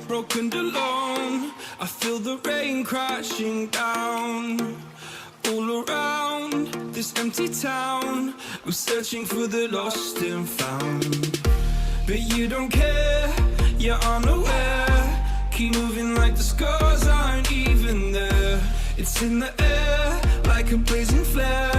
broken and alone. I feel the rain crashing down all around this empty town. I'm searching for the lost and found, but you don't care, you're unaware. Keep moving like the scars aren't even there. It's in the air like a blazing flare.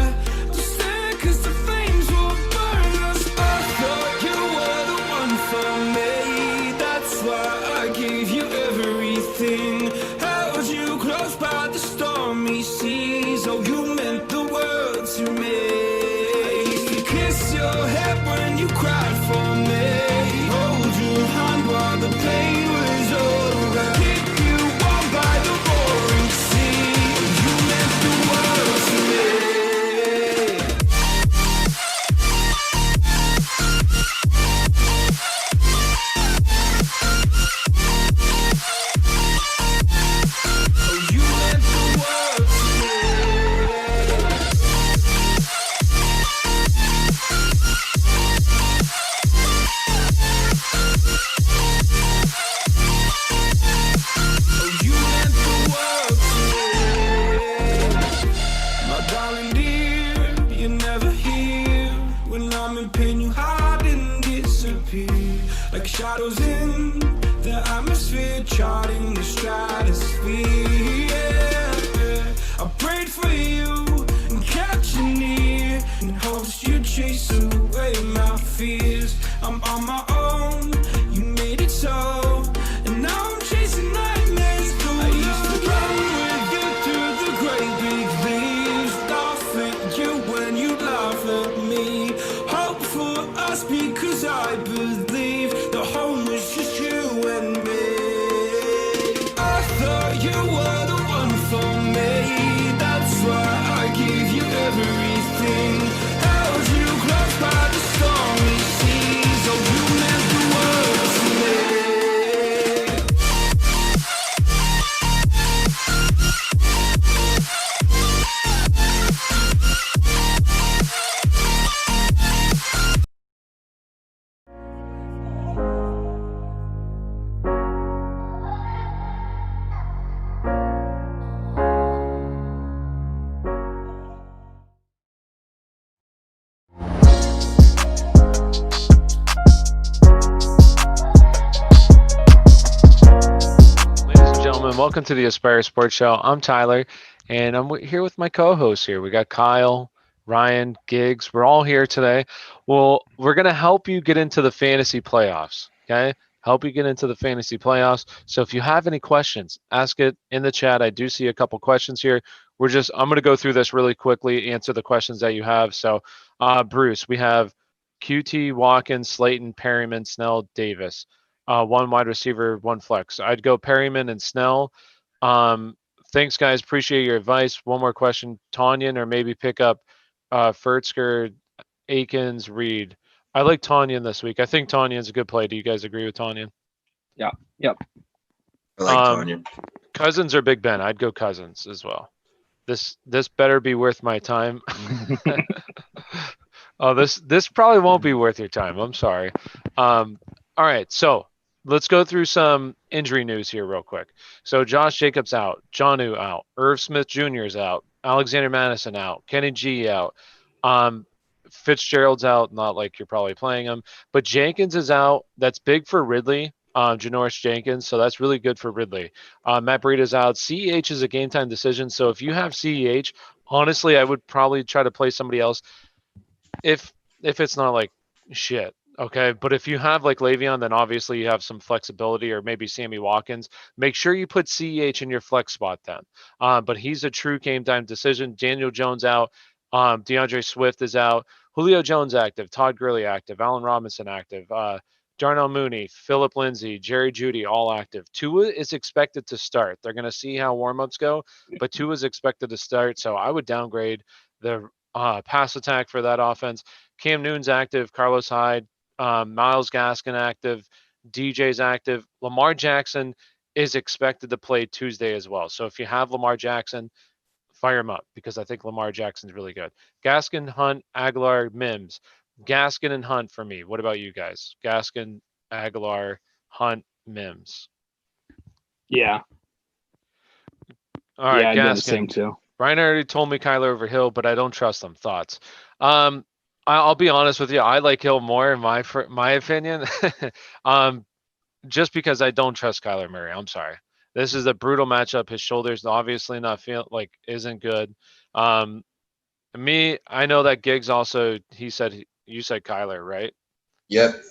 Don't stare 'cause the flames will burn us. I thought you were the one for me. That's why I gave you everything. Held you close by the stormy seas. Oh, you meant the world to me. I used to kiss your head when you cried for me. Hold your hand while the pain was over. Keep you warm by the roaring sea. You meant the world to me. Oh, you meant the world to me. Oh, you meant the world to me. My darling dear, you're never here. When I'm in pain, you hide and disappear. Like shadows in the atmosphere, charting the stratosphere. Yeah. I prayed for you and kept you near, in hopes you'd chase away my fears. I'm on my own, you made it so, and now I'm chasing nightmares. I used to run with you through the great big leaves, laugh at you when you laugh at me. Hope for us because I believe the home was just you and me. I thought you were the one for me. That's why I gave you everything. Held you close by the stormy seas. Oh, you meant the world to me. Ladies and gentlemen, welcome to the Aspire Sports Show. I'm Tyler, and I'm here with my co-hosts here. We got Kyle, Ryan, Giggs. We're all here today. Well, we're going to help you get into the fantasy playoffs, okay? Help you get into the fantasy playoffs. So if you have any questions, ask it in the chat. I do see a couple questions here. I'm going to go through this really quickly, answer the questions that you have. So, Bruce, we have QT, Watkins, Slayton, Perryman, Snell, Davis. One wide receiver, one flex. I'd go Perryman and Snell. Thanks, guys. Appreciate your advice. One more question. Tanyan, or maybe pick up Furtzker, Akins, Reed. I like Tanyan this week. I think Tanyan's a good play. Do you guys agree with Tanyan? Yeah. Yep. I like Um, Tanya. Cousins or Big Ben? I'd go Cousins as well. This better be worth my time. Oh, this probably won't be worth your time. I'm sorry. All right, so let's go through some injury news here real quick. So Josh Jacobs out, Jonnu out, Irv Smith Jr. is out, Alexander Madison out, Kenny G out, Fitzgerald's out. Not like you're probably playing him, but Jenkins is out. That's big for Ridley. Janoris Jenkins, so that's really good for Ridley. Matt Breida's out. CEH is a game time decision, so if you have CEH, honestly, I would probably try to play somebody else if it's not like shit. Okay, but if you have like Le'Veon, then obviously you have some flexibility, or maybe Sammy Watkins. Make sure you put CEH in your flex spot then. But he's a true game time decision. Daniel Jones out. DeAndre Swift is out. Julio Jones active. Todd Gurley active. Allen Robinson active. Darnell Mooney, Philip Lindsay, Jerry Jeudy, all active. Tua is expected to start. They're going to see how warmups go, but Tua is expected to start. So I would downgrade the pass attack for that offense. Cam Newton's active. Carlos Hyde, Miles Gaskin active. DJ's active. Lamar Jackson is expected to play Tuesday as well. So if you have Lamar Jackson, fire him up, because I think Lamar Jackson's really good. Gaskin, Hunt, Aguilar, Mims. Gaskin and Hunt for me. What about you guys? Gaskin, Aguilar, Hunt, Mims. Yeah. All right, Yeah, I did the same Gaskin. too. Brian already told me Kyler over Hill, but I don't trust him. Thoughts? I'll be honest with you. I like Hill more in my opinion. Just because I don't trust Kyler Murray. I'm sorry. This is a brutal matchup. His shoulders obviously not feel like isn't good. I know that Giggs also. You said Kyler, right? Yep.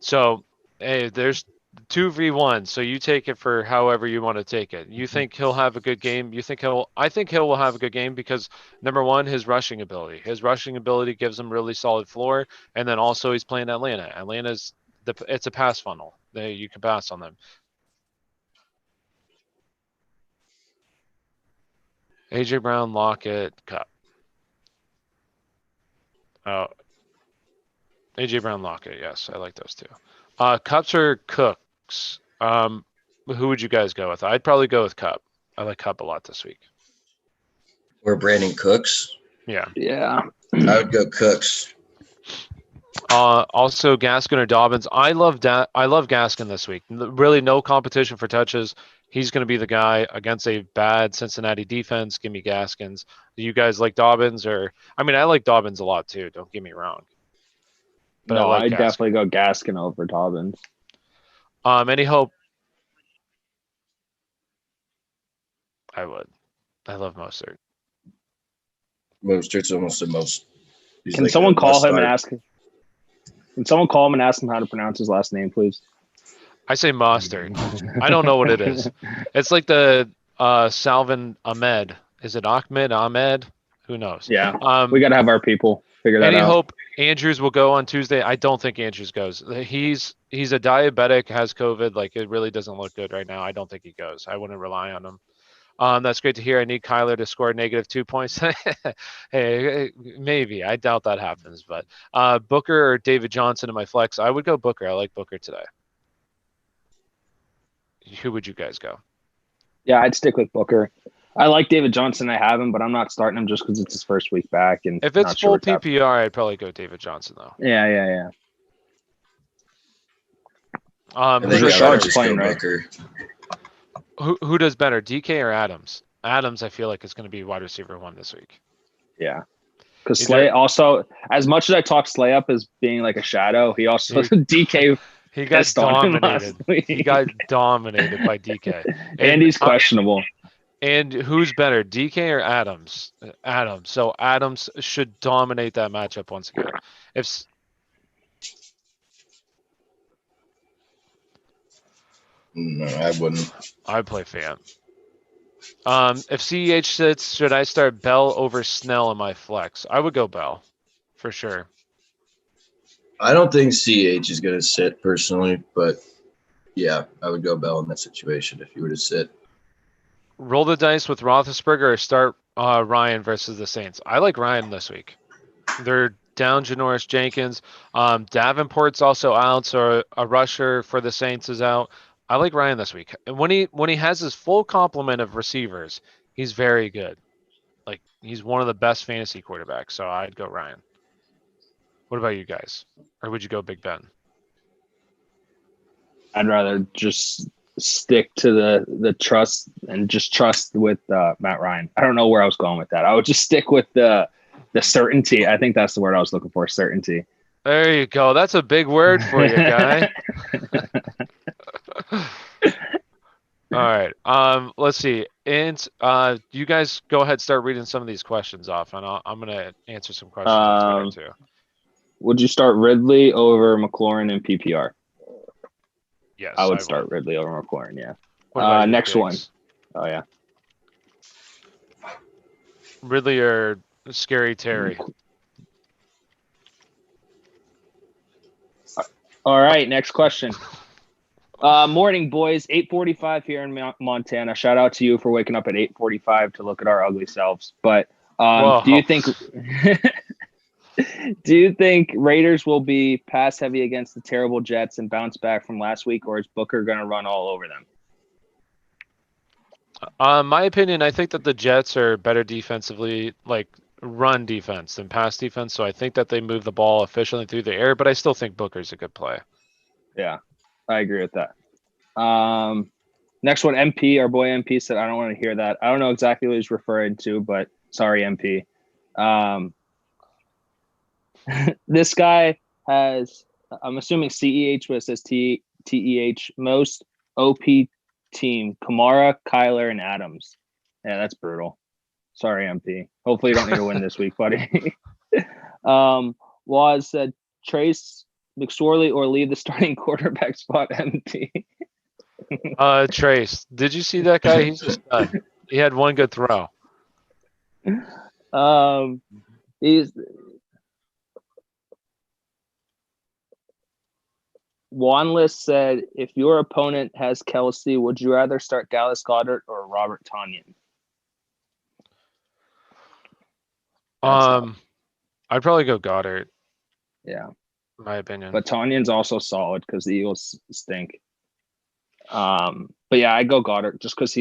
So, hey, there's 2v1, so you take it for however you want to take it. You think he'll have a good game? I think Hill will have a good game because number one, his rushing ability. His rushing ability gives him really solid floor, and then also he's playing Atlanta. It's a pass funnel. You can pass on them. AJ Brown, Lockett, Cup. Oh, AJ Brown, Lockett. Yes, I like those two. Cups or Cooks? Who would you guys go with? I'd probably go with Cup. I like Cup a lot this week. Or Brandon Cooks. Yeah. Yeah. I would go Cooks. Also Gaskin or Dobbins. I love Gaskin this week. Really no competition for touches. He's going to be the guy against a bad Cincinnati defense. Give me Gaskins. Do you guys like Dobbins I like Dobbins a lot too. Don't get me wrong. But no, I like I'd Gaskin. definitely go Gaskin over Dobbins. Any hope? I would. I love Mostert. Mostert's almost the most. Can someone call him and ask? Can someone call him and ask him how to pronounce his last name, please? I say Mostert. I don't know what it is. It's like the Salvin Ahmed. Is it Ahmed? Who knows? Yeah. We got to have our people figure that out. Any hope Andrews will go on Tuesday? I don't think Andrews goes. He's a diabetic, has COVID. Like, it really doesn't look good right now. I don't think he goes. I wouldn't rely on him. That's great to hear. I need Kyler to score -2 points. Hey, maybe. I doubt that happens. But Booker or David Johnson in my flex, I would go Booker. I like Booker today. Who would you guys go? Yeah, I'd stick with Booker. I like David Johnson. I have him, but I'm not starting him just because it's his first week back. And if it's full PPR, I'd probably go David Johnson though. Yeah. Rashard's playing, right? Booker. Who does better, DK or Adams? Adams, I feel like is going to be wide receiver 1 this week. Yeah, because Slay also, as much as I talk Slay up as being like a shadow, he also DK. He got dominated. He got dominated by DK. And he's questionable. And who's better, DK or Adams? Adams. So Adams should dominate that matchup once again. No, I wouldn't. I'd play Fant. If CEH sits, should I start Bell over Snell in my flex? I would go Bell, for sure. I don't think CH is going to sit personally, but yeah, I would go Bell in that situation if you were to sit. Roll the dice with Roethlisberger or start Ryan versus the Saints. I like Ryan this week. They're down Janoris Jenkins. Davenport's also out, so a rusher for the Saints is out. I like Ryan this week. And when he has his full complement of receivers, he's very good. Like, he's one of the best fantasy quarterbacks, so I'd go Ryan. What about you guys? Or would you go Big Ben? I'd rather just stick to the trust and just trust with Matt Ryan. I don't know where I was going with that. I would just stick with the certainty. I think that's the word I was looking for, certainty. There you go. That's a big word for you, guy. All right. Let's see. And you guys go ahead, start reading some of these questions off, and I'm gonna answer some questions on Twitter too. Would you start Ridley over McLaurin in PPR? Yes, I would start Ridley over McLaurin. Yeah. Next one. Oh yeah. Ridley or Scary Terry? All right. Next question. Morning, boys. 8:45 here in Montana. Shout out to you for waking up at 8:45 to look at our ugly selves. But do you think Raiders will be pass heavy against the terrible Jets and bounce back from last week, or is Booker going to run all over them? My opinion, I think that the Jets are better defensively, like run defense than pass defense. So I think that they move the ball efficiently through the air, but I still think Booker's a good play. Yeah, I agree with that. Next one, MP, our boy MP said, I don't want to hear that. I don't know exactly what he's referring to, but sorry, MP. This guy has, I'm assuming CEH, but it says TEH, most OP team, Kamara, Kyler, and Adams. Yeah, that's brutal. Sorry, MP. Hopefully you don't need to win this week, buddy. Waz said, Trace McSorley or leave the starting quarterback spot empty. Trace, did you see that guy? He's just done. He had one good throw. He's Wanless said, if your opponent has Kelsey, would you rather start Dallas Goedert or Robert Tonyan? I'd probably go Goddard. Yeah, in my opinion. but Tonyan's also solid because the Eagles stink. But yeah, I go Goddard just because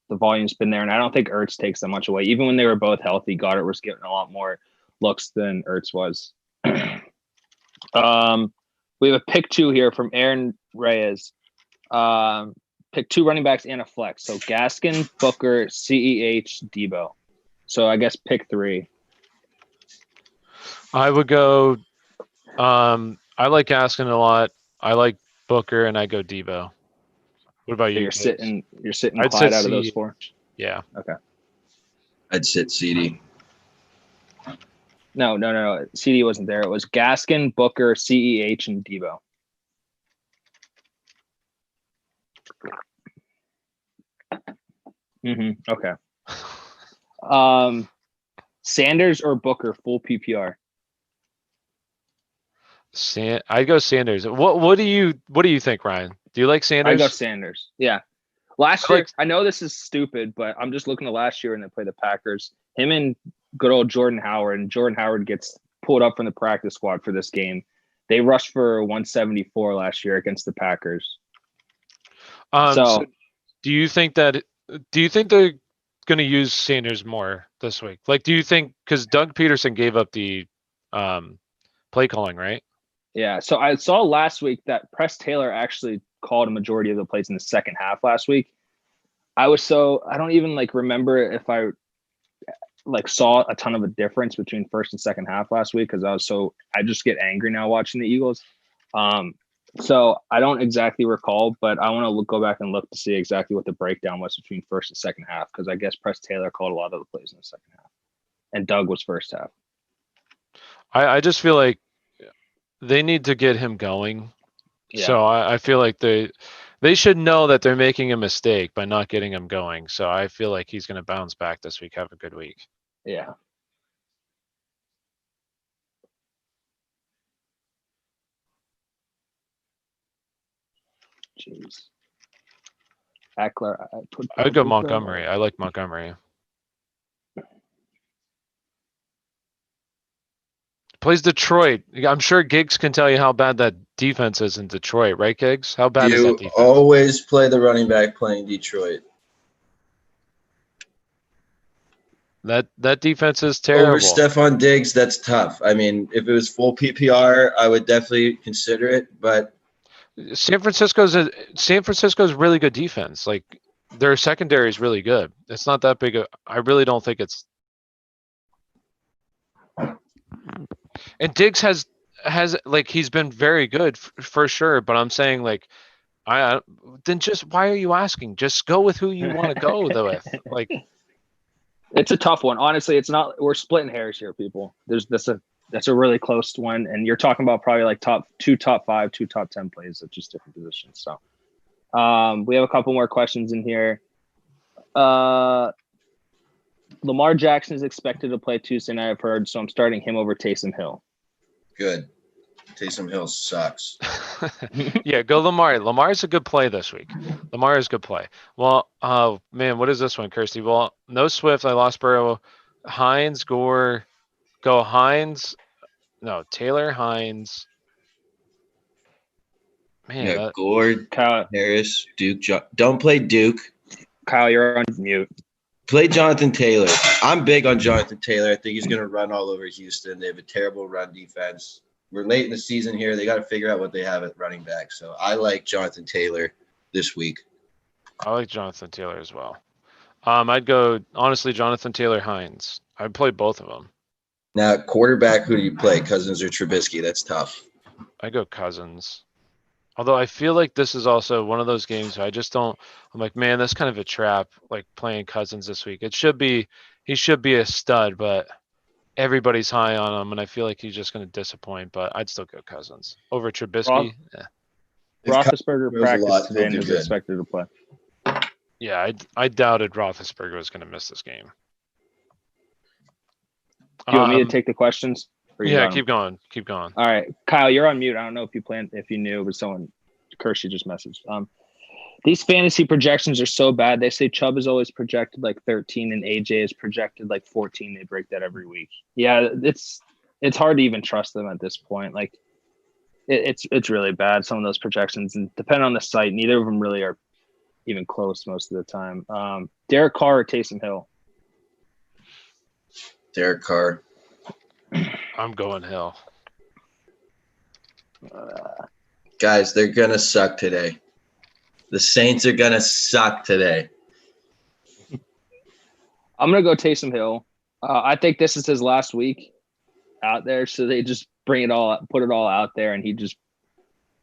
the volume's been there, and I don't think Ertz takes that much away. Even when they were both healthy, Goddard was getting a lot more looks than Ertz was. We have a pick 2 here from Aaron Reyes. Pick 2 running backs and a flex. So Gaskin, Booker, CEH, Debo. So I guess pick 3. I would go. I like Gaskin a lot. I like Booker, and I go Debo. What about So you? you're sitting I'd Clyde sit out of those C. 4. Yeah. Okay. I'd sit CD. No. CD wasn't there. It was Gaskin, Booker, CEH, and Debo. Okay. Sanders or Booker, full PPR. I'd go Sanders. What do you think, Ryan? Do you like Sanders? I go Sanders. Yeah. Last year, I know this is stupid, but I'm just looking at last year when they play the Packers. Him and good old Jordan Howard, and Jordan Howard gets pulled up from the practice squad for this game. They rushed for 174 last year against the Packers. So do you think they're going to use Sanders more this week? Like, do you think, because Doug Peterson gave up the play calling, right? Yeah. So I saw last week that Press Taylor actually called a majority of the plays in the second half last week. I don't even remember if I saw a ton of a difference between first and second half last week because I just get angry now watching the Eagles. So I don't exactly recall, but I want to go back and look to see exactly what the breakdown was between first and second half because I guess Press Taylor called a lot of the plays in the second half, and Doug was first half. I just feel like they need to get him going. Yeah. So I feel like they should know that they're making a mistake by not getting him going. So I feel like he's going to bounce back this week, have a good week. Yeah. Jeez. Eckler. I'd go Montgomery. I like Montgomery. Plays Detroit. I'm sure Giggs can tell you how bad that defense is in Detroit, right, Giggs? How bad is that defense? You always play the running back playing Detroit. That defense is terrible. Over Stephon Diggs, that's tough. I mean, if it was full PPR, I would definitely consider it, but San Francisco's really good defense. Like, their secondary is really good. It's not that big. I really don't think it's. And Diggs has he's been very good for sure. But I'm saying why are you asking? Just go with who you want to go with. Like, it's a tough one. Honestly, it's not. We're splitting hairs here, people. That's a really close one, and you're talking about probably top 5, 2 top 10 plays at just different positions. So, we have a couple more questions in here. Lamar Jackson is expected to play Tuesday night, I've heard, so I'm starting him over Taysom Hill. Good. Taysom Hill sucks. Yeah, go Lamar. Lamar's a good play this week. Lamar is a good play. Well, oh man, what is this one, Kirsty? Well, no Swift. I lost Burrow. Hines, Gore. Go Hines. No, Taylor, Hines. Man, yeah, Gore, Kyle, Harris, Duke. Don't play Duke. Kyle, you're on mute. Play Jonathan Taylor. I'm big on Jonathan Taylor. I think he's going to run all over Houston. They have a terrible run defense. We're late in the season here. They got to figure out what they have at running back. So I like Jonathan Taylor this week. I like Jonathan Taylor as well. I'd go honestly Jonathan Taylor Hines. I'd play both of them. Now, quarterback, who do you play? Cousins or Trubisky? That's tough. I go Cousins. Although I feel like this is also one of those games where I just don't. I'm like, man, that's kind of a trap. Like playing Cousins this week. He should be a stud, but everybody's high on him, and I feel like he's just going to disappoint. But I'd still go Cousins over Trubisky. If Roethlisberger throws a lot, practiced today he'll and do is good. expected to play. Yeah, I doubted Roethlisberger was going to miss this game. Do you want me to take the questions? Or you Yeah, got 'em? keep going. Keep going. All right, Kyle, you're on mute. I don't know if you knew, but someone, Kirsty just messaged. These fantasy projections are so bad. They say Chubb is always projected like 13 and AJ is projected like 14. They break that every week. Yeah, it's hard to even trust them at this point. Like it's really bad. Some of those projections, and depending on the site, neither of them really are even close most of the time. Derek Carr or Taysom Hill? Derek Carr. I'm going Hill. Guys, they're going to suck today. The Saints are going to suck today. I'm gonna go Taysom Hill. I think this is his last week out there, so they just put it all out there, and he just,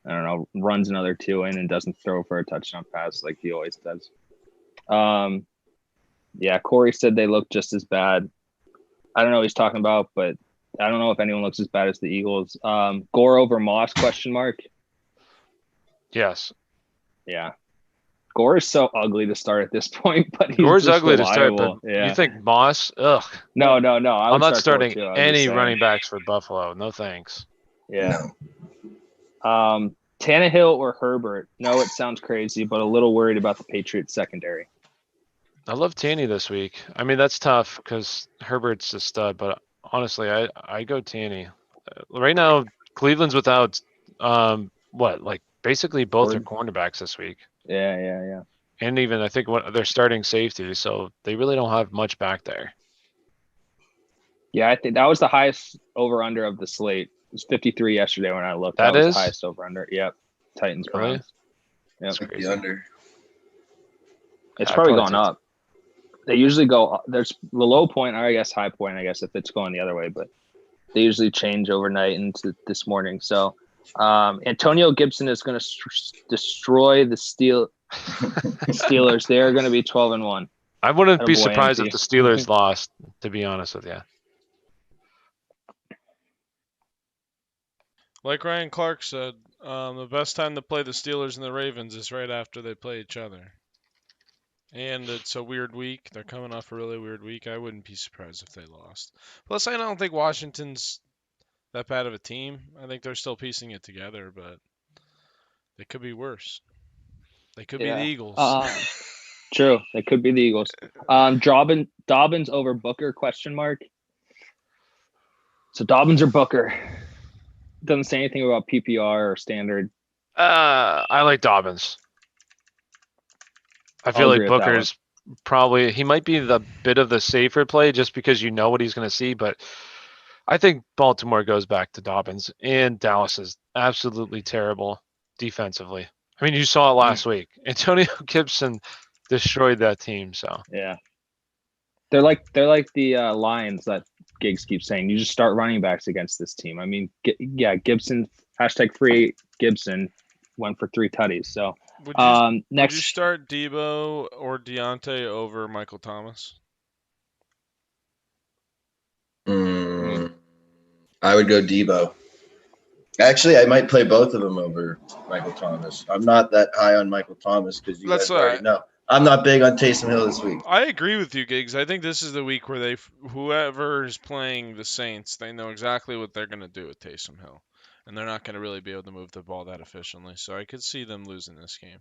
I don't know, runs another 2 in and doesn't throw for a touchdown pass like he always does. Yeah, Corey said they look just as bad. I don't know what he's talking about, but I don't know if anyone looks as bad as the Eagles. Gore over Moss? ? Yes. Yeah. Gore is so ugly to start at this point, but he's Gore's just ugly to start, reliable. but Yeah. you think Moss? Ugh. No. I'm not starting Gore too, I was any just saying. running backs for Buffalo. No thanks. Yeah. No. Tannehill or Herbert? No, it sounds crazy, but a little worried about the Patriots secondary. I love Tanny this week. I mean, that's tough because Herbert's a stud, but honestly, I go Tanny. Right now, Cleveland's without basically both their cornerbacks this week. Yeah. And even I think they're starting safety, so they really don't have much back there. Yeah, I think that was the highest over-under of the slate. It was 53 yesterday when I looked. That was is? the highest over-under. Yep. Titans Really? Browns. Yep. That's The crazy. under. It's I'd probably probably gone take up. They usually go – there's the low point, or I guess high point, I guess, if it's going the other way. But they usually change overnight into this morning. So Antonio Gibson is going to destroy the Steelers. They are going to be 12-1. I wouldn't be Attaboy, surprised MP. if the Steelers lost, to be honest with you. Like Ryan Clark said, the best time to play the Steelers and the Ravens is right after they play each other. And it's a weird week. They're coming off a really weird week. I wouldn't be surprised if they lost. Plus, I don't think Washington's that bad of a team. I think they're still piecing it together, but they could be worse. They could be the Eagles. True. They could be the Eagles. Dobbins over Booker? ? So Dobbins or Booker? Doesn't say anything about PPR or standard. I like Dobbins. I feel I'll like agree with that Booker's probably he might be the bit of the safer play just because you know what he's going to see, but I think Baltimore goes back to Dobbins, and Dallas is absolutely terrible defensively. I mean, you saw it last week. Antonio Gibson destroyed that team. So Yeah. They're like the Lions that Giggs keeps saying. You just start running backs against this team. I mean, Gibson #free Gibson went for 3 tutties. So Would you start Debo or Deontay over Michael Thomas? I would go Debo. Actually, I might play both of them over Michael Thomas. I'm not that high on Michael Thomas because you guys already know. I'm not big on Taysom Hill this week. I agree with you, Giggs. I think this is the week where whoever is playing the Saints, they know exactly what they're going to do with Taysom Hill. And they're not going to really be able to move the ball that efficiently. So I could see them losing this game.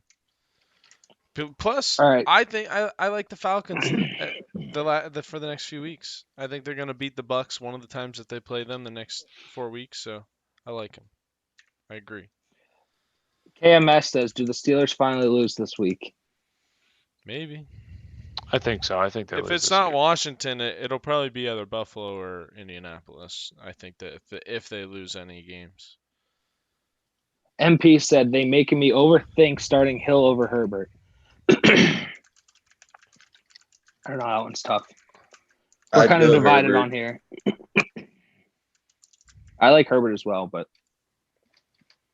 Plus, right. I think I like the Falcons for the next few weeks. I think they're going to beat the Bucs one of the times that they play them the next 4 weeks. So I like them. I agree. KMS says, do the Steelers finally lose this week? Maybe. I think so. I think they if lose it's this not year. Washington, it'll probably be either Buffalo or Indianapolis. I think that if they lose any games. MP said, they making me overthink starting Hill over Herbert. I don't know. That one's tough. We're I'd kind of go divided Herbert. on here. I like Herbert as well, but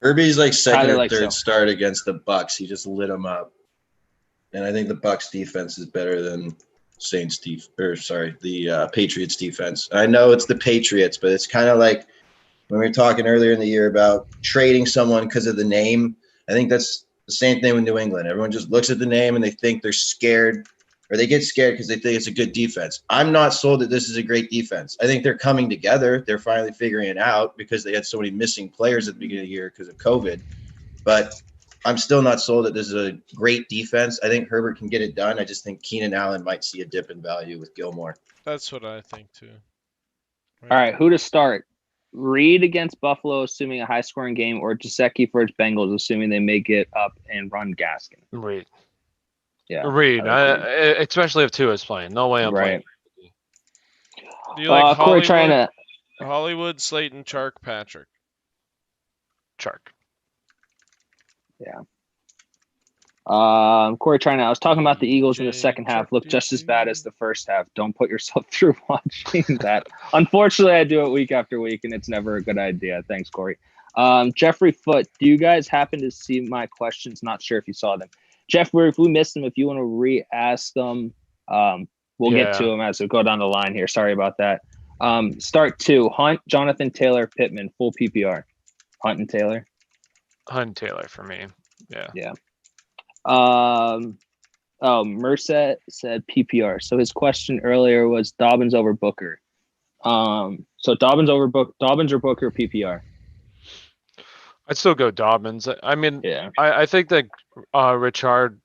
Herbie's like second Tyler or likes third him. start against the Bucks. He just lit them up, and I think the Bucks defense is better than the Patriots defense. I know it's the Patriots, but it's kind of like when we were talking earlier in the year about trading someone because of the name. I think that's the same thing with New England. Everyone just looks at the name and they think they're scared, or they get scared because they think it's a good defense. I'm not sold that this is a great defense. I think they're coming together. They're finally figuring it out because they had so many missing players at the beginning of the year because of COVID. But I'm still not sold that this is a great defense. I think Herbert can get it done. I just think Keenan Allen might see a dip in value with Gilmore. That's what I think too. All right, who to start? Reed against Buffalo, assuming a high-scoring game, or Gesicki for his Bengals, assuming they may get up and run Gaskin. Reed. Yeah, Reed. I like Especially if Tua is playing. No way I'm right. playing. Do you like Corey trying to Hollywood, Slayton, Chark, Patrick? Chark. Yeah. Corey China, I was talking about the Eagles in the second half look just as bad as the first half. Don't put yourself through watching that. Unfortunately, I do it week after week, and it's never a good idea. Thanks, Corey. Jeffrey Foote, do you guys happen to see my questions? Not sure if you saw them. Jeffrey, if we missed them, if you want to re-ask them, we'll get to them as we go down the line here. Sorry about that. Start 2. Hunt, Jonathan Taylor, Pittman, full PPR. Hunt and Taylor. Hunt Taylor for me. Yeah. Yeah. Merced said PPR. So his question earlier was Dobbins over Booker. So Dobbins or Booker PPR. I'd still go Dobbins. I mean, Yeah. I think that Richard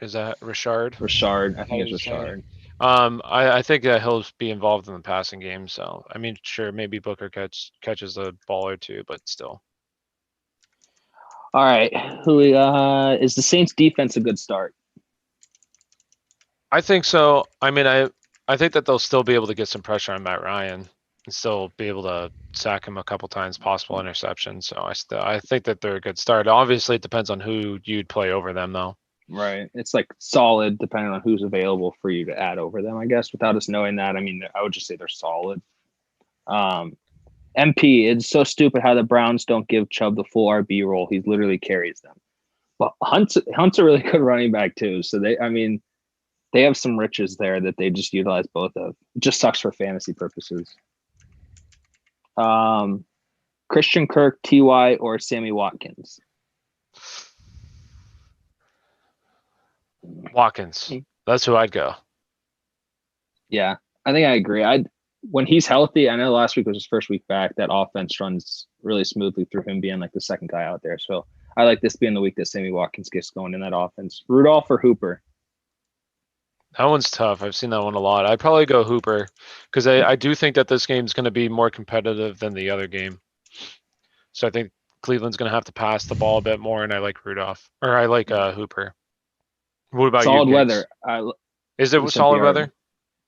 is that Richard? Richard. I think How it's do you say it? Richard. I think that he'll be involved in the passing game. So I mean, sure, maybe Booker catches a ball or two, but still. All right. Who is the Saints defense a good start? I think so. I mean, I think that they'll still be able to get some pressure on Matt Ryan and still be able to sack him a couple times, possible interception. So I think that they're a good start. Obviously, it depends on who you'd play over them, though. Right. It's like solid depending on who's available for you to add over them, I guess, without us knowing that. I mean, I would just say they're solid. MP, it's so stupid how the Browns don't give Chubb the full RB role. He literally carries them. But Hunt's a really good running back too. So they have some riches there that they just utilize both of. It just sucks for fantasy purposes. Christian Kirk, TY, or Sammy Watkins? Watkins. That's who I'd go. Yeah, I think I agree. When he's healthy, I know last week was his first week back. That offense runs really smoothly through him being like the second guy out there. So I like this being the week that Sammy Watkins gets going in that offense. Rudolph or Hooper? That one's tough. I've seen that one a lot. I'd probably go Hooper because I do think that this game's going to be more competitive than the other game. So I think Cleveland's going to have to pass the ball a bit more, and I like Rudolph. Or I like Hooper. What about solid you? Weather. Is it solid weather?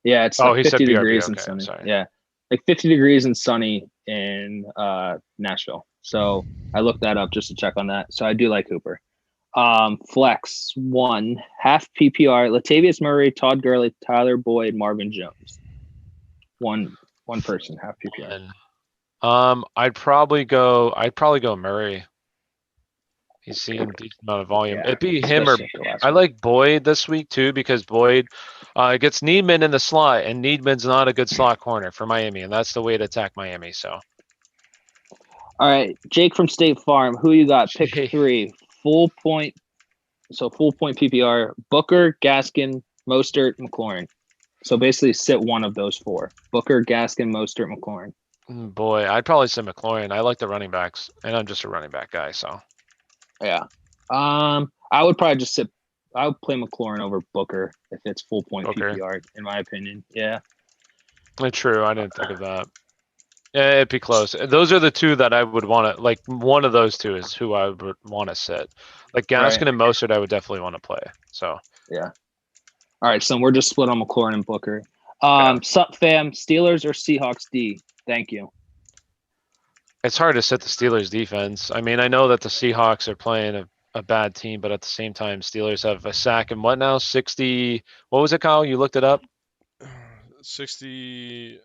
Yeah, it's like 50 degrees and sunny. Sorry. Yeah, like 50 degrees and sunny in Nashville. So I looked that up just to check on that. So I do like Hooper. Flex 1, half PPR, Latavius Murray, Todd Gurley, Tyler Boyd, Marvin Jones. One person, half PPR. I'd probably go Murray. He's seeing a decent amount of volume. Yeah, It'd be him or I week. like Boyd this week too because Boyd gets Needman in the slot, and Needman's not a good slot corner for Miami, and that's the way to attack Miami. So. All right, Jake from State Farm. Who you got? Pick 3. Full point PPR. Booker, Gaskin, Mostert, McLaurin. So basically sit one of those 4. Booker, Gaskin, Mostert, McLaurin. Boy, I'd probably say McLaurin. I like the running backs, and I'm just a running back guy, so. Yeah. I would probably just I would play McLaurin over Booker if it's full point PPR, in my opinion. Yeah. True. I didn't think of that. Yeah, it'd be close. Those are the two that I would want to, like, one of those two is who I would want to sit. Like Gaskin and Mostert, I would definitely want to play. So. Yeah. All right. So we're just split on McLaurin and Booker. Sup, fam? Steelers or Seahawks D? Thank you. It's hard to set the Steelers defense. I mean, I know that the Seahawks are playing a a bad team, but at the same time, Steelers have a sack and what now? 60. What was it, Kyle? You looked it up? 60,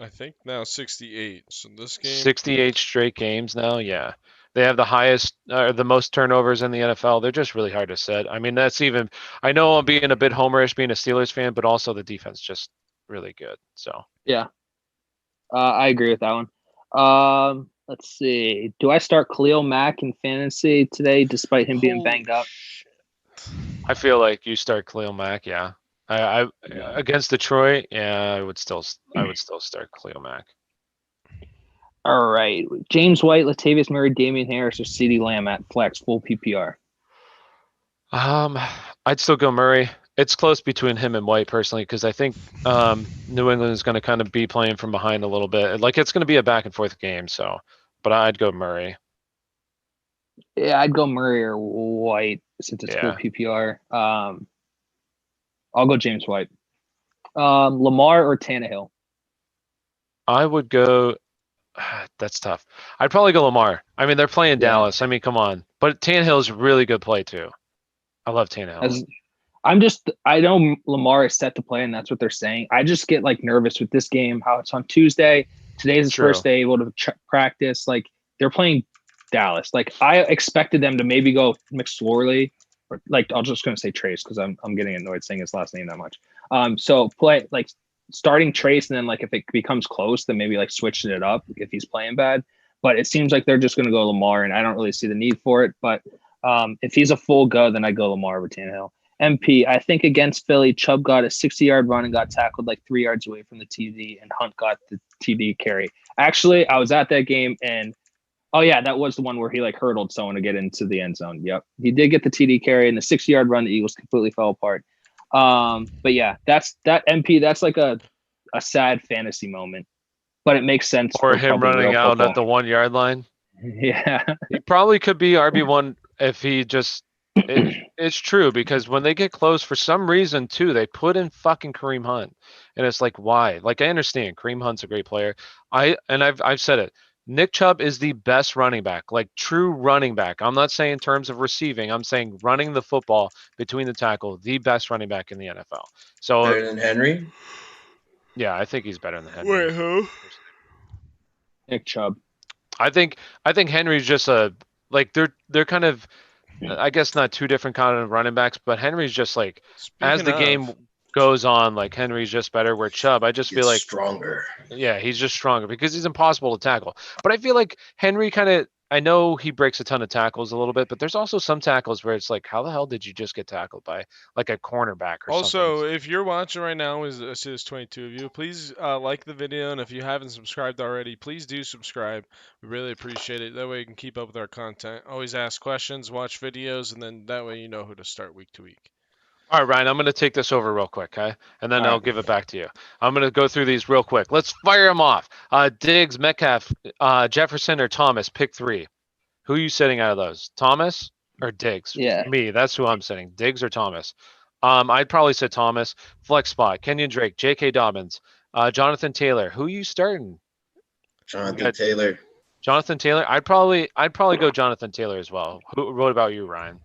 I think now 68. So this game, 68 straight games now. Yeah. They have the highest, the most turnovers in the NFL. They're just really hard to set. I mean, that's even, I know I'm being a bit homerish being a Steelers fan, but also the defense just really good. So, Yeah, I agree with that one. Let's see. Do I start Khalil Mack in fantasy today, despite him being holy banged up? shit. I feel like you start Khalil Mack. Yeah. I Yeah. against Detroit, yeah, I would still start Khalil Mack. All right. James White, Latavius Murray, Damian Harris, or CeeDee Lamb at flex full PPR. I'd still go Murray. It's close between him and White personally because I think New England is going to kind of be playing from behind a little bit. Like it's going to be a back and forth game. So, but I'd go Murray. Yeah, I'd go Murray or White since it's full Yeah. PPR. I'll go James White. Lamar or Tannehill? I would go. That's tough. I'd probably go Lamar. I mean, they're playing Yeah. Dallas. I mean, come on. But Tannehill's a really good play too. I love Tannehill. I know Lamar is set to play, and that's what they're saying. I just get like nervous with this game, how it's on Tuesday. Today's his True. first day able to practice. Like they're playing Dallas. Like I expected them to maybe go McSorley, or like I'm just gonna say Trace because I'm getting annoyed saying his last name that much. So play like starting Trace, and then like if it becomes close, then maybe like switching it up if he's playing bad. But it seems like they're just gonna go Lamar, and I don't really see the need for it. But if he's a full go, then I go Lamar over Tannehill. MP, I think against Philly, Chubb got a 60-yard run and got tackled like 3 yards away from the TD, and Hunt got the TD carry. Actually, I was at that game, and oh yeah, that was the one where he like hurdled someone to get into the end zone. Yep, he did get the TD carry, and the 60-yard run, the Eagles completely fell apart. But yeah, that's that MP. That's like a sad fantasy moment, but it makes sense Or for him probably running real out football. at the 1 yard line. Yeah, He probably could be RB1 if he just. It's true because when they get close, for some reason too, they put in fucking Kareem Hunt, and it's like why? Like I understand Kareem Hunt's a great player. I've said it. Nick Chubb is the best running back, like true running back. I'm not saying in terms of receiving. I'm saying running the football between the tackle, the best running back in the NFL. So Better than Henry. yeah, I think he's better than Henry. Wait, who? Nick Chubb. I think Henry's just a like they're kind of I guess not two different kind of running backs, but Henry's just like as the game goes on, like Henry's just better. Where Chubb, I just feel like stronger. yeah, he's just stronger because he's impossible to tackle. But I feel like Henry kind of I know he breaks a ton of tackles a little bit, but there's also some tackles where it's like, how the hell did you just get tackled by like a cornerback or Also, something? if you're watching right now, I see there's 22 of you. Please like the video, and if you haven't subscribed already, please do subscribe. We really appreciate it. That way you can keep up with our content. Always ask questions, watch videos, and then that way you know who to start week to week. All right, Ryan, I'm going to take this over real quick, okay? And then All I'll right. give it back to you. I'm going to go through these real quick. Let's fire them off. Diggs, Metcalf, Jefferson, or Thomas. Pick 3. Who are you sitting out of those? Thomas or Diggs? Yeah. Me, that's who I'm sitting. Diggs or Thomas. I'd probably say Thomas. Flex spot. Kenyon Drake, J.K. Dobbins, Jonathan Taylor. Who are you starting? Jonathan Taylor. Jonathan Taylor. I'd probably go Jonathan Taylor as well. What about you, Ryan?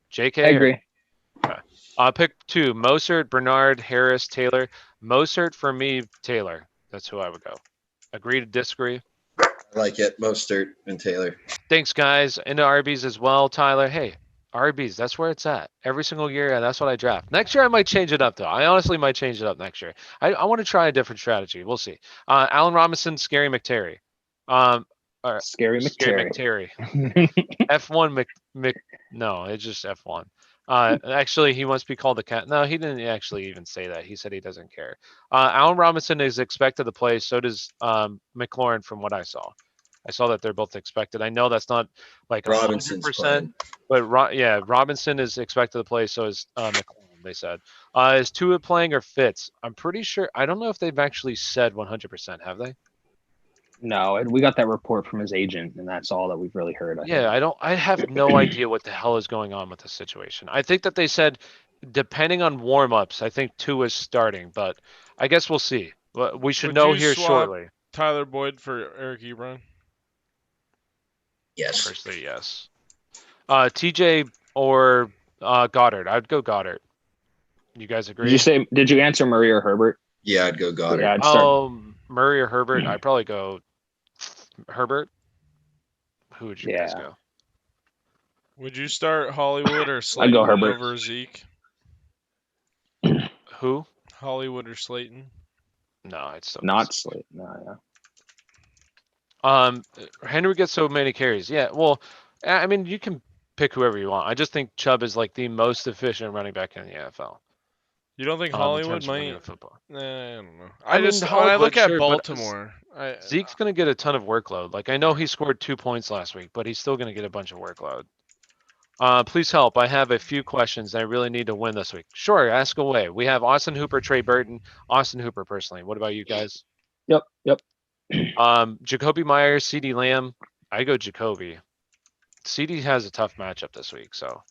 J.K. I agree. Pick 2. Mostert, Bernard, Harris, Taylor. Mostert for me, Taylor. That's who I would go. Agree to disagree? I like it. Mostert and Taylor. Thanks, guys. Into RBs as well, Tyler. Hey, RBs, that's where it's at. Every single year, and that's what I draft. Next year, I might change it up, though. I honestly might change it up next year. I want to try a different strategy. We'll see. Allen Robinson, Scary McTerry. Scary McTerry. F1 No, it's just F1. Actually, he wants to be called the cat. No, he didn't actually even say that. He said he doesn't care. Allen Robinson is expected to play. So does McLaurin, from what I saw. I saw that they're both expected. I know that's not like Robinson's 100%, playing. but Robinson is expected to play. So is McLaurin. They said. Is Tua playing or Fitz? I'm pretty sure. I don't know if they've actually said 100%. Have they? No, we got that report from his agent, and that's all that we've really heard. I have no idea what the hell is going on with the situation. I think that they said, depending on warm-ups, I think Tua is starting, but I guess we'll see. We should know here shortly. Tyler Boyd for Eric Ebron? Yes. Firstly, yes. TJ or Goddard. I'd go Goddard. You guys agree? Did you answer Murray or Herbert? Yeah, I'd go Goddard. Yeah, I'd start. Murray or Herbert? I'd probably go Herbert. Who would you guys Yeah. go? Would you start Hollywood or I'd Slayton go Herbert. over Zeke? Who? Hollywood or Slayton? No, I'd still Not Slate. No, yeah. Henry gets so many carries. Yeah, well, I mean, you can pick whoever you want. I just think Chubb is like the most efficient running back in the NFL. You don't think In Hollywood terms of winning might? the football. I don't know. I mean, when I Hollywood, look at sure, but Baltimore, Zeke's going to get a ton of workload. Like, I know he scored 2 points last week, but he's still going to get a bunch of workload. Please help. I have a few questions. I really need to win this week. Sure, ask away. We have Austin Hooper, Trey Burton, Austin Hooper personally. What about you guys? Yep. Jacoby Myers, CD Lamb. I go Jacoby. CD has a tough matchup this week, so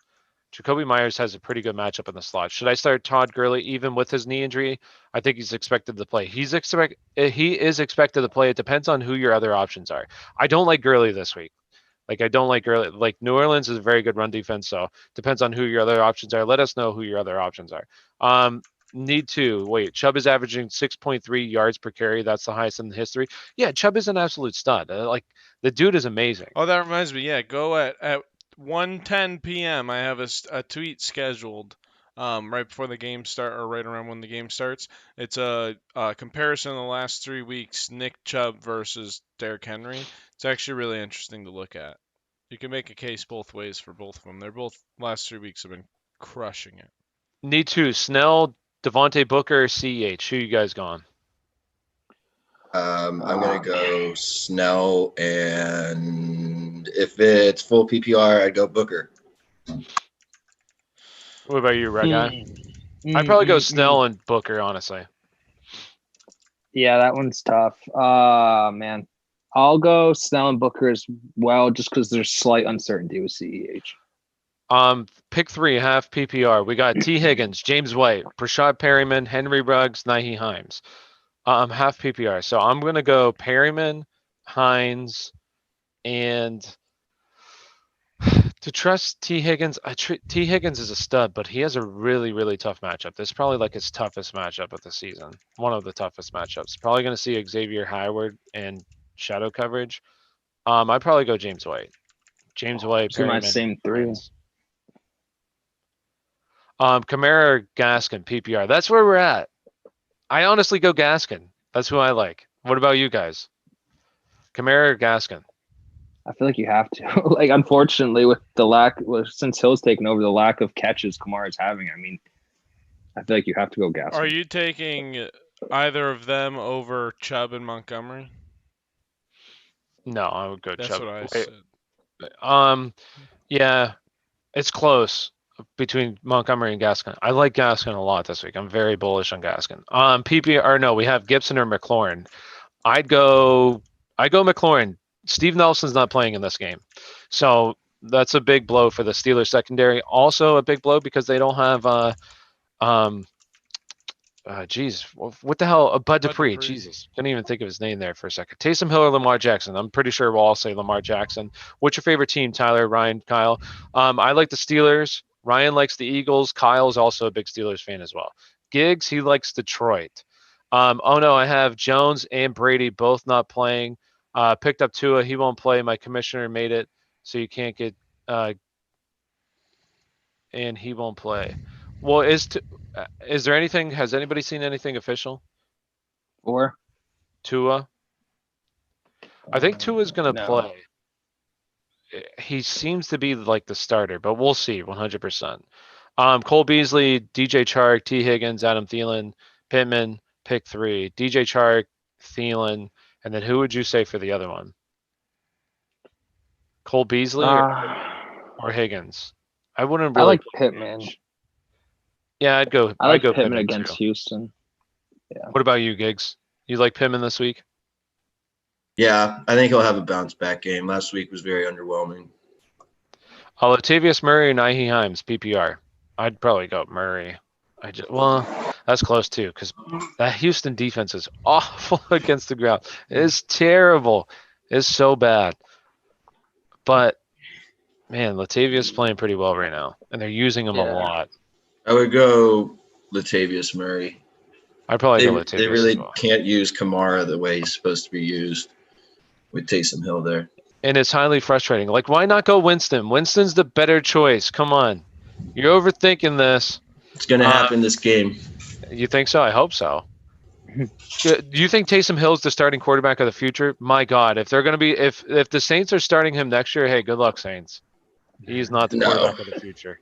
Jacoby Myers has a pretty good matchup in the slot. Should I start Todd Gurley even with his knee injury? I think he's expected to play. He is expected to play. It depends on who your other options are. I don't like Gurley this week. Like, I don't like Gurley. Like, New Orleans is a very good run defense, so depends on who your other options are. Let us know who your other options are. Chubb is averaging 6.3 yards per carry. That's the highest in the history. Yeah, Chubb is an absolute stud. Like, the dude is amazing. Oh, that reminds me. Yeah, go at 1:10 p.m. I have a tweet scheduled right before the game start or right around when the game starts. It's a comparison of the last 3 weeks, Nick Chubb versus Derrick Henry. It's actually really interesting to look at. You can make a case both ways for both of them. They're both last 3 weeks have been crushing it. Need to Snell, Devontae Booker, CEH. Who you guys going? I'm gonna go Snell, and if it's full PPR, I'd go Booker. What about you, Red Guy? I'd probably go Snell and Booker, honestly. Yeah, that one's tough. Man. I'll go Snell and Booker as well, just because there's slight uncertainty with CEH. Pick 3, half PPR. We got T. Higgins, James White, Prashad Perryman, Henry Ruggs, Nahi Himes. Half PPR. So I'm gonna go Perryman, Hines, and to trust T. Higgins. T. Higgins is a stud, but he has a really, really tough matchup. This is probably like his toughest matchup of the season. One of the toughest matchups. Probably gonna see Xavier Howard and shadow coverage. I'd probably go James White. James White, Those are my Perryman, same three. Hines. Kamara or Gaskin, PPR. That's where we're at. I honestly go Gaskin. That's who I like. What about you guys? Kamara or Gaskin? I feel like you have to. Like, unfortunately, with since Hill's taken over, the lack of catches Kamara's having, I mean, I feel like you have to go Gaskin. Are you taking either of them over Chubb and Montgomery? No, I would go That's Chubb. what I said. Yeah, it's close between Montgomery and Gaskin. I like Gaskin a lot this week. I'm very bullish on Gaskin. We have Gibson or McLaurin. I go McLaurin. Steve Nelson's not playing in this game, so that's a big blow for the Steelers secondary. Also a big blow because they don't have what the hell? Bud Dupree. Jesus, couldn't even think of his name there for a second. Taysom Hill or Lamar Jackson? I'm pretty sure we'll all say Lamar Jackson. What's your favorite team, Tyler, Ryan, Kyle? I like the Steelers. Ryan likes the Eagles. Kyle's also a big Steelers fan as well. Giggs, he likes Detroit. I have Jones and Brady both not playing. Picked up Tua. He won't play. My commissioner made it so you can't get and he won't play. Well, is there anything? Has anybody seen anything official? Or Tua? I think Tua's gonna no. play. He seems to be like the starter, but we'll see 100%. Cole Beasley, DJ Chark, T. Higgins, Adam Thielen, Pittman, pick 3. DJ Chark, Thielen, and then who would you say for the other one? Cole Beasley or Higgins? I wouldn't really. I like Pittman. Yeah, I'd go. I like go Pittman against too. Houston. Yeah. What about you, Giggs? You like Pittman this week? Yeah, I think he'll have a bounce back game. Last week was very underwhelming. Latavius Murray and Nahi Himes, PPR. I'd probably go Murray. That's close too, because that Houston defense is awful against the ground. It is terrible. It's so bad. But Man, Latavius playing pretty well right now, and they're using him a Yeah. lot. I would go Latavius Murray. I'd probably They go they Latavius as really well. can't use Kamara the way he's supposed to be used with Taysom Hill there. And it's highly frustrating. Like, why not go Winston? Winston's the better choice. Come on. You're overthinking this. It's going to happen this game. You think so? I hope so. Do you think Taysom Hill's the starting quarterback of the future? My God, if they're going to be, if the Saints are starting him next year, hey, good luck, Saints. He's not the No. quarterback of the future.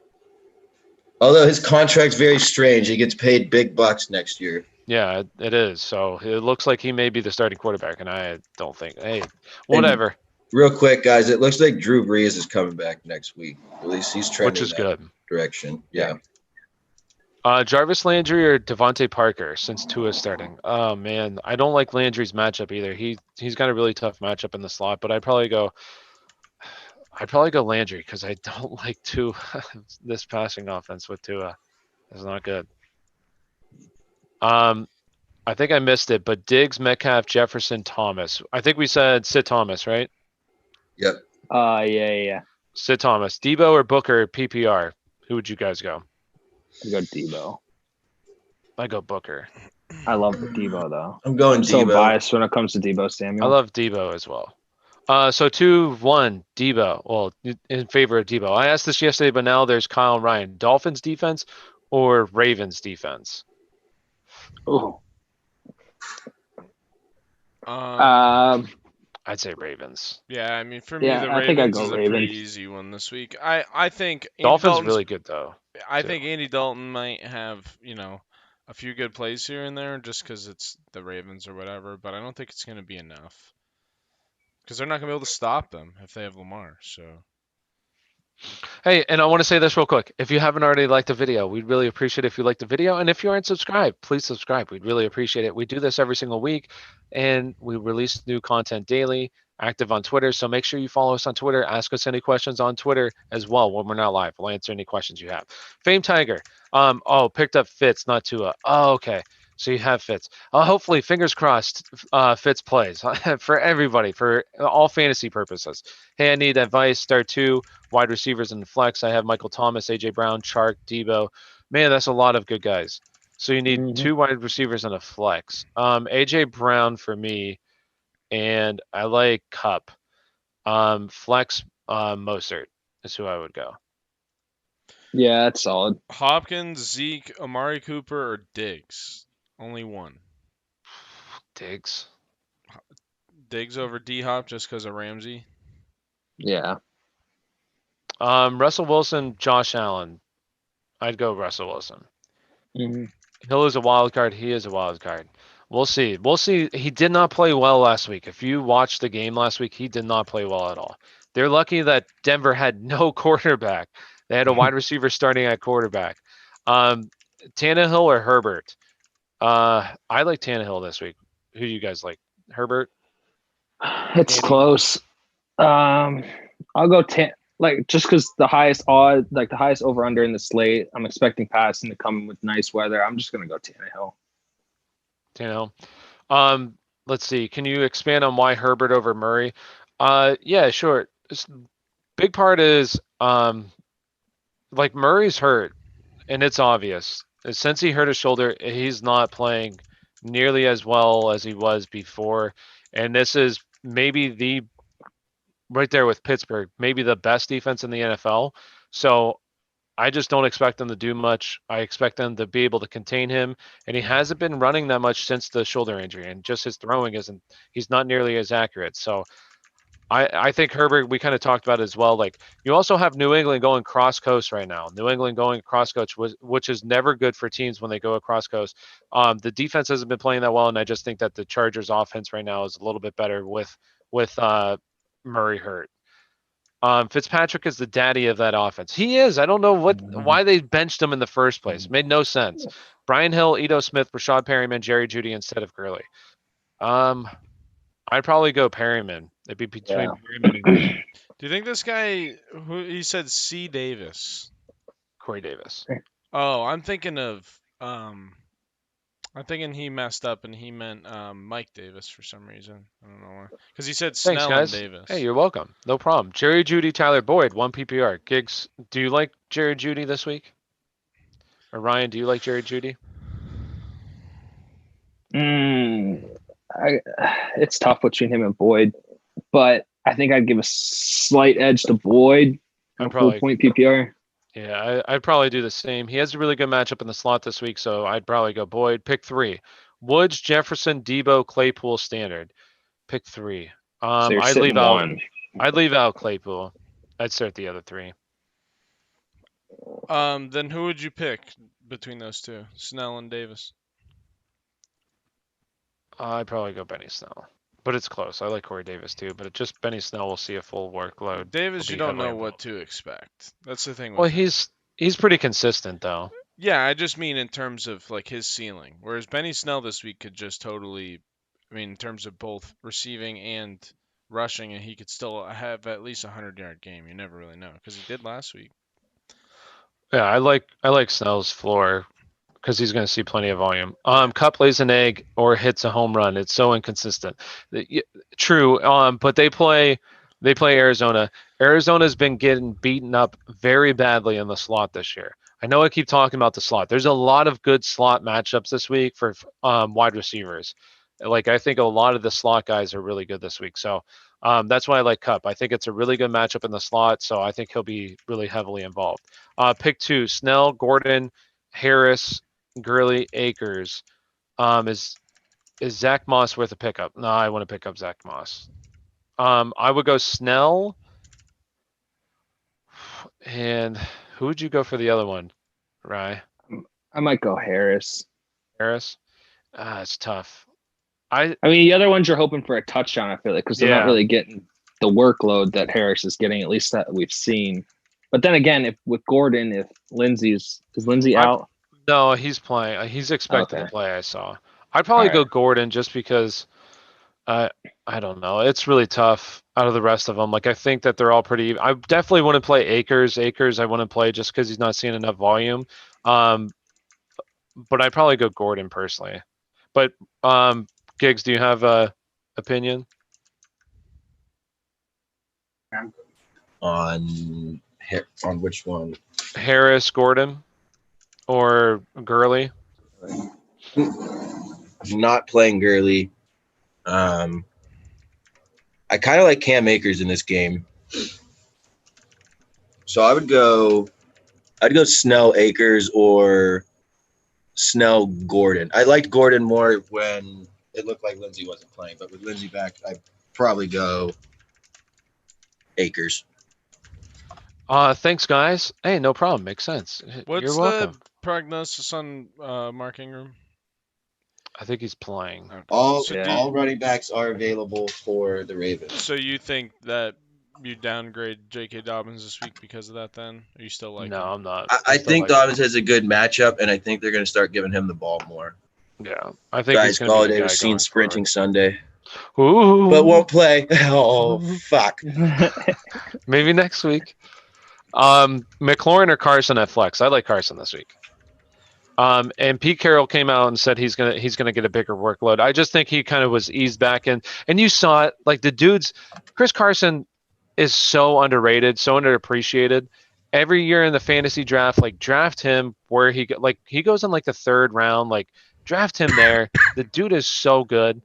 Although his contract's very strange. He gets paid big bucks next year. Yeah, it is. So it looks like he may be the starting quarterback, and I don't think. Hey, whatever. Real quick, guys, it looks like Drew Brees is coming back next week. At least he's trending Which is that good. direction. Yeah. Jarvis Landry or Devontae Parker since Tua's starting. Oh man, I don't like Landry's matchup either. He's got a really tough matchup in the slot, but I'd probably go Landry because I don't like Tua. This passing offense with Tua is not good. I think I missed it, but Diggs, Metcalf, Jefferson, Thomas. I think we said Sid Thomas, right? Yep. Yeah. Sid Thomas, Debo or Booker, PPR. Who would you guys go? I go Debo. I go Booker. I love the Debo though. I'm going I'm so Debo. biased when it comes to Debo I Samuel. love Debo as well. So 2-1 Debo. Well, in favor of Debo. I asked this yesterday, but now there's Kyle and Ryan. Dolphins defense or Ravens defense? Ooh. I'd say Ravens. Yeah, I mean, for me, Yeah, the I think I'd Ravens go is a Ravens. pretty easy one this week. I think Andy Dolphins Dalton's really good though. I too. think Andy Dalton might have, a few good plays here and there just because it's the Ravens or whatever, but I don't think it's going to be enough because they're not going to be able to stop them if they have Lamar. So, Hey, and I want to say this real quick. If you haven't already liked the video, we'd really appreciate it if you liked the video. And if you aren't subscribed, please subscribe. We'd really appreciate it. We do this every single week, and we release new content daily, active on Twitter. So make sure you follow us on Twitter. Ask us any questions on Twitter as well when we're not live. We'll answer any questions you have. Fame Tiger. Picked up Fitz, not Tua. Oh, okay. So you have Fitz. Hopefully, fingers crossed, Fitz plays for everybody, for all fantasy purposes. Hey, I need advice. Start 2 wide receivers in the flex. I have Michael Thomas, AJ Brown, Chark, Debo. Man, that's a lot of good guys. So you need 2 wide receivers in a flex. AJ Brown for me, and I like Cup. Flex Mostert is who I would go. Yeah, that's solid. Hopkins, Zeke, Amari Cooper, or Diggs? Only one. Diggs. Diggs over D Hop just because of Ramsey. Yeah. Russell Wilson, Josh Allen. I'd go Russell Wilson. Mhm. Hill is a wild card. He is a wild card. We'll see. We'll see. He did not play well last week. If you watched the game last week, he did not play well at all. They're lucky that Denver had no quarterback. They had a wide receiver starting at quarterback. Tannehill or Herbert? I like Tannehill this week. Who do you guys like? Herbert? It's Andy? close. I'll go just because the highest odd, like the highest over under in the slate. I'm expecting passing to come with nice weather. I'm just gonna go Tannehill. Tannehill. Let's see. Can you expand on why Herbert over Murray? Yeah, sure. Big part is like Murray's hurt, and it's obvious. Since he hurt his shoulder, he's not playing nearly as well as he was before. And this is maybe right there with Pittsburgh, maybe the best defense in the NFL. So I just don't expect them to do much. I expect them to be able to contain him, and he hasn't been running that much since the shoulder injury, and just his throwing he's not nearly as accurate. So I think Herbert, we kind of talked about it as well. Like, you also have New England going cross coast right now. New England going cross coast, which is never good for teams when they go across coast. The defense hasn't been playing that well, and I just think that the Chargers offense right now is a little bit better with Murray hurt. Fitzpatrick is the daddy of that offense. He is. I don't know why they benched him in the first place. It made no sense. Brian Hill, Ito Smith, Rashad Perryman, Jerry Jeudy instead of Gurley. I'd probably go Perryman. It'd be between Perryman and Do you think this guy, who he said C. Davis? Corey Davis. Oh, I'm thinking of I'm thinking he messed up and he meant Mike Davis for some reason. I don't know why. Because he said Thanks, Snell and guys. Davis. Hey, you're welcome. No problem. Jerry Judy, Tyler Boyd, 1 PPR. Gigs, do you like Jerry Judy this week? Or Ryan, do you like Jerry Judy? It's tough between him and Boyd, but I think I'd give a slight edge to Boyd on full point PPR. Yeah, I'd probably do the same. He has a really good matchup in the slot this week, so I'd probably go Boyd. Pick 3. Woods, Jefferson, Debo, Claypool, Standard. Pick 3. So you're I'd sitting one. leave out Claypool. I'd start the other 3. Then who would you pick between those two, Snell and Davis? I'd probably go Benny Snell. But it's close. I like Corey Davis too, but just Benny Snell will see a full workload. Davis, Will you be don't heavily know what involved. to expect. That's the thing with Well, him. he's pretty consistent though. Yeah, I just mean in terms of like his ceiling. Whereas Benny Snell this week could just totally, I mean, in terms of both receiving and rushing, and he could still have at least a 100-yard game. You never really know because he did last week. Yeah, I like Snell's floor because he's going to see plenty of volume. Cup lays an egg or hits a home run. It's so inconsistent. True. But they play Arizona. Arizona's been getting beaten up very badly in the slot this year. I know I keep talking about the slot. There's a lot of good slot matchups this week for wide receivers. Like I think a lot of the slot guys are really good this week. So that's why I like Cup. I think it's a really good matchup in the slot. So I think he'll be really heavily involved. Pick 2: Snell, Gordon, Harris, Gurley, Akers. Is Zach Moss worth a pickup? No, I want to pick up Zach Moss. I would go Snell. And who would you go for the other one, Rye? I might go Harris. Harris? It's tough. I mean, the other ones you're hoping for a touchdown, I feel like, because they're not really getting the workload that Harris is getting, at least that we've seen. But then again, if with Gordon, if is Lindsey out? No, he's playing. He's expected to play, I saw. I'd probably All go right. Gordon just because I don't know. It's really tough out of the rest of them. Like I think that they're all pretty. I definitely want to play Akers. Akers, I want to play just because he's not seeing enough volume. But I'd probably go Gordon personally. But Giggs, do you have a opinion On which one? Harris, Gordon, or Gurley? Not playing Gurley. I kind of like Cam Akers in this game. So I'd go Snell Akers or Snell Gordon. I liked Gordon more when it looked like Lindsey wasn't playing, but with Lindsey back, I'd probably go Akers. Thanks, guys. Hey, no problem. Makes sense. What's You're welcome. the prognosis on Mark Ingram? I think he's playing. Okay. All running backs are available for the Ravens. So you think that you downgrade J.K. Dobbins this week because of that? Then are you still like? No, him? I'm not. I think Dobbins has a good matchup, and I think they're going to start giving him the ball more. Yeah, I think Guys, he's going to be Galladay was seen sprinting Sunday, Ooh. but won't play. Oh, fuck. Maybe next week. McLaurin or Carson at flex? I like Carson this week. And Pete Carroll came out and said he's gonna get a bigger workload. I just think he kind of was eased back in, and you saw it. Like the dudes, Chris Carson is so underrated, so underappreciated. Every year in the fantasy draft, like draft him where he goes in like the 3rd round. Like draft him there. The dude is so good.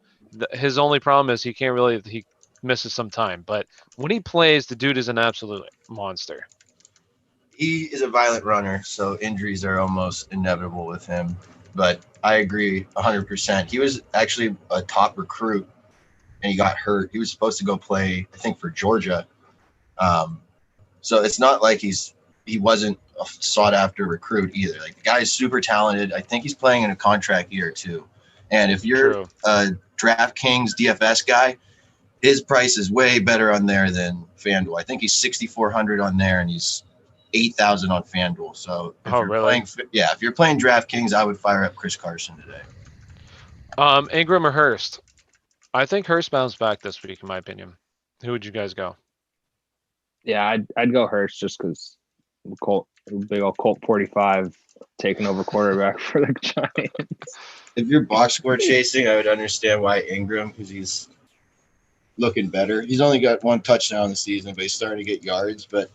His only problem is he misses some time, but when he plays, the dude is an absolute monster. He is a violent runner, so injuries are almost inevitable with him. But I agree 100%. He was actually a top recruit, and he got hurt. He was supposed to go play, I think, for Georgia. So it's not like he wasn't a sought-after recruit either. Like the guy is super talented. I think he's playing in a contract year too. And if you're a DraftKings DFS guy, his price is way better on there than FanDuel. I think he's 6,400 on there, and he's 8,000 on FanDuel. So if if you're playing DraftKings, I would fire up Chris Carson today. Ingram or Hurst? I think Hurst bounced back this week, in my opinion. Who would you guys go? Yeah, I'd go Hurst just because Big old Colt 45 taking over quarterback for the Giants. If you're box score chasing, I would understand why Ingram, because he's looking better. He's only got 1 touchdown in the season, but he's starting to get yards. But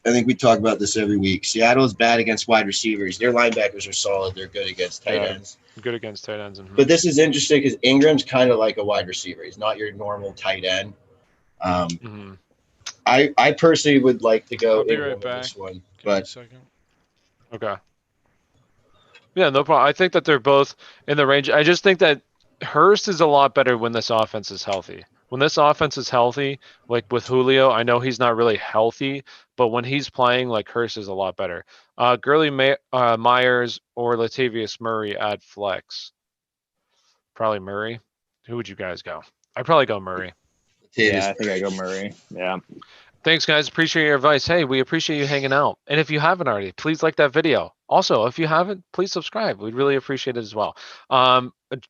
I think we talk about this every week. Seattle is bad against wide receivers. Their linebackers are solid. They're good against tight ends. Good against tight ends. But this is interesting because Ingram's kind of like a wide receiver. He's not your normal tight end. I personally would like to go I'll be Ingram right in back. this one. Give me a But second. Okay. Yeah, no problem. I think that they're both in the range. I just think that Hurst is a lot better when this offense is healthy. When this offense is healthy, like with Julio, I know he's not really healthy, but when he's playing, like Hurst is a lot better. Gurley Myers or Latavius Murray at flex. Probably Murray. Who would you guys go? I'd probably go Murray. Yeah, I think I go Murray. Yeah. Thanks, guys. Appreciate your advice. Hey, we appreciate you hanging out. And if you haven't already, please like that video. Also, if you haven't, please subscribe. We'd really appreciate it as well.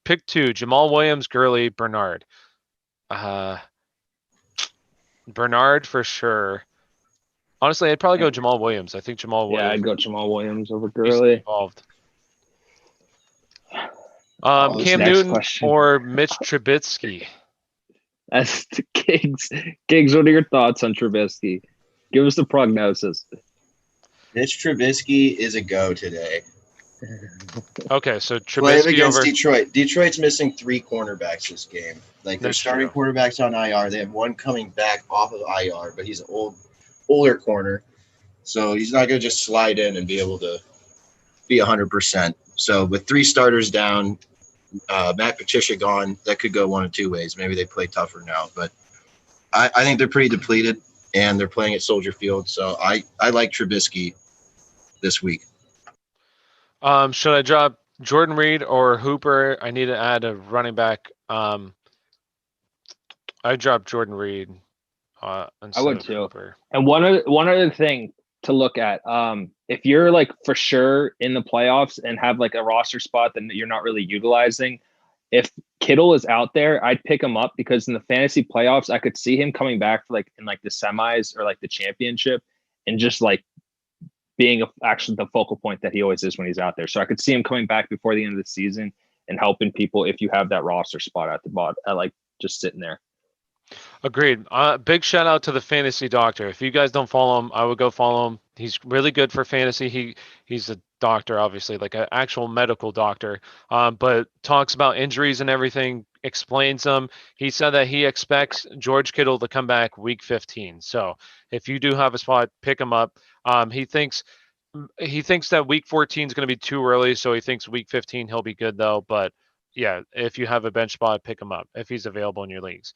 Pick 2, Jamal Williams, Gurley, Bernard. Bernard for sure. Honestly, I'd probably go Jamal Williams. I think Jamal Yeah, Williams I'd go Jamal Williams over is Gurley. involved. This Cam next Newton question. or Mitch Trubisky? That's the Gigs. Gigs, what are your thoughts on Trubisky? Give us the prognosis. Mitch Trubisky is a go today. Okay, so Play him Trubisky against over. Detroit. Detroit's missing 3 cornerbacks this game. Like their That's starting true. quarterbacks on IR. They have one coming back off of IR, but he's an older corner, so he's not going to just slide in and be able to be 100%. So with 3 starters down, Matt Patricia gone, that could go one of 2 ways. Maybe they play tougher now, but I think they're pretty depleted, and they're playing at Soldier Field. So I like Trubisky this week. Should I drop Jordan Reed or Hooper? I need to add a running back. I dropped Jordan Reed. Instead would of too. Hooper. And one other thing to look at, if you're like for sure in the playoffs and have like a roster spot that you're not really utilizing, if Kittle is out there, I'd pick him up because in the fantasy playoffs, I could see him coming back for like in like the semis or like the championship and just like being actually the focal point that he always is when he's out there. So I could see him coming back before the end of the season and helping people if you have that roster spot at the bottom. I like just sitting there. Agreed. Big shout out to the fantasy doctor. If you guys don't follow him, I would go follow him. He's really good for fantasy. He's a doctor, obviously, like an actual medical doctor, but talks about injuries and everything, explains them. He said that he expects George Kittle to come back week 15. So if you do have a spot, pick him up. He thinks that week 14 is going to be too early, so he thinks week 15 he'll be good though. But yeah, if you have a bench spot, pick him up if he's available in your leagues.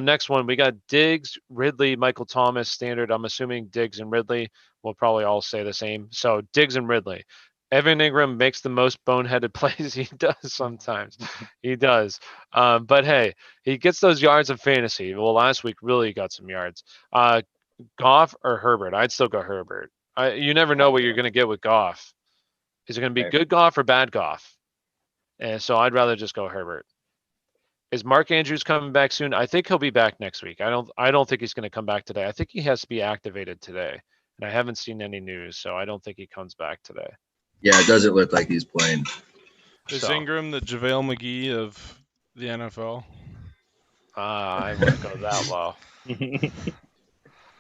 Next one, we got Diggs, Ridley, Michael Thomas, standard. I'm assuming Diggs and Ridley will probably all say the same. So Diggs and Ridley. Evan Ingram makes the most boneheaded plays. He does sometimes. He does. But hey, he gets those yards in fantasy. Well, last week really got some yards. Goff or Herbert? I'd still go Herbert. You never know what you're going to get with Goff. Is it going to be good Goff or bad Goff? And so I'd rather just go Herbert. Is Mark Andrews coming back soon? I think he'll be back next week. I don't think he's going to come back today. I think he has to be activated today. And I haven't seen any news, so I don't think he comes back today. Yeah, it doesn't look like he's playing. Is So. Ingram the JaVale McGee of the NFL? I wouldn't go that low. Maybe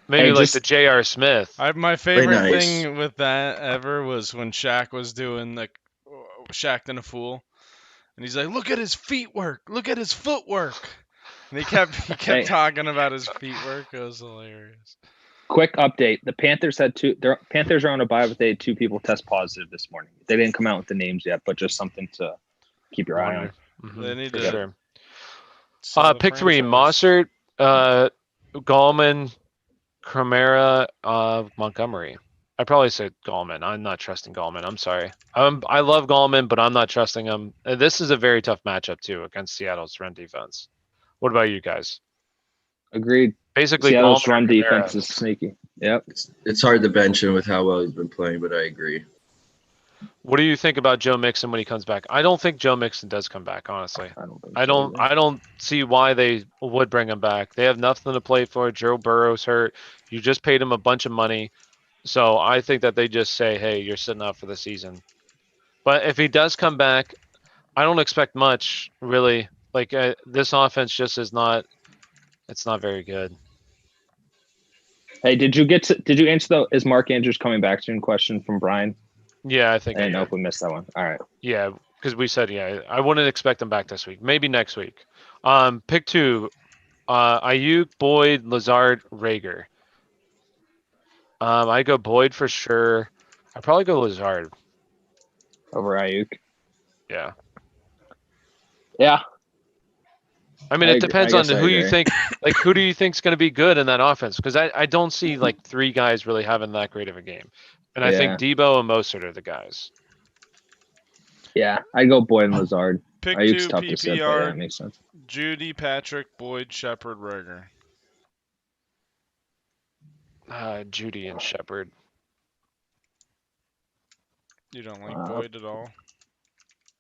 Hey, like just- the J.R. Smith. My favorite nice. thing with that ever was when Shaq was doing the Shaq and a Fool. And he's like, look at his feet work. Look at his footwork. And he kept Hey. talking about his feet work. It was hilarious. Quick update: the Panthers had Panthers are on a bye, but they had 2 people test positive this morning. They didn't come out with the names yet, but just something to keep your eye on. Mhm, They need for to sure. sell the Pick 3: franchise. Mossert, Gallman, Camara, Montgomery. I probably said Gallman. I'm not trusting Gallman. I'm sorry. I love Gallman, but I'm not trusting him. This is a very tough matchup too against Seattle's run defense. What about you guys? Agreed. Basically, Seattle's Gallman or run Kamara. defense is sneaky. Yep. It's hard to bench him with how well he's been playing, but I agree. What do you think about Joe Mixon when he comes back? I don't think Joe Mixon does come back, honestly. I don't think. I so either. don't see why they would bring him back. They have nothing to play for. Joe Burrow's hurt. You just paid him a bunch of money. So I think that they just say, hey, you're sitting out for the season. But if he does come back, I don't expect much, really. Like, this offense just is not, it's not very good. Hey, did you answer the is Mark Andrews coming back soon question from Brian? Yeah, I think I I didn't know did. if we missed that one. All right. Yeah, because we said, yeah, I wouldn't expect him back this week. Maybe next week. Pick 2, Ayuk, Boyd, Lazard, Rager. I go Boyd for sure. I probably go Lazard. Over Ayuk. Yeah. Yeah. I mean, I it agree. I depends on guess I who you agree. think. Like, who do you think's going to be good in that offense? Because I don't see like 3 guys really having that great of a game, and I think Yeah. Debo and Mostert are the guys. Yeah. I go Boyd and Lazard. Pick Ayuk's 2 tough to sit, but yeah, PPR. it makes sense. Judy, Patrick, Boyd, Shepard, Rager. Judy and Shepard. You don't like Boyd at all?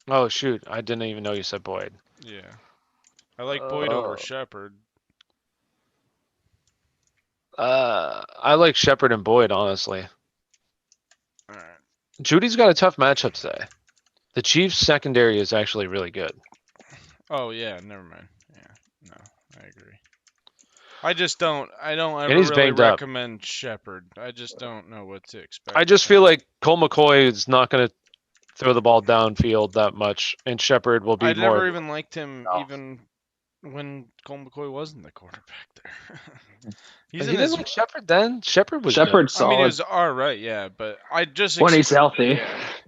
Oh shoot, I didn't even know you said Boyd. Yeah. I like Boyd over Shepard. I like Shepard and Boyd, honestly. All right. Judy's got a tough matchup today. The Chiefs' secondary is actually really good. Oh yeah, never mind. Yeah, no, I agree. I don't And ever he's really banged up. recommend Shepard. I just don't know what to expect. I just feel like Cole McCoy is not going to throw the ball downfield that much, and Shepard will be I more. never even liked him, No. even when Cole McCoy wasn't the quarterback there. He He's in didn't his. like Shepard then. Shepard was Shepard's I mean, he solid was all right, yeah, but I just when he's healthy.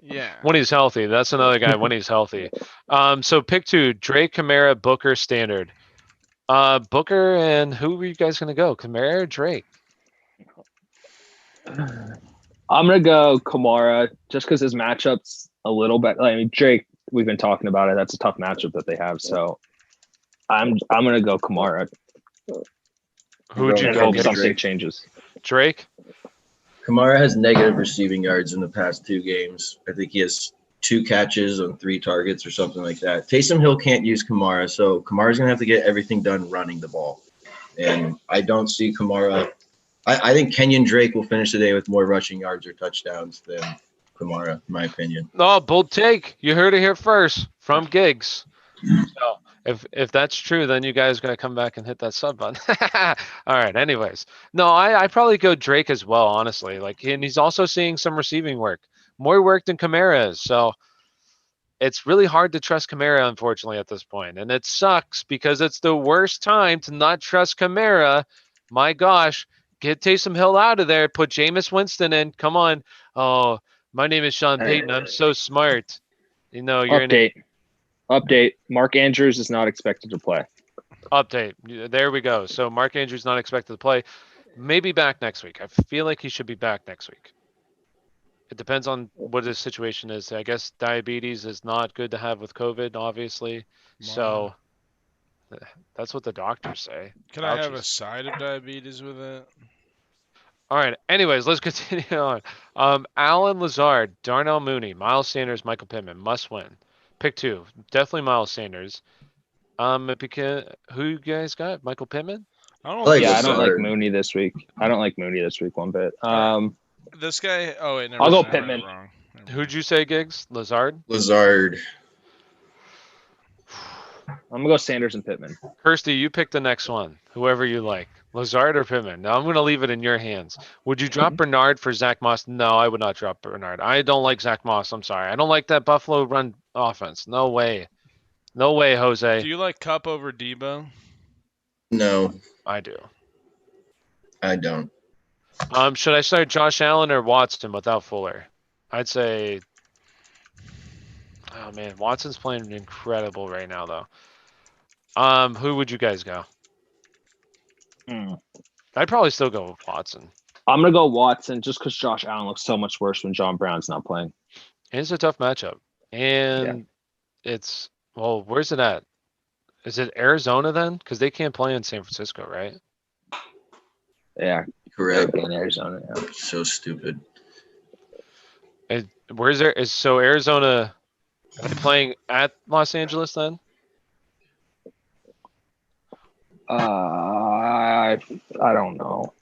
yeah. good when he's healthy. That's another guy when he's healthy. So pick 2: Drake, Kamara, Booker, Standard. Booker, and who were you guys going to go? Kamara or Drake? I'm gonna go Kamara just because his matchup's a little bit. I mean, Drake. We've been talking about it. That's a tough matchup that they have. So I'm gonna go Kamara. Who'd you And go? hope Drake. something changes. Drake? Kamara has negative receiving yards in the past 2 games. I think he has 2 catches on 3 targets or something like that. Taysom Hill can't use Kamara, so Kamara's going to have to get everything done running the ball. And I don't see Kamara. I think Kenyon Drake will finish the day with more rushing yards or touchdowns than Kamara, in my opinion. Oh, bold take. You heard it here first from Giggs. So if that's true, then you guys gotta come back and hit that sub button. All right. Anyways, no, I probably go Drake as well. Honestly, like, and he's also seeing some receiving work, more work than Kamara is. So it's really hard to trust Kamara, unfortunately, at this point, and it sucks because it's the worst time to not trust Kamara. My gosh, get Taysom Hill out of there. Put Jameis Winston in. Come on. Oh, my name is Sean Payton. I'm so smart. You know, you're in a Update. Mark Andrews is not expected to play. update. There we go. So Mark Andrews not expected to play. Maybe back next week. I feel like he should be back next week. It depends on what his situation is. I guess diabetes is not good to have with COVID, obviously. So that's what the doctors say. Can I have Fauci. a side of diabetes with it? All right. Anyways, let's continue on. Allen Lazard, Darnell Mooney, Miles Sanders, Michael Pittman must win. Pick 2, definitely Miles Sanders. Because who you guys got? Michael Pittman? I don't like think I don't like Lazard. Mooney this week. I don't like Mooney this week one bit. this guy. Oh wait, never I'll go mind, I read it Pittman. wrong. Never Who'd you say, Giggs? Lazard? Lazard. I'm gonna go Sanders and Pittman. Kirsty, you pick the next one. Whoever you like. Lazard or Pittman? Now I'm going to leave it in your hands. Would you drop Bernard for Zach Moss? No, I would not drop Bernard. I don't like Zach Moss. I'm sorry. I don't like that Buffalo run offense. No way. No way, Jose. Do you like Cup over Debo? No, I do. I don't. Should I start Josh Allen or Watson without Fuller? I'd say. Oh man, Watson's playing incredible right now, though. Who would you guys go? I'd probably still go with Watson. I'm gonna go Watson just because Josh Allen looks so much worse when John Brown's not playing. It's a tough matchup, and it's where's it at? Is it Arizona then? Because they can't play in San Francisco, right? Yeah, Correct. in Arizona. Yeah. So stupid. Where's there? So Arizona? Are they playing at Los Angeles then? I don't know.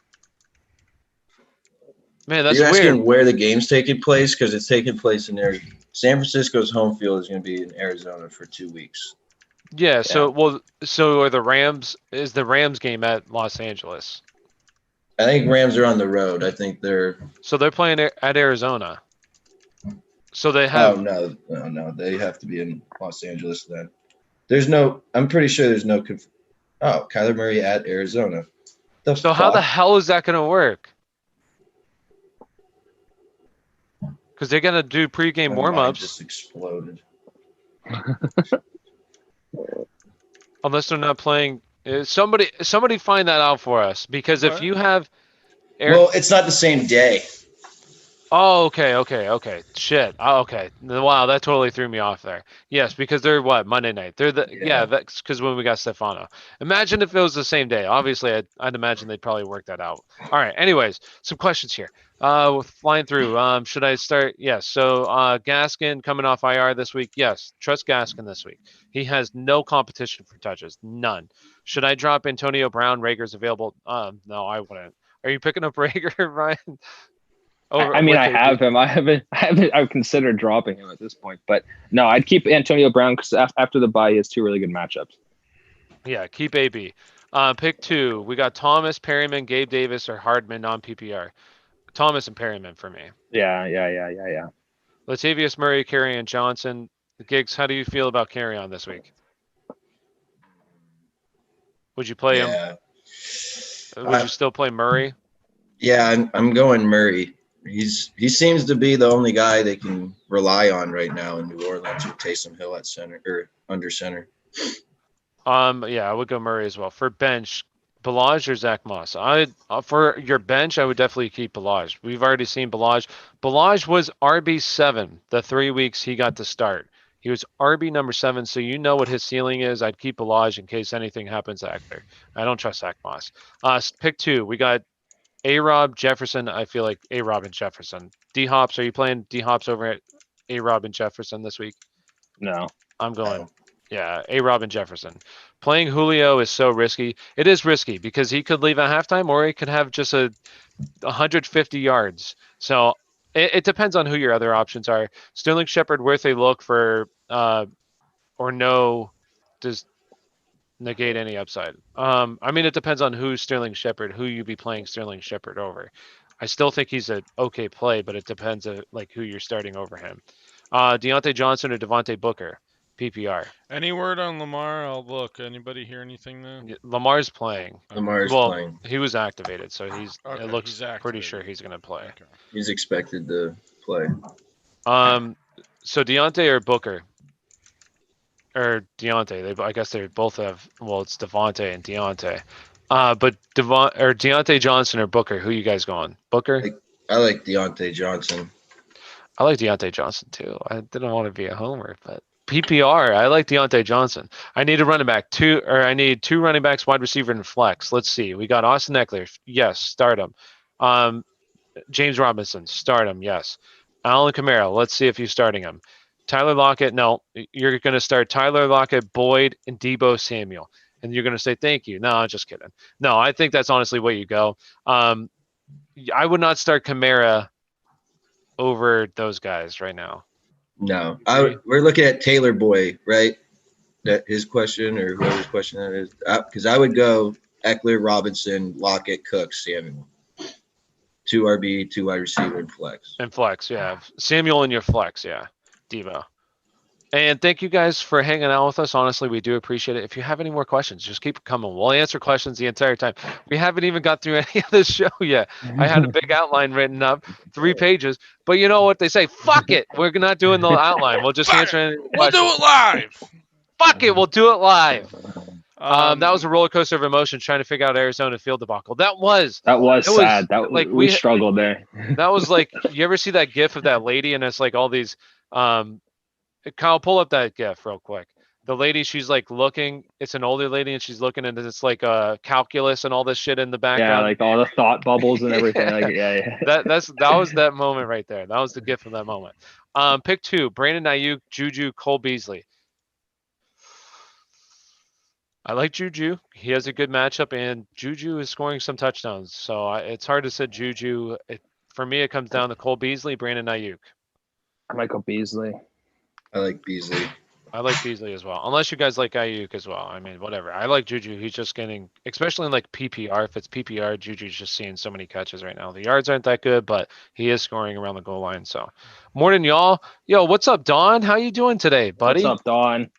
Man, Are that's you asking weird. where the game's taking place? Because it's taking place in there. San Francisco's home field is going to be in Arizona for 2 weeks. Yeah. So are the Rams? Is the Rams game at Los Angeles? I think Rams are on the road. I think they're. So they're playing at Arizona. So they Oh have. no! They have to be in Los Angeles then. There's no. I'm pretty sure there's no. Oh, Kyler Murray at Arizona. The So how the fuck? hell is that gonna work? Because they're gonna do pregame My mind warm-ups just exploded. unless they're not playing. Somebody find that out for us. Because if What? you have Well, it's not the same day. Oh, okay. Shit. Oh, okay. Wow, that totally threw me off there. Yes, because they're what, Monday night. Yeah, Yeah. that's because when we got Stefano. Imagine if it was the same day. Obviously, I'd imagine they'd probably work that out. All right. Anyways, some questions here. We're flying through. Should I start? Yes. So, Gaskin coming off IR this week. Yes, trust Gaskin this week. He has no competition for touches, none. Should I drop Antonio Brown? Rager's available. No, I wouldn't. Are you picking up Rager, Ryan? I Over mean, with I have AB? him. I've considered dropping him at this point, but no, I'd keep Antonio Brown because after the bye, he has two really good matchups. Yeah, keep AB. Pick two. We got Thomas, Perryman, Gabe Davis, or Hardman on PPR. Thomas and Perryman for me. Yeah. Latavius Murray, Carry and Johnson. Giggs, how do you feel about Carry on this week? Would you play him? Yeah. Would you still play Murray? Yeah, I'm going Murray. He seems to be the only guy they can rely on right now in New Orleans with Taysom Hill at center or under center. Yeah, I would go Murray as well. For bench, Balaj or Zach Moss? For your bench, I would definitely keep Balaj. We've already seen Balaj. Balaj was RB7 the 3 weeks he got to start. He was RB number 7, so you know what his ceiling is. I'd keep Balaj in case anything happens back there. I don't trust Zach Moss. Pick two. We got A-Rob, Jefferson. I feel like A-Rob and Jefferson. D-Hops, are you playing D-Hops over at A-Rob and Jefferson this week? No. I'm going, No. yeah, A-Rob and Jefferson. Playing Julio is so risky. It is risky because he could leave at halftime or he could have just 150 yards. So it depends on who your other options are. Sterling Shepard worth a look for or no does negate any upside. I mean it depends on who Sterling Shepard, who you be playing Sterling Shepard over. I still think he's an okay play, but it depends like who you're starting over him. Deontay Johnson or Devontae Booker, PPR. Any word on Lamar? I'll look. Anybody hear anything now? Lamar's playing. Lamar's Well, playing. he was activated, so it Okay, looks he's pretty activated. sure he's gonna play. Okay. He's expected to play. So Deontay or Booker or Deontay? I guess they both have. Well, it's Devontae and Deontay. But Deontay Johnson or Booker? Who you guys going? Booker? I like Deontay Johnson. I like Deontay Johnson too. I didn't want to be a homer, but PPR, I like Deontay Johnson. I need a running back, I need two running backs, wide receiver, and flex. Let's see. We got Austin Eckler. Yes, start him. James Robinson, start him. Yes. Alan Kamara. Let's see if you're starting him. Tyler Lockett. No, you're going to start Tyler Lockett, Boyd, and Debo Samuel. And you're going to say thank you. No, I'm just kidding. No, I think that's honestly where you go. I would not start Kamara over those guys right now. No, Agree? we're looking at Taylor Boy, right? That his question or whoever's question that is. Because I would go Eckler, Robinson, Lockett, Cook, Samuel. 2 RB, 2 wide receiver, and flex. And flex, yeah. Samuel in your flex, yeah. Devo. And thank you guys for hanging out with us. Honestly, we do appreciate it. If you have any more questions, just keep coming. We'll answer questions the entire time. We haven't even got through any of this show yet. I had a big outline written up, 3 pages. But you know what they say? Fuck it. We're not doing the outline. We'll just Fuck answer it. any We'll questions. do it live. Fuck it. We'll do it live. Um, That was a roller coaster of emotions trying to figure out Arizona field debacle. That was sad. That like we struggled there. That was like, you ever see that gif of that lady and it's like all these Kyle, pull up that gif real quick. The lady, she's like looking, it's an older lady and she's looking and it's like calculus and all this shit in the Yeah, background. like all the thought bubbles and everything. Yeah. Like, yeah. That was that moment right there. That was the gif of that moment. Pick two, Brandon Ayuk, Juju, Cole Beasley. I like Juju. He has a good matchup, and Juju is scoring some touchdowns. So it's hard to set Juju For me, it comes down to Cole Beasley, Brandon Ayuk. I might go Beasley. I like Beasley. I like Beasley as well. Unless you guys like Ayuk as well. I mean, whatever. I like Juju. He's just getting, especially in like PPR. If it's PPR, Juju's just seeing so many catches right now. The yards aren't that good, but he is scoring around the goal line. So, morning, y'all. Yo, what's up, Don? How you doing today, buddy? What's up, Dawn?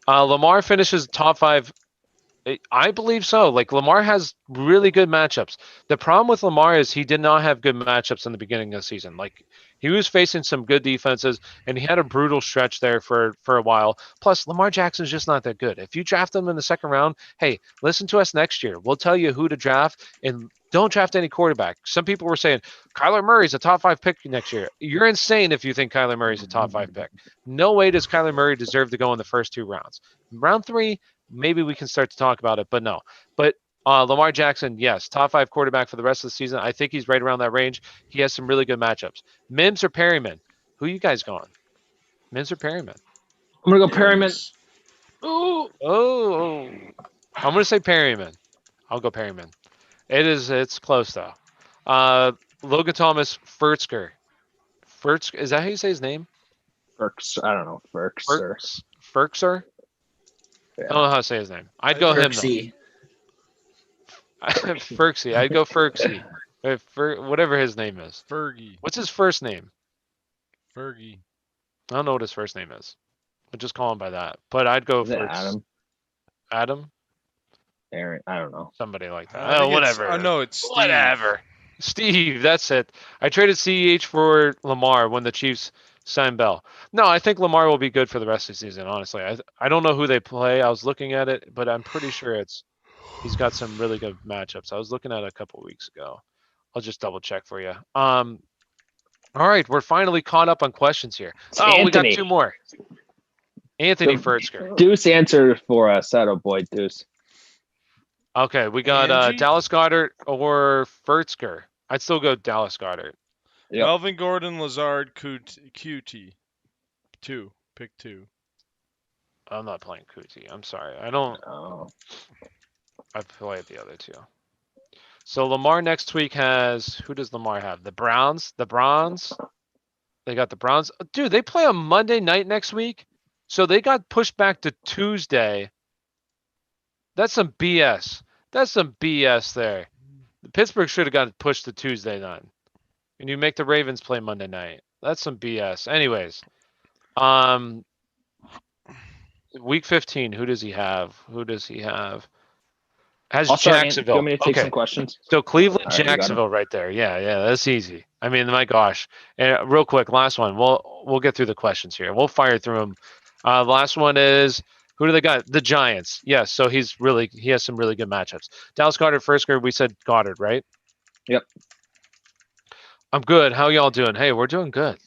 Lamar finishes top 5. I believe so. Like Lamar has really good matchups. The problem with Lamar is he did not have good matchups in the beginning of the season. Like he was facing some good defenses and he had a brutal stretch there for a while. Plus Lamar Jackson's just not that good. If you draft him in the second round, hey, listen to us next year. We'll tell you who to draft and don't draft any quarterback. Some people were saying Kyler Murray's a top 5 pick next year. You're insane if you think Kyler Murray's a top 5 pick. No way does Kyler Murray deserve to go in the first 2 rounds. Round 3, maybe we can start to talk about it, but no. But Lamar Jackson, yes, top 5 quarterback for the rest of the season. I think he's right around that range. He has some really good matchups. Mims or Perryman? Who you guys going? Mims or Perryman? I'm gonna go Perryman. Ooh, oh, I'm gonna say Perryman. I'll go Perryman. It's close though. Logan Thomas, Furtzker. Is that how you say his name? Ferks. I don't know. Ferks. Furkser? Yeah. I don't know how to say his name. I'd go him though. Ferksy. Ferksy. I'd go Ferksy. Whatever his name is. Fergie. What's his first name? Fergie. I don't know what his first name is. I'll just call him by that. But I'd go Is it for Adam? Adam? Aaron. I don't know. Somebody like that. I Oh, think whatever. I know it's Steve. Whatever. Steve, that's it. I traded CEH for Lamar when the Chiefs signed Bell. No, I think Lamar will be good for the rest of the season, honestly. I don't know who they play. I was looking at it, but I'm pretty sure he's got some really good matchups. I was looking at it a couple weeks ago. I'll just double check for you. All right, we're finally caught up on questions here. It's We got Anthony. 2 more. Anthony Furtzker. Deuce answered for us. That old boy, Deuce. Okay, we got Angie? Dallas Goedert or Furtzker. I'd still go Dallas Goedert. Yep. Melvin Gordon, Lazard, QT. 2. Pick 2. I'm not playing Kuti. I'm sorry. I don't. Oh. I play the other 2. So Lamar next week has. Who does Lamar have? The Browns. The Browns. They got the Browns. Dude, they play on Monday night next week. So they got pushed back to Tuesday. That's some BS. That's some BS there. Pittsburgh should have got pushed to Tuesday night. And you make the Ravens play Monday night. That's some BS. Anyways, week 15. Who does he have? Has I'll start. Jacksonville. Do you want me to take Okay. some questions? So Cleveland, All right, you got 'em. Jacksonville, right there. Yeah, that's easy. I mean, my gosh. And real quick, last one. We'll get through the questions here. We'll fire through them. The last one is who do they got? The Giants. Yes. So he has some really good matchups. Dallas Goedert, Furtzker. We said Goddard, right? Yep. I'm good. How y'all doing? Hey, we're doing good,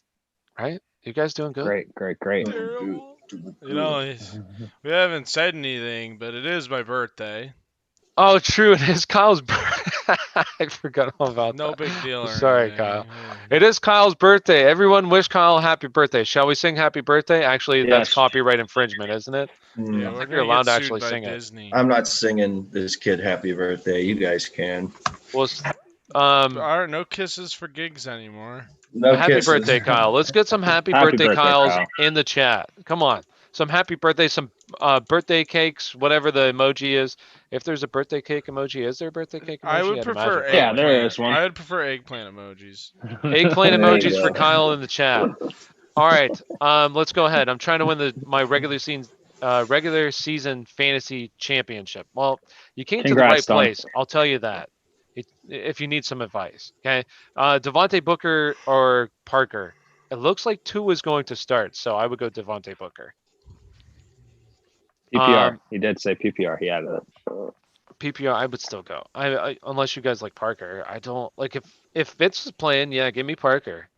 right? You guys doing good? Great. Terrible. You know, we haven't said anything, but it is my birthday. Oh, true. It is Kyle's birthday. I forgot all about No that. big deal. Or Sorry, anything. Kyle. Yeah. It is Kyle's birthday. Everyone wish Kyle a happy birthday. Shall we sing happy birthday? Actually, that's Yes. copyright infringement, isn't it? Yeah, Mm, we're think gonna you're allowed get to sued actually by sing it. Disney. I'm not singing this kid happy birthday. You guys can. Well, No kisses for gigs anymore. No happy kisses. birthday, Kyle. Let's get some happy Happy birthday birthday, Kyles Kyle. in the chat. Come on. Some happy birthday, some birthday cakes, whatever the emoji is. If there's a birthday cake emoji, is there a birthday cake emoji? I would I'd prefer imagine. Yeah, there eggplant. is one. I would prefer eggplant emojis. Eggplant There you emojis for go. Kyle in the chat. All right, let's go ahead. I'm trying to win my regular season fantasy championship. Well, you came Congrats, to the Don. right place. I'll tell you that. If you need some advice, okay. Devontae Booker or Parker. It looks like 2 is going to start, so I would go Devontae Booker. PPR. He did say PPR. He added it. PPR, I would still go. I unless you guys like Parker. I don't like if Fitz is playing. Yeah, give me Parker.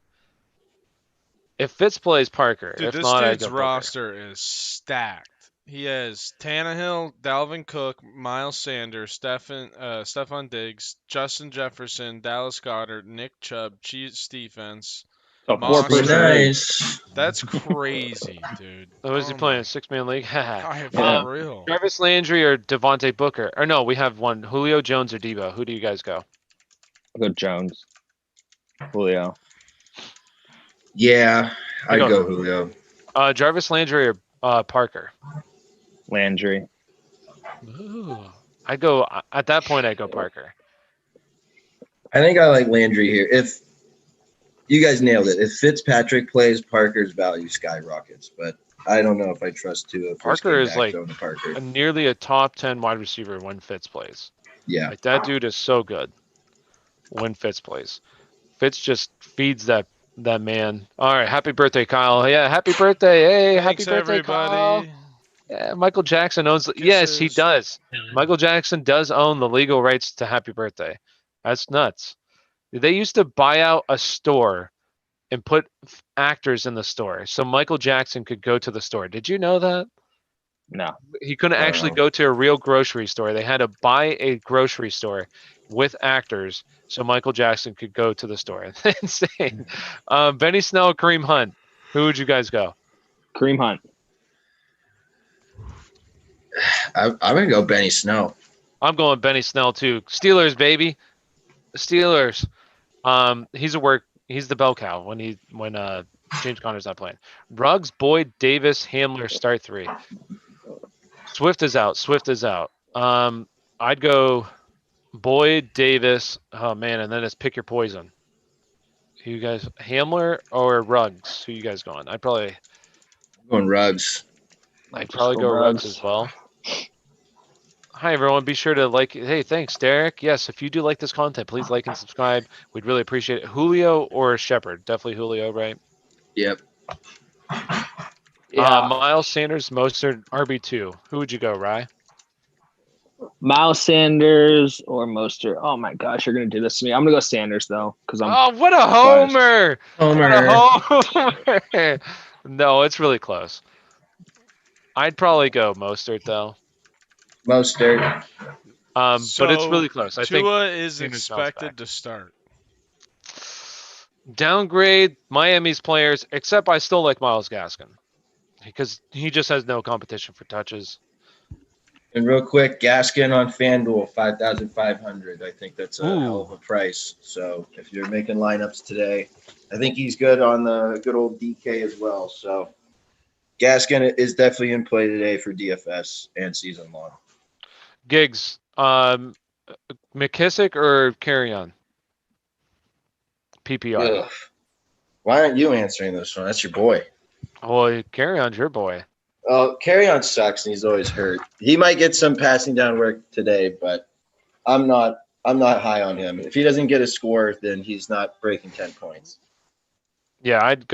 If Fitz plays Parker, Dude, if this not, I dude's go Booker. roster is stacked. He has Tannehill, Dalvin Cook, Miles Sanders, Stephon Diggs, Justin Jefferson, Dallas Goedert, Nick Chubb, Chiefs defense. So Monster. 4%. Nice. That's crazy, dude. Oh, is he playing a 6-man league? God, Yeah. for real. Jarvis Landry or Devontae Booker? Or no, we have one. Julio Jones or Debo. Who do you guys go? I'll go Jones. Julio. Yeah, I I'd go go Julio. Jarvis Landry or Parker. Landry. Ooh. I go at that point. I go Parker. I think I like Landry here. If you guys nailed it, if Fitzpatrick plays, Parker's value skyrockets. But I don't know if I trust Tua if this Parker came is back like going to Parker. nearly a top 10 wide receiver when Fitz plays. Yeah, Like that dude is so good when Fitz plays. Fitz just feeds that man. All right, happy birthday, Kyle. Yeah, happy birthday. Hey, happy Thanks, birthday, Kyle. everybody. Yeah, Michael Jackson owns. Yes, he Kisses. does. Michael Jackson does own the legal rights to happy birthday. That's nuts. They used to buy out a store and put actors in the store so Michael Jackson could go to the store. Did you know that? No. He couldn't I don't actually know. go to a real grocery store. They had to buy a grocery store with actors so Michael Jackson could go to the store. Insane. Benny Snell, Kareem Hunt. Who would you guys go? Kareem Hunt. I'm gonna go Benny Snow. I'm going Benny Snell too. Steelers, baby. Steelers. He's the bell cow when James Conner's not playing. Ruggs, Boyd, Davis, Hamler start three. Swift is out. I'd go Boyd, Davis. Oh man, and then it's pick your poison. Who you guys, Hamler or Ruggs? Who you guys going? I'm going Ruggs. I'd Just probably go go Ruggs Ruggs. as well. Hi everyone, be sure to like. Hey, thanks, Derek. Yes, if you do like this content, please like and subscribe. We'd really appreciate it. Julio or Shepard? Definitely Julio, right? Yep. Yeah. Miles Sanders, Mostert, RB2. Who would you go, Rye? Miles Sanders or Mostert. Oh my gosh, you're gonna do this to me. I'm gonna go Sanders though, because I'm Oh, what a biased. homer! Homer. What a homer! No, it's really close. I'd probably go Mostert though. Mostert. But it's really close. I think Tua is Sanders bounced expected back. to start. Downgrade Miami's players, except I still like Miles Gaskin because he just has no competition for touches. And real quick, Gaskin on FanDuel, 5,500. I think that's a Ooh. hell of a price. So if you're making lineups today, I think he's good on the good old DK as well. So Gaskin is definitely in play today for DFS and season long. Gigs, McKissick or Carry-On? PPR. Ugh. Why aren't you answering this one? That's your boy. Well, Carry-On's your boy. Carry on sucks and he's always hurt. He might get some passing down work today, but I'm not high on him. If he doesn't get a score, then he's not breaking 10 points. Yeah, I'd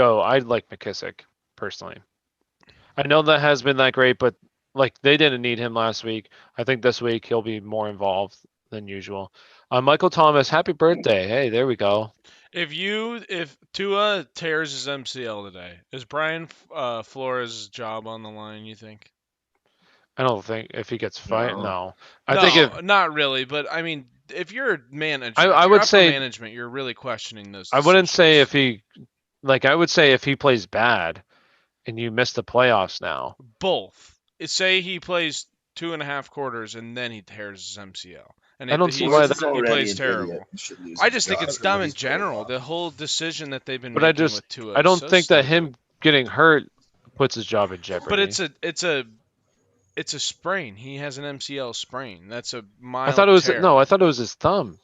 like McKissick personally. I know that has been that great, but like they didn't need him last week. I think this week he'll be more involved than usual. Michael Thomas, happy birthday. Hey, there we go. If Tua tears his MCL today, is Brian Flores' job on the line, you think? I don't think if he gets fired, no. I No, think if not really, but I mean, if you're management, I if would you're upper say- management, you're really questioning those I wouldn't say decisions. I would say if he plays bad and you miss the playoffs now. Both. Say he plays 2.5 quarters and then he tears his MCL. And I don't see he why plays terrible. I just think it's dumb in general. The whole decision that they've been But I making just with Tua. I don't is so think that stupid. him getting hurt puts his job in jeopardy. But it's a sprain. He has an MCL sprain. That's a mild I thought it was tear. no, I thought it was his thumb.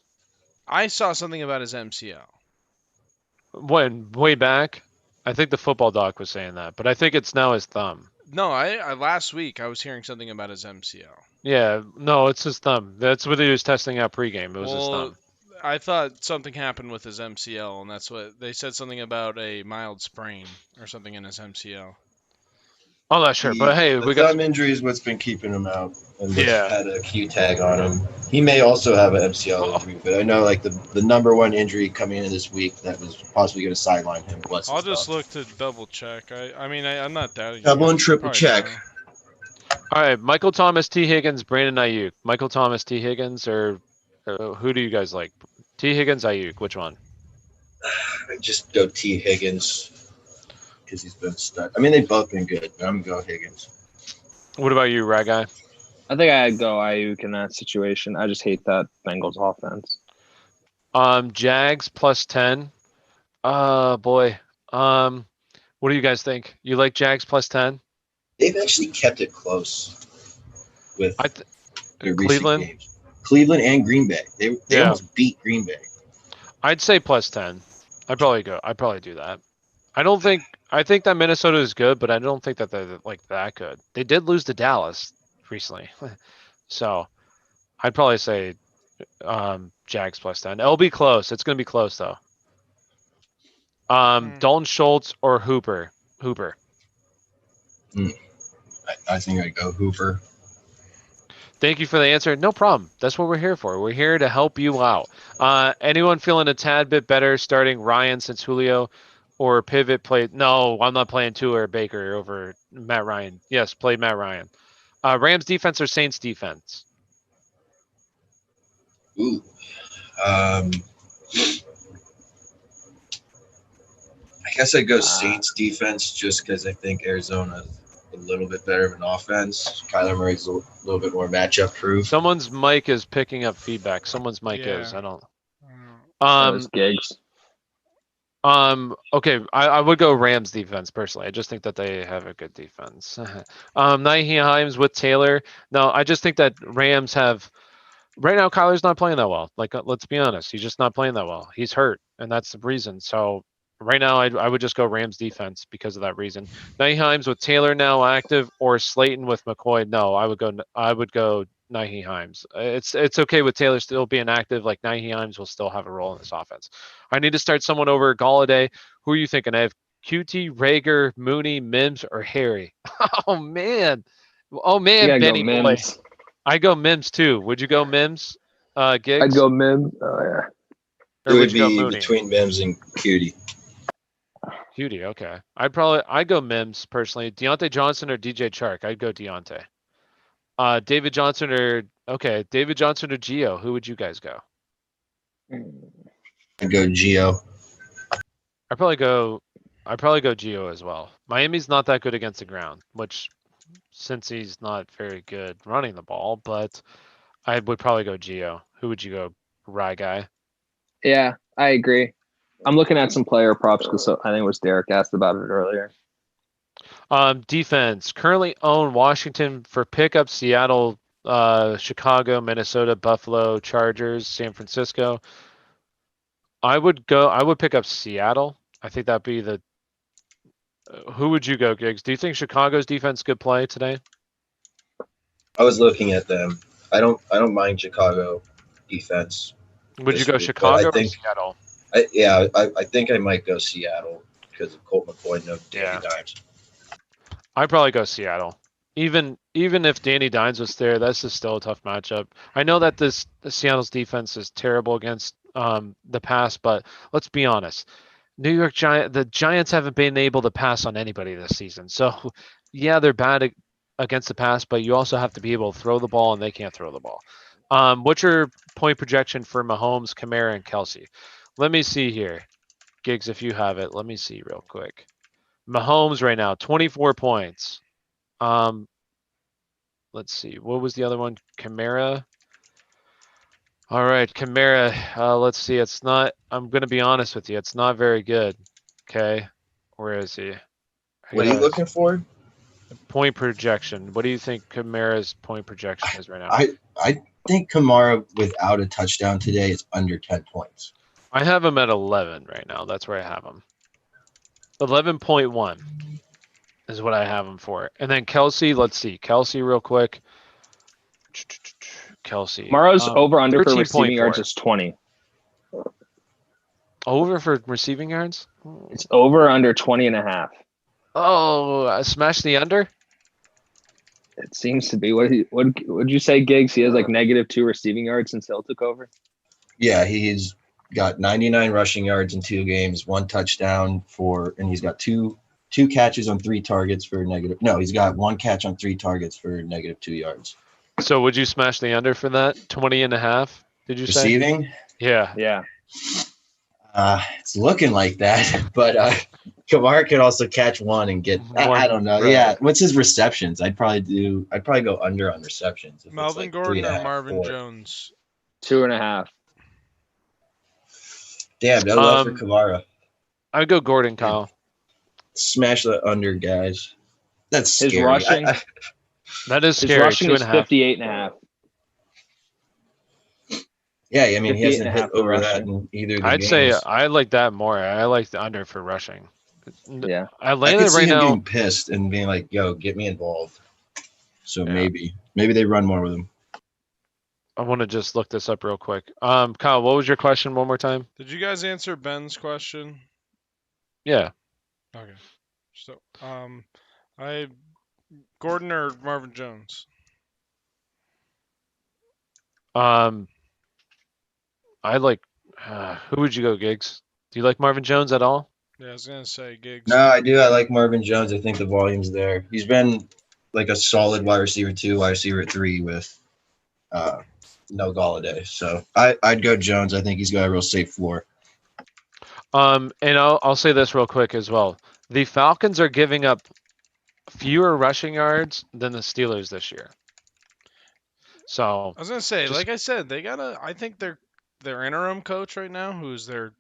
I saw something about his MCL. When way back, I think the football doc was saying that, but I think it's now his thumb. No, I last week I was hearing something about his MCL. Yeah, no, it's his thumb. That's what he was testing out pregame. It was his thumb. I thought something happened with his MCL, and that's what they said, something about a mild sprain or something in his MCL. I'm not sure, but hey, the we got thumb injury is what's been keeping him out, and Yeah. had a Q tag on him. He may also have an MCL injury, but I know like the number one injury coming into this week that was possibly going to sideline him was. I'll his just thumb. look to double check. I'm not doubting. Double you. and triple Probably check. know. all right. Michael Thomas, T. Higgins, Brandon Ayuk. Michael Thomas, T. Higgins, or who do you guys like? T. Higgins, Ayuk. Which one? I just go T Higgins because he's been stuck. I mean, they've both been good, but I'm gonna go Higgins. What about you, Rag Guy? I think I'd go Ayuk in that situation. I just hate that Bengals offense. Jags plus 10. Boy. What do you guys think? You like Jags plus 10? They've actually kept it close with I their recent Cleveland. games. Cleveland and Green Bay. They Yeah. almost beat Green Bay. I'd say plus 10. I'd probably do that. I think that Minnesota is good, but I don't think that they're like that good. They did lose to Dallas recently. So I'd probably say Jags plus 10. It'll be close. It's gonna be close though. Dalton Schultz or Hooper. Hooper. I think I'd go Hooper. Thank you for the answer. No problem. That's what we're here for. We're here to help you out. Anyone feeling a tad bit better starting Ryan since Julio or pivot play? No, I'm not playing Tua or Baker over Matt Ryan. Yes, play Matt Ryan. Rams defense or Saints defense? Ooh. I guess I'd go Saints defense just because I think Arizona's a little bit better of an offense. Kyler Murray's a little bit more matchup proof. Someone's mic is picking up feedback. Someone's mic is. Yeah. I don't. That was Giggs. Okay, I would go Rams defense personally. I just think that they have a good defense. Nyheim Hines with Taylor. No, I just think that Rams have right now. Kyler's not playing that well. Like, let's be honest, he's just not playing that well. He's hurt, and that's the reason. So right now, I would just go Rams defense because of that reason. Nyheim Hines with Taylor now active, or Slayton with McCoy. No, I would go Nyheim Hines. It's okay with Taylor still being active. Like Nyheim Hines will still have a role in this offense. I need to start someone over Galladay. Who are you thinking? I have QT, Rager, Mooney, Mims, or Harry. Oh man, Benny boy. Mims. I go Mims too. Would you go Mims? Giggs? I'd go Mims. Oh yeah. It Or would would you go be Mooney? between Mims and Cutie. Cutie, okay. I'd go Mims personally. Deontay Johnson or DJ Chark? I'd go Deontay. David Johnson or Gio. Who would you guys go? I'd go Gio. I'd probably go Gio as well. Miami's not that good against the ground, which since he's not very good running the ball, but I would probably go Gio. Who would you go, Rye guy? Yeah, I agree. I'm looking at some player props because I think it was Derek asked about it earlier. Defense currently own Washington for pickup, Seattle, Chicago, Minnesota, Buffalo, Chargers, San Francisco. I would pick up Seattle. I think that'd be the. Who would you go, Giggs? Do you think Chicago's defense could play today? I was looking at them. I don't mind Chicago defense. Would you go This week, Chicago but I or think- Seattle? I think I might go Seattle because of Colt McCoy, no Danny Dimes. I'd probably go Seattle. Even if Danny Dimes was there, that's just still a tough matchup. I know that Seattle's defense is terrible against the pass, but let's be honest. The Giants haven't been able to pass on anybody this season. So yeah, they're bad against the pass, but you also have to be able to throw the ball, and they can't throw the ball. What's your point projection for Mahomes, Kamara, and Kelsey? Let me see here. Giggs, if you have it, let me see real quick. Mahomes right now, 24 points. Let's see. What was the other one? Kamara. All right, Kamara. Let's see. It's not. I'm gonna be honest with you. It's not very good. Okay, where is he? What are you looking for? Point projection. What do you think Kamara's point projection is right now? I think Kamara without a touchdown today is under 10 points. I have him at 11 right now. That's where I have him. 11.1 is what I have him for. And then Kelsey, let's see. Kelsey real quick. Kelsey. Tomorrow's over under for 13.4. receiving yards is 20. Over for receiving yards? It's over under 20 and a half. Oh, smash the under? It seems to be. What would you say, Giggs? He has like -2 receiving yards since Hill took over. Yeah, he's got 99 rushing yards in 2 games, 1 touchdown and he's got two catches on 3 targets for negative. No, he's got 1 catch on 3 targets for -2 yards. So would you smash the under for that? 20 and a half? Did you say? Receiving? Yeah. Yeah. It's looking like that, but Kamara could also catch 1 and get. I don't know. Right. Yeah, what's his receptions? I'd probably go under on receptions. If it's Melvin like Gordon 3.5, or Marvin 4. Jones? 2.5. Damn, no love for Kamara. I would go Gordon, Kyle. Smash the under, guys. That's His scary. rushing, That is his scary. rushing is 2.5. 58.5. Yeah, I mean, he 58 hasn't and a hit half for over that rushing. in either of the I'd games. say I like that more. I like the under for rushing. Yeah. I Atlanta could see right him now. getting pissed and being like, "Yo, get me involved." So Yeah. maybe they run more with him. I want to just look this up real quick. Kyle, what was your question one more time? Did you guys answer Ben's question? Yeah. Okay. So, I Gordon or Marvin Jones? I like. Who would you go, Gigs? Do you like Marvin Jones at all? Yeah, I was gonna say Giggs. No, I do. I like Marvin Jones. I think the volume's there. He's been like a solid wide receiver 2, wide receiver 3 with no Galladay. So I'd go Jones. I think he's got a real safe floor. And I'll say this real quick as well. The Falcons are giving up fewer rushing yards than the Steelers this year. So I was gonna say, just- like I said, they gotta. I think their interim coach right now, who's their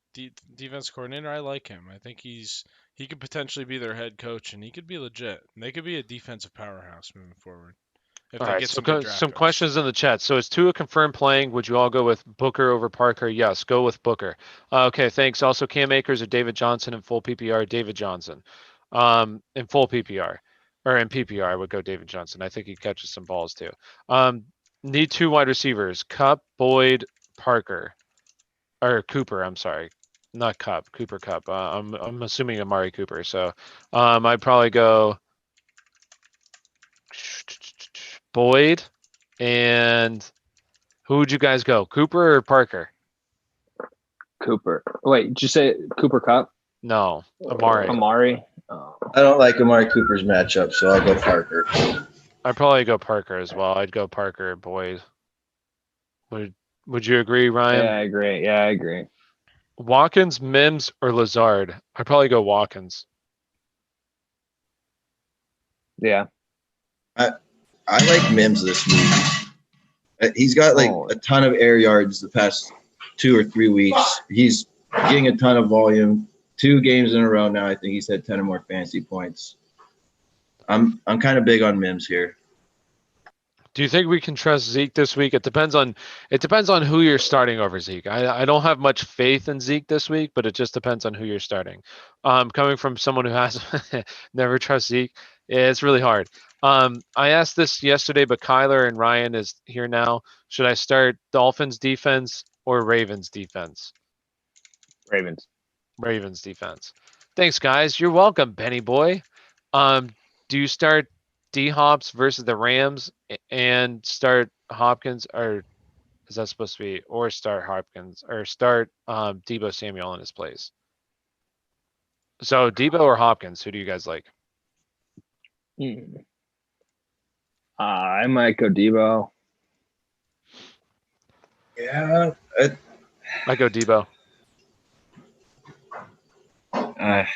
defense coordinator, I like him. I think he could potentially be their head coach, and he could be legit. And they could be a defensive powerhouse moving forward if all they right. get So some good draft some picks. questions in the chat. So is Tua confirmed playing? Would you all go with Booker over Parker? Yes, go with Booker. Okay, thanks. Also, Cam Akers or David Johnson in full PPR? David Johnson. In full PPR or in PPR, I would go David Johnson. I think he catches some balls too. Need 2 wide receivers: Cup, Boyd, Parker, or Cooper. I'm sorry, not Cup. Cooper Cup. I'm assuming Amari Cooper. So, I'd probably go Boyd, and who would you guys go? Cooper or Parker? Cooper. Wait, did you say Cooper Cup? No, Amari. Amari. Oh. I don't like Amari Cooper's matchup, so I'll go Parker. I'd probably go Parker as well. I'd go Parker or Boyd. Would you agree, Ryan? Yeah, I agree. Yeah, I agree. Watkins, Mims, or Lazard? I'd probably go Watkins. Yeah. I like Mims this week. He's got like a ton of air yards the past 2 or 3 weeks. He's getting a ton of volume. 2 games in a row now. I think he's had 10 or more fantasy points. I'm kind of big on Mims here. Do you think we can trust Zeke this week? It depends on who you're starting over Zeke. I don't have much faith in Zeke this week, but it just depends on who you're starting. Coming from someone who has never trust Zeke, it's really hard. I asked this yesterday, but Kyler and Ryan is here now. Should I start Dolphins defense or Ravens defense? Ravens. Ravens defense. Thanks, guys. You're welcome, Benny boy. Do you start D-Hops versus the Rams and start Hopkins, or is that supposed to be, or start Hopkins, or start Debo Samuel in his place? So Debo or Hopkins, who do you guys like? I might go Debo. Yeah, I go Debo. I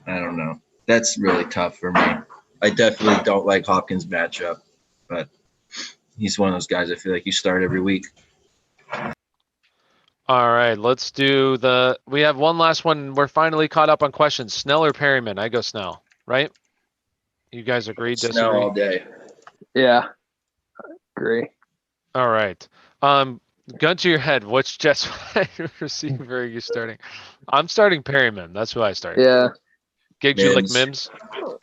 don't know. That's really tough for me. I definitely don't like Hopkins' matchup, but he's one of those guys I feel like you start every week. All right, let's do we have one last one. We're finally caught up on questions. Snell or Perryman? I go Snell, right? You guys agree, disagree? Snell all day. Yeah. Agree. All right. Gun to your head, which Jets wide receiver are you starting? I'm starting Perryman. That's who I start. Yeah. Gigs, you like Mims. Mims?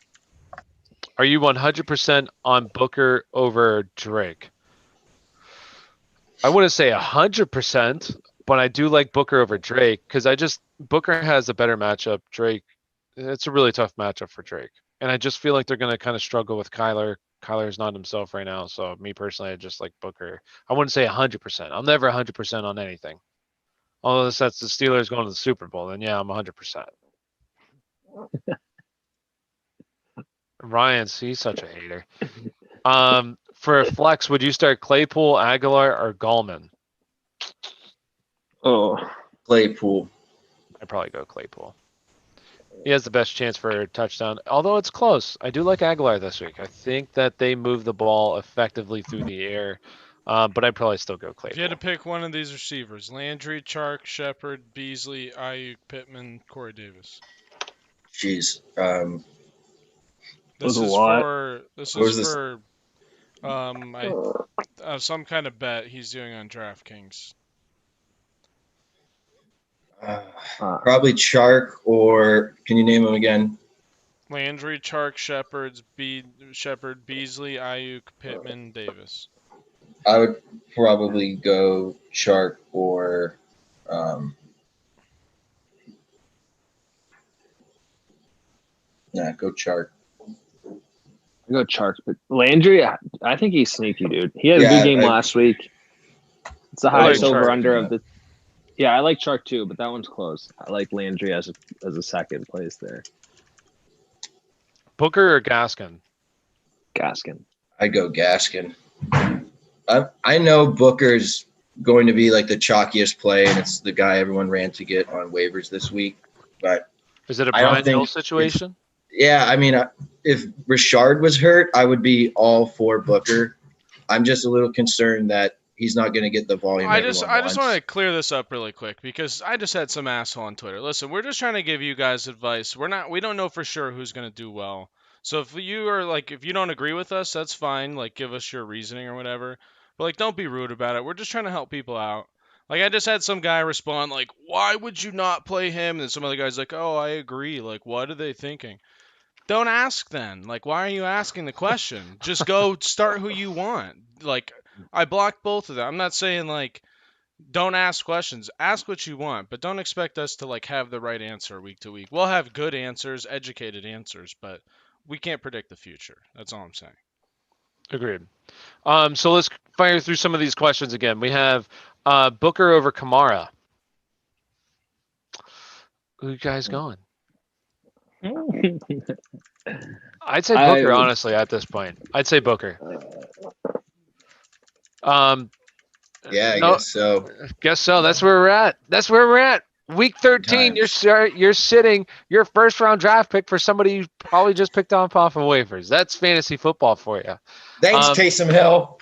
Are you 100% on Booker over Drake? I wouldn't say 100%, but I do like Booker over Drake because Booker has a better matchup. Drake, it's a really tough matchup for Drake. And I just feel like they're going to kind of struggle with Kyler. Kyler's not himself right now. So me personally, I just like Booker. I wouldn't say 100%. I'm never 100% on anything. Unless that's the Steelers going to the Super Bowl, then yeah, I'm 100%. Ryan's, he's such a hater. For a flex, would you start Claypool, Aguilar, or Gallman? Oh. Claypool. I'd probably go Claypool. He has the best chance for a touchdown, although it's close. I do like Aguilar this week. I think that they move the ball effectively through the air, but I'd probably still go Claypool. If you had to pick one of these receivers, Landry, Chark, Shepard, Beasley, Ayuk, Pittman, Corey Davis. Jeez. was This a is lot. for this What is was this? for some kind of bet he's doing on DraftKings. Probably Chark, or can you name him again? Landry, Chark, Shepard, Beasley, Ayuk, Pittman, Davis. I would probably go Chark or go Chark. I go Chark, but Landry, I think he's sneaky, dude. He had a good game last week. It's the I like highest over Chark. under of the. Yeah, I like Chark too, but that one's close. I like Landry as a second place there. Booker or Gaskin? Gaskin. I'd go Gaskin. I know Booker's going to be like the chalkiest play, and it's the guy everyone ran to get on waivers this week. But Is it a I don't Brian think Hill it's- situation? yeah, I mean, if Richard was hurt, I would be all for Booker. I'm just a little concerned that he's not going to get the volume. I just wants. want to clear this up really quick because I just had some asshole on Twitter. Listen, we're just trying to give you guys advice. We don't know for sure who's going to do well. So if you don't agree with us, that's fine. Like, give us your reasoning or whatever. But like, don't be rude about it. We're just trying to help people out. Like, I just had some guy respond like, "Why would you not play him?" And then some other guy's like, "Oh, I agree." Like, what are they thinking? Don't ask then. Like, why are you asking the question? Just go start who you want. Like, I blocked both of them. I'm not saying like don't ask questions. Ask what you want, but don't expect us to like have the right answer week to week. We'll have good answers, educated answers, but we can't predict the future. That's all I'm saying. Agreed. So let's fire through some of these questions again. We have Booker over Kamara. Who you guys going? I'd say Booker, honestly, at this point. I'd say Booker. Yeah, I guess so. Guess so. That's where we're at. Week 13, you're sitting your first round draft pick for somebody you probably just picked off of waivers. That's fantasy football for you. Thanks, Taysom Hill.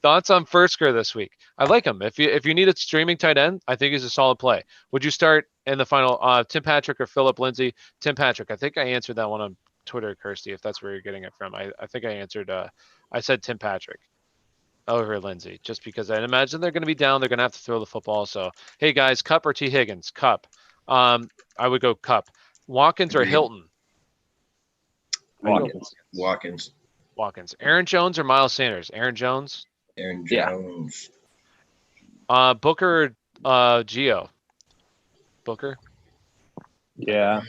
Thoughts on Fursker this week? I like him. If you need a streaming tight end, I think he's a solid play. Would you start in the final Tim Patrick or Philip Lindsay? Tim Patrick. I think I answered that one on Twitter, Kirsty, if that's where you're getting it from. I think I answered. I said Tim Patrick over Lindsay, just because I imagine they're going to be down. They're going to have to throw the football. So, hey guys, Cup or T. Higgins? Cup. I would go Cup. Watkins or Hilton? Watkins. Aaron Jones or Miles Sanders? Aaron Jones. Aaron Jones. Booker or Gio? Booker. Yeah.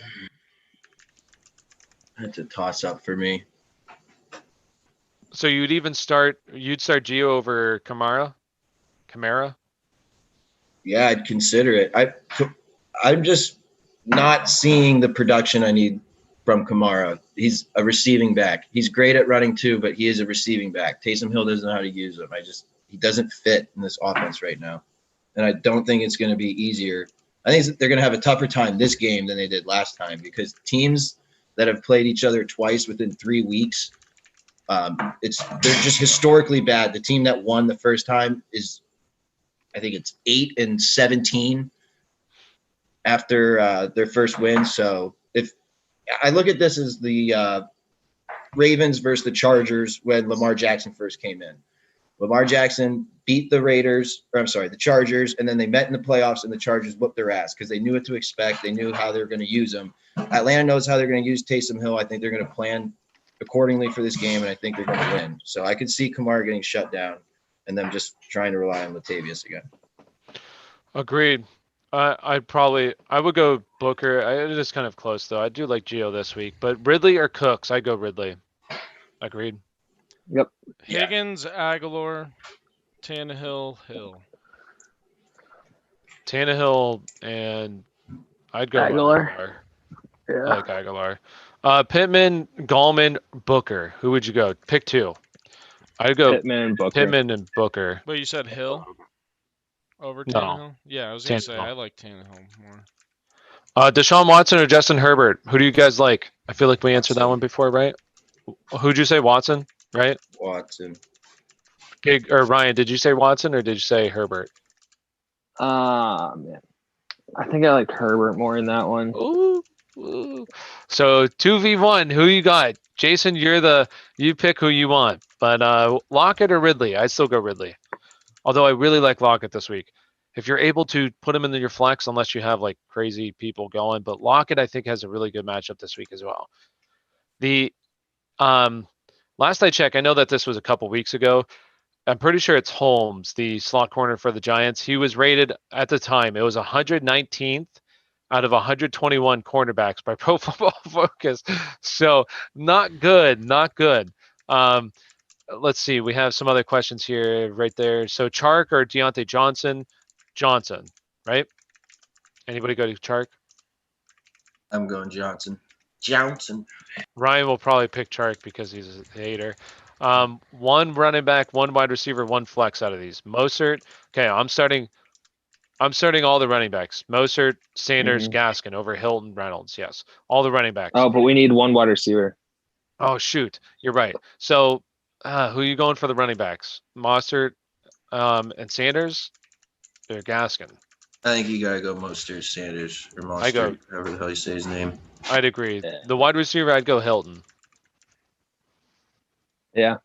That's a toss up for me. So you'd start Gio over Kamara? Yeah, I'd consider it. I'm just not seeing the production I need from Kamara. He's a receiving back. He's great at running too, but he is a receiving back. Taysom Hill doesn't know how to use him. He doesn't fit in this offense right now. And I don't think it's going to be easier. I think they're going to have a tougher time this game than they did last time, because teams that have played each other twice within 3 weeks, they're just historically bad. The team that won the first time is, I think it's 8-17 after their first win. So if I look at this as the Ravens versus the Chargers when Lamar Jackson first came in. Lamar Jackson beat the Chargers, and then they met in the playoffs, and the Chargers whooped their ass because they knew what to expect. They knew how they were going to use them. Atlanta knows how they're going to use Taysom Hill. I think they're going to plan accordingly for this game, and I think they're going to win. So I could see Kamara getting shut down and them just trying to rely on Latavius again. Agreed. I would go Booker. It is kind of close though. I do like Gio this week, but Ridley or Cooks? I go Ridley. Agreed. Yep. Higgins, Aguilar, Tannehill, Hill. Tannehill, and I'd go Aguilar. I like Aguilar. Pittman, Gallman, Booker. Who would you go? Pick two. I'd go Pittman and Booker. But you said Hill over No. Tannehill? Yeah, I was going to say Tannehill. I like Tannehill more. Deshaun Watson or Justin Herbert? Who do you guys like? I feel like we answered that one before, right? Who'd you say? Watson, right? Watson. Okay, or Ryan, did you say Watson or did you say Herbert? Man. I think I like Herbert more in that one. Ooh, Woo. So 2v1, who you got? Jason, you pick who you want. But Lockett or Ridley? I still go Ridley. Although I really like Lockett this week. If you're able to put him into your flex, unless you have like crazy people going, but Lockett I think has a really good matchup this week as well. The last I checked, I know that this was a couple weeks ago. I'm pretty sure it's Holmes, the slot corner for the Giants. He was rated at the time, it was 119th out of 121 cornerbacks by Pro Football Focus. So not good, not good. Let's see. We have some other questions here right there. So Chark or Deontay Johnson? Johnson, right? Anybody go to Chark? I'm going Johnson. Johnson. Ryan will probably pick Chark because he's a hater. One running back, one wide receiver, one flex out of these. Mostert. Okay, I'm starting all the running backs. Mostert, Sanders, Gaskin over Hilton, Reynolds. Yes, all the running backs. Oh, but we need one wide receiver. Oh shoot, you're right. So, who are you going for the running backs? Mostert, and Sanders, or Gaskin? I think you gotta go Mostert, Sanders, or Mostert, I go. however the hell you say his name. I'd agree. Yeah. The wide receiver, I'd go Hilton. Yeah.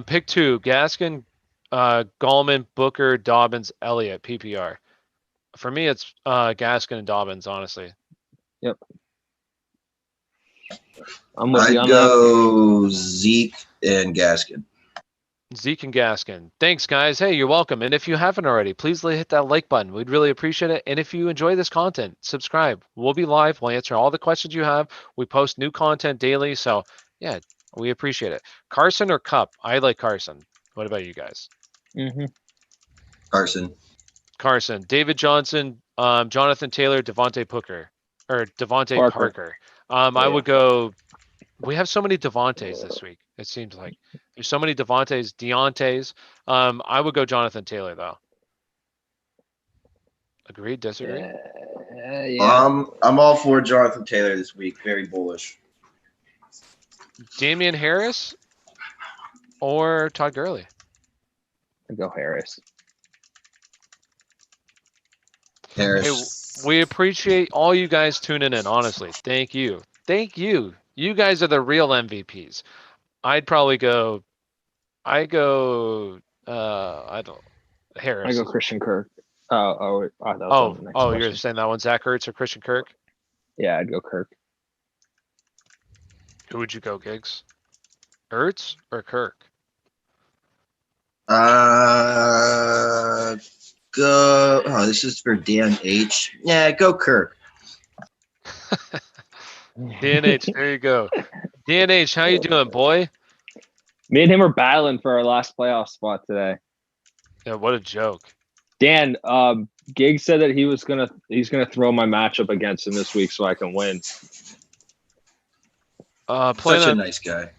Pick two: Gaskin, Gallman, Booker, Dobbins, Elliott, PPR. For me, it's Gaskin and Dobbins, honestly. Yep. I'm with you I'd on go Zeke and Gaskin. Zeke and Gaskin. Thanks, guys. Hey, you're welcome. And if you haven't already, please hit that like button. We'd really appreciate it. And if you enjoy this content, subscribe. We'll be live. We'll answer all the questions you have. We post new content daily. So, yeah, we appreciate it. Carson or Cup? I like Carson. What about you guys? that. Carson. Carson. David Johnson, Jonathan Taylor, Devontae Parker. I would go. We have so many Devontaes this week. It seems like there's so many Deontays. I would go Jonathan Taylor though. Agreed? Disagree? Yeah. I'm all for Jonathan Taylor this week. Very bullish. Damian Harris or Todd Gurley? I'd go Harris. Harris. We appreciate all you guys tuning in. Honestly, thank you. Thank you. You guys are the real MVPs. I'd probably go. I don't. Harris. I go Christian Kirk. I thought that was the next You're question. saying that one, Zach Ertz or Christian Kirk? Yeah, I'd go Kirk. Who would you go, Giggs? Ertz or Kirk? Go. Oh, this is for Dan H. Yeah, go Kirk. DNH, there you go. DNH, how you doing, boy? Me and him are battling for our last playoff spot today. Yeah, what a joke. Dan, Gig said that he's gonna throw my matchup against him this week so I can win. Such a nice guy.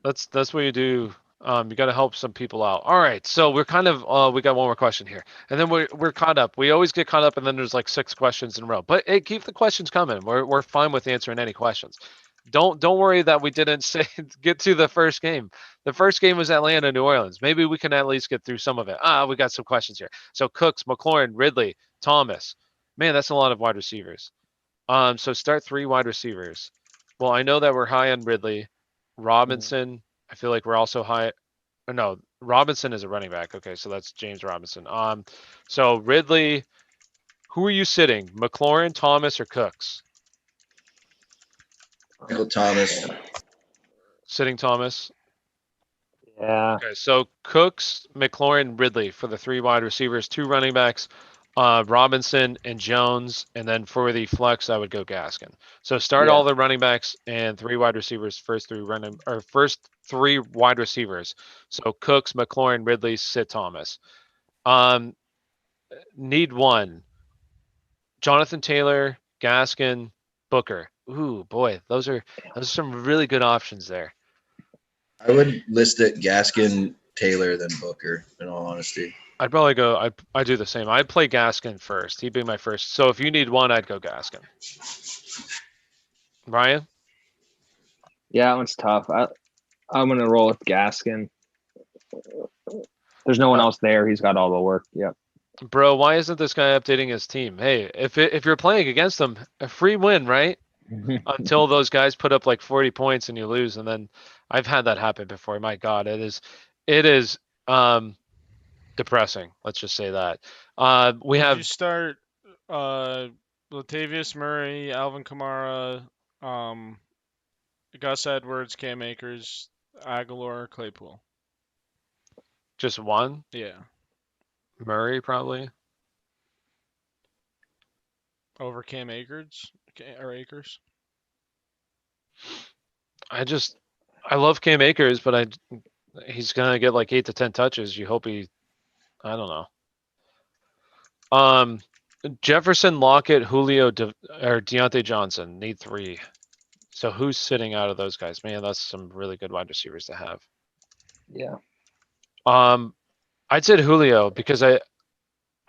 That's what you do. You got to help some people out. All right, so we're kind of we got one more question here, and then we're caught up. We always get caught up, and then there's like 6 questions in a row. But hey, keep the questions coming. We're fine with answering any questions. Don't worry that we didn't get to the first game. The first game was Atlanta, New Orleans. Maybe we can at least get through some of it. We got some questions here. So Cooks, McLaurin, Ridley, Thomas. Man, that's a lot of wide receivers. So start 3 wide receivers. Well, I know that we're high on Ridley, Robinson. I feel like we're also high. No, Robinson is a running back. Okay, so that's James Robinson. So Ridley. Who are you sitting? McLaurin, Thomas, or Cooks? Go Thomas. Sitting Thomas. Yeah. Okay, so Cooks, McLaurin, Ridley for the 3 wide receivers, 2 running backs, Robinson and Jones, and then for the flex, I would go Gaskin. So start all the running backs and 3 wide receivers, first 3 wide receivers. So Cooks, McLaurin, Ridley, sit Thomas. Need one. Jonathan Taylor, Gaskin, Booker. Ooh, boy, those are some really good options there. I would list it Gaskin, Taylor, then Booker, in all honesty. I'd probably go. I do the same. I'd play Gaskin first. He'd be my first. So if you need one, I'd go Gaskin. Ryan? Yeah, that one's tough. I'm gonna roll with Gaskin. There's no one else there. He's got all the work. Yep. Bro, why isn't this guy updating his team? Hey, if you're playing against them, a free win, right? Until those guys put up like 40 points and you lose, and then I've had that happen before. My God, it is depressing. Let's just say that. We Would have you start Latavius Murray, Alvin Kamara, Gus Edwards, Cam Akers, Aguilar, Claypool? just one, Yeah, Murray probably. over Cam Akers or Akers. I love Cam Akers, but he's gonna get like 8 to 10 touches. You hope I don't know. Jefferson, Lockett, Julio, or Deontay Johnson need 3. So who's sitting out of those guys? Man, that's some really good wide receivers to have. Yeah. I'd say Julio because I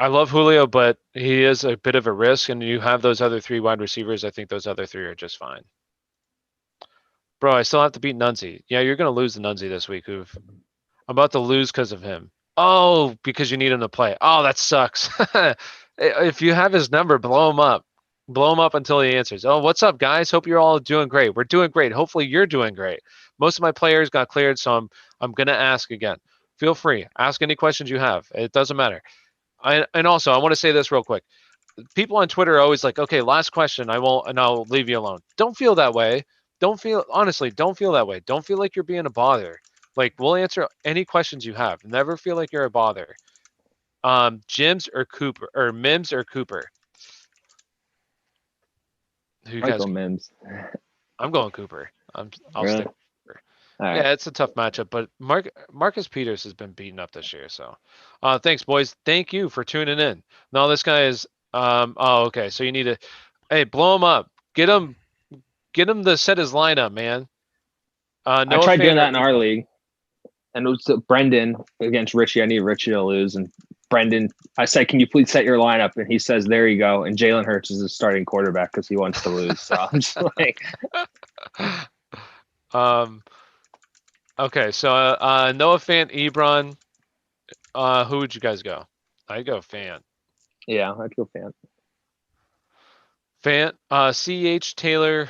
love Julio, but he is a bit of a risk, and you have those other 3 wide receivers. I think those other 3 are just fine. Bro, I still have to beat Nunzi. Yeah, you're gonna lose the Nunzi this week. I'm about to lose because of him. Oh, because you need him to play. Oh, that sucks. If you have his number, blow him up. Blow him up until he answers. Oh, what's up, guys? Hope you're all doing great. We're doing great. Hopefully, you're doing great. Most of my players got cleared, so I'm gonna ask again. Feel free. Ask any questions you have. It doesn't matter. And also, I want to say this real quick. People on Twitter are always like, "Okay, last question. I'll leave you alone." Don't feel that way. Honestly, don't feel that way. Don't feel like you're being a bother. Like, we'll answer any questions you have. Never feel like you're a bother. Jims or Cooper or Mims or Cooper? Who you guys? Michael Mims. I'm going Cooper. I'll Really? stick with Cooper. All right. Yeah, it's a tough matchup, but Marcus Peters has been beaten up this year. So, thanks, boys. Thank you for tuning in. No, this guy is. Oh, okay. So you need to, hey, blow him up. Get him to set his lineup, man. I Noah tried doing Fant that or in our league, and it was Brendan against Richie. I need Richie to lose, and Brendan. I said, "Can you please set your lineup?" And he says, "There you go." And Jalen Hurts is the starting quarterback because he wants to lose. So I'm just like, Okay, so Noah Fant, Ebron. Who would you guys go? I'd go Fant. yeah, I'd go fan. Fant. CH Taylor,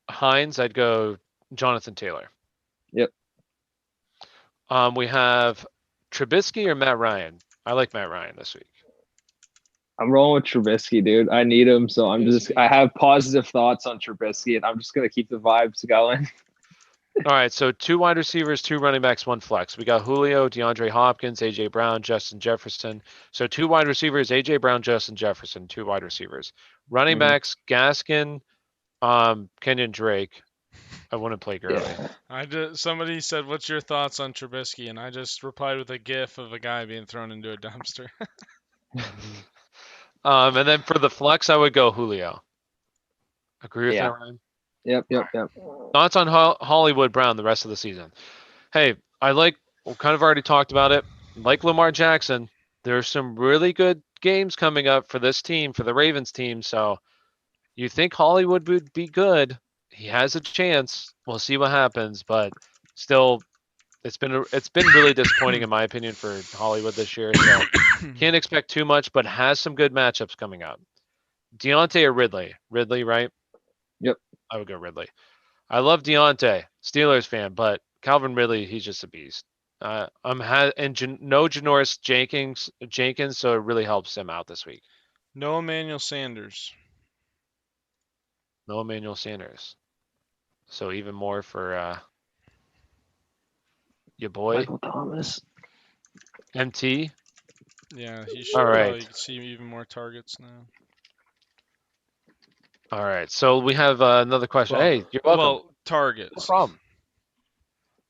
Hines. I'd go Jonathan Taylor. Yep. We have Trubisky or Matt Ryan. I like Matt Ryan this week. I'm rolling with Trubisky, dude. I need him, so I have positive thoughts on Trubisky, and I'm just gonna keep the vibes going. All right, so 2 wide receivers, 2 running backs, 1 flex. We got Julio, DeAndre Hopkins, AJ Brown, Justin Jefferson. So 2 wide receivers, AJ Brown, Justin Jefferson, 2 wide receivers. Running Mhm. backs, Gaskin, Kenyon Drake. I wouldn't play Gurley. Yeah. Somebody said, "What's your thoughts on Trubisky?" And I just replied with a GIF of a guy being thrown into a dumpster. And then for the flex, I would go Julio. Agree with Yeah. that, Ryan? Yep. Thoughts on Hollywood Brown the rest of the season? Hey, we kind of already talked about it. Like Lamar Jackson, there's some really good games coming up for this team, for the Ravens team. So you think Hollywood would be good? He has a chance. We'll see what happens, but still, it's been really disappointing in my opinion for Hollywood this year. So can't expect too much, but has some good matchups coming up. Deontay or Ridley? Ridley, right? Yep. I would go Ridley. I love Deontay, Steelers fan, but Calvin Ridley, he's just a beast. No Janoris Jenkins, so it really helps him out this week. No Emmanuel Sanders. No Emmanuel Sanders. So even more for your boy Michael Thomas. MT. Yeah, he should All right. probably see even more targets now. All right. So we have another question. Hey, you're welcome. Well, No targets. problem.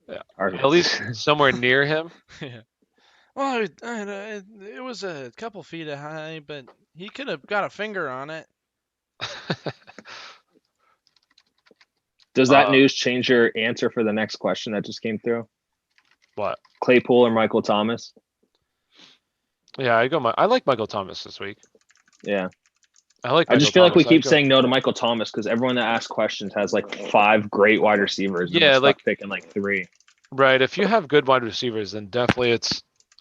Yeah. At least somewhere near him. Yeah. Well, it was a couple feet high, but he could have got a finger on it. Does that news change your answer for the next question that just came through? What? Claypool or Michael Thomas? Yeah, I like Michael Thomas this week. Yeah. I just feel like we keep saying no to Michael Thomas because everyone that asks questions has like 5 great wide receivers. And we're stuck picking like 3. Right. If you have good wide receivers, then definitely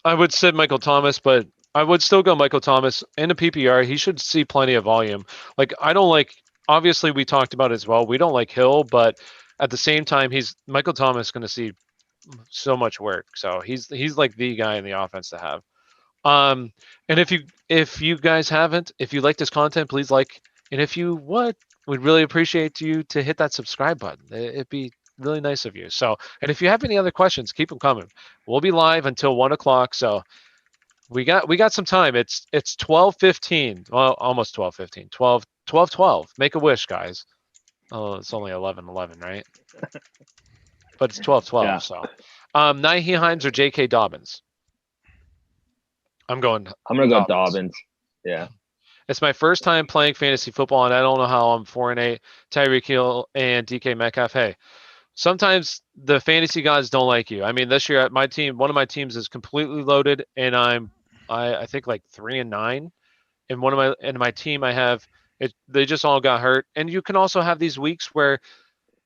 I would sit Michael Thomas, but I would still go Michael Thomas in a PPR. He should see plenty of volume. Like I don't like. Obviously, we talked about it as well. We don't like Hill, but at the same time, Michael Thomas going to see so much work. So he's like the guy in the offense to have. And if you guys haven't, if you like this content, please like, and if you would, we'd really appreciate you to hit that subscribe button. It'd be really nice of you. So, and if you have any other questions, keep them coming. We'll be live until 1 o'clock. So we got some time. It's 12:15. Well, almost 12:15. 12:12. Make a wish, guys. Oh, it's only 11:11, right? But it's 12:12. Yeah. So, Nahi Hines or J.K. Dobbins. I'm going go Dobbins. Yeah. It's my first time playing fantasy football, and I don't know how I'm 4-8. Tyreek Hill and DK Metcalf. Hey, sometimes the fantasy gods don't like you. I mean, this year my team, one of my teams is completely loaded, and I think like 3-9. And my team I have it. They just all got hurt, and you can also have these weeks where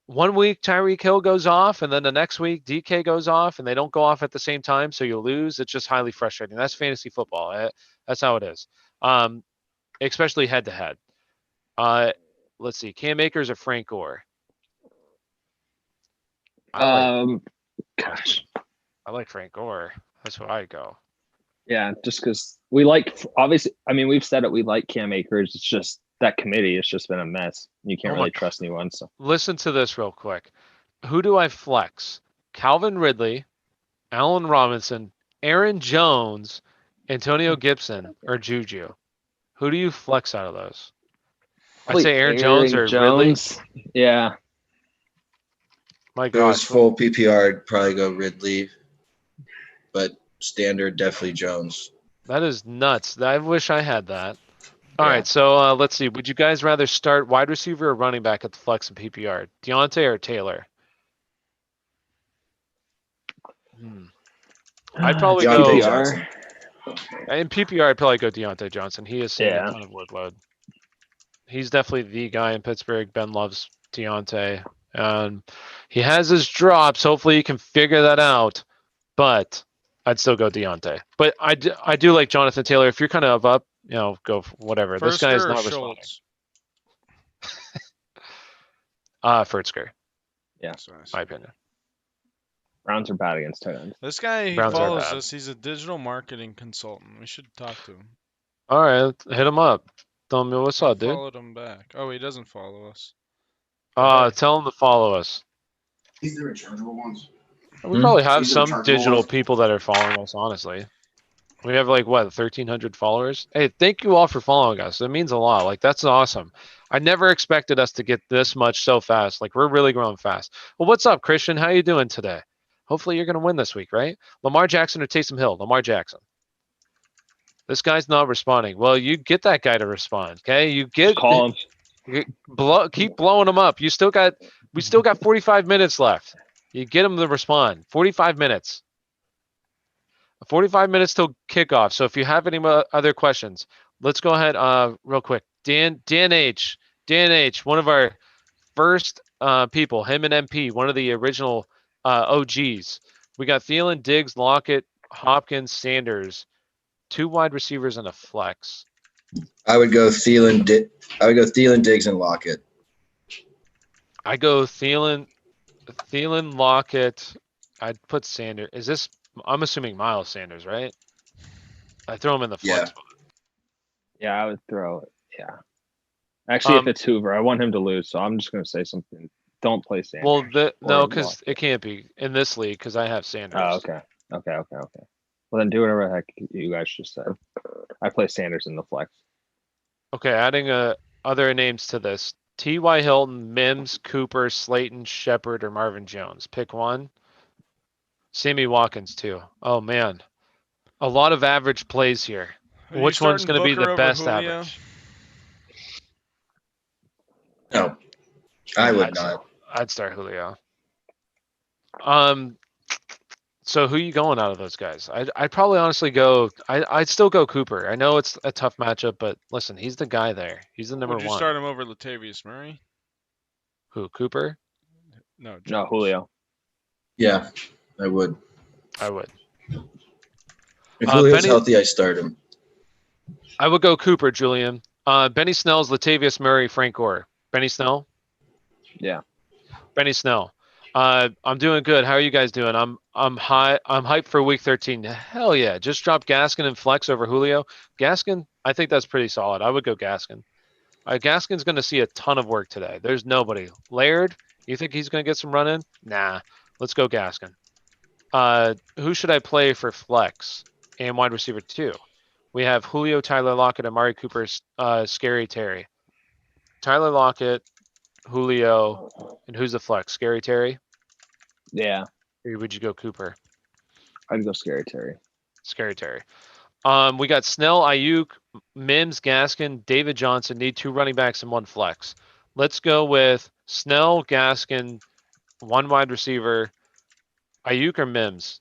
1 week Tyreek Hill goes off, and then the next week DK goes off, and they don't go off at the same time, so you lose. It's just highly frustrating. That's fantasy football. That's how it is. Especially head to head. Let's see, Cam Akers or Frank Gore. I like Frank Gore. That's where I go. Yeah, just because we like, obviously, I mean, we've said it, we like Cam Akers. It's just that committee has just been a mess. You can't really trust anyone. So listen to this real quick. Who do I flex? Calvin Ridley, Allen Robinson, Aaron Jones, Antonio Gibson, or Juju? Who do you flex out of those? I'd say Aaron Jones or Ridley. Yeah. My If it was gosh. full PPR, I'd probably go Ridley, but standard definitely Jones. That is nuts. I wish I had that. All Yeah. right, so let's see. Would you guys rather start wide receiver or running back at the flex and PPR? Deontay or Taylor? I'd probably Deontay go Johnson. in PPR. I'd probably go Deontay Johnson. He is seeing a ton of workload. He's definitely the guy in Pittsburgh. Ben loves Deontay, and he has his drops. Hopefully, he can figure that out. But I'd still go Deontay. But I do like Jonathan Taylor. If you're kind of up, go for whatever. This guy is not responding. Furtzker. Yeah, my opinion. Browns are bad against tight ends. This guy, he Browns are follows bad. us. He's a digital marketing consultant. We should talk to him. All right, hit him up. Tell me what's up, dude. Followed him back. Oh, he doesn't follow us. Tell him to follow us. These are rechargeable ones. We probably have These are some rechargeable digital ones. people that are following us, honestly. We have like, what, 1,300 followers? Hey, thank you all for following us. It means a lot. Like, that's awesome. I never expected us to get this much so fast. Like, we're really growing fast. Well, what's up, Christian? How you doing today? Hopefully you're going to win this week, right? Lamar Jackson or Taysom Hill? Lamar Jackson. This guy's not responding. Well, you get that guy to respond, okay? You get Call him. keep blowing him up. We still got 45 minutes left. You get him to respond. 45 minutes. 45 minutes till kickoff. So if you have any other questions, let's go ahead real quick. Dan H, one of our first people, him and MP, one of the original OGs. We got Thielen, Diggs, Lockett, Hopkins, Sanders, 2 wide receivers and a flex. I would go Thielen, Diggs, and Lockett. I go Thielen, Lockett. I'd put Sanders. I'm assuming Miles Sanders, right? I throw him in the flex. Yeah, I would throw it. Yeah. Actually, if it's Hoover, I want him to lose, so I'm just going to say something. Don't play Sanders. Well, no, because it can't be in this league because I have Sanders. Oh, okay. Well, then do whatever the heck you guys just said. I play Sanders in the flex. Okay, adding other names to this. T.Y. Hilton, Mims, Cooper, Slayton, Shepard, or Marvin Jones. Pick one. Sammy Watkins, too. Oh, man. A lot of average plays here. Which one's going to be the best average? No, I would not. I'd start Julio. So who you going out of those guys? I'd probably honestly go. I'd still go Cooper. I know it's a tough matchup, but listen, he's the guy there. He's the number one. Would you start him over Latavius Murray? Who? Cooper? No, No, Julio. Yeah, I would. I would. If Julio's Benny- healthy, I start him. I would go Cooper, Julian. Benny Snell's Latavius Murray, Frank Gore. Benny Snell. Yeah. Benny Snell. I'm doing good. How are you guys doing? I'm hyped for week 13. Hell yeah. Just drop Gaskin and flex over Julio. Gaskin, I think that's pretty solid. I would go Gaskin. Gaskin's going to see a ton of work today. There's nobody. Laird, you think he's going to get some run in? Nah. Let's go Gaskin. Who should I play for flex and wide receiver 2? We have Julio, Tyler Lockett, Amari Cooper, Scary Terry. Tyler Lockett, Julio, and who's the flex? Scary Terry? Yeah. Or would you go Cooper? I'd go Scary Terry. Scary Terry. We got Snell, Ayuk, Mims, Gaskin, David Johnson. Need 2 running backs and 1 flex. Let's go with Snell, Gaskin, 1 wide receiver. Ayuk or Mims?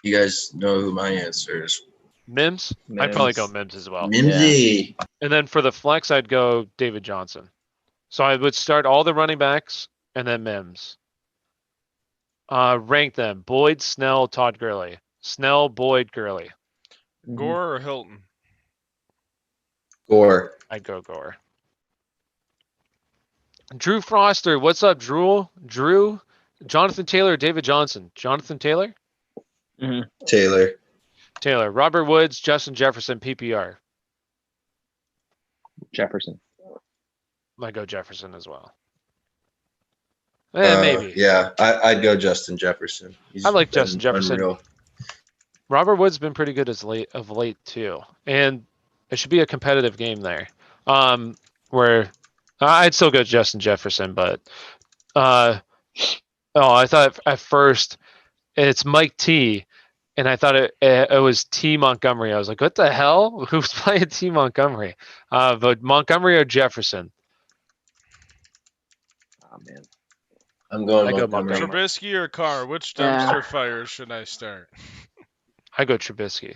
You guys know who my answer is. Mims? I'd probably go Mims as well. Mimsy. And then for the flex, I'd go David Johnson. So I would start all the running backs and then Mims. Rank them. Boyd, Snell, Todd Gurley. Snell, Boyd, Gurley. Gore or Hilton? Gore. I'd go Gore. Drew Foster, what's up, Drew? Drew? Jonathan Taylor, David Johnson. Jonathan Taylor? Taylor. Taylor. Robert Woods, Justin Jefferson, PPR. Jefferson. Might go Jefferson as well. Maybe. Yeah, I'd go Justin Jefferson. I like Justin Jefferson. Unreal. Robert Woods been pretty good of late too, and it should be a competitive game there. Where I'd still go Justin Jefferson, but I thought at first it's Mike T, and I thought it was T Montgomery. I was like, what the hell? Who's playing T Montgomery? But Montgomery or Jefferson? Oh man. I'm going I go Montgomery. Trubisky or Carr? Which dumpster fire should I start? I go Trubisky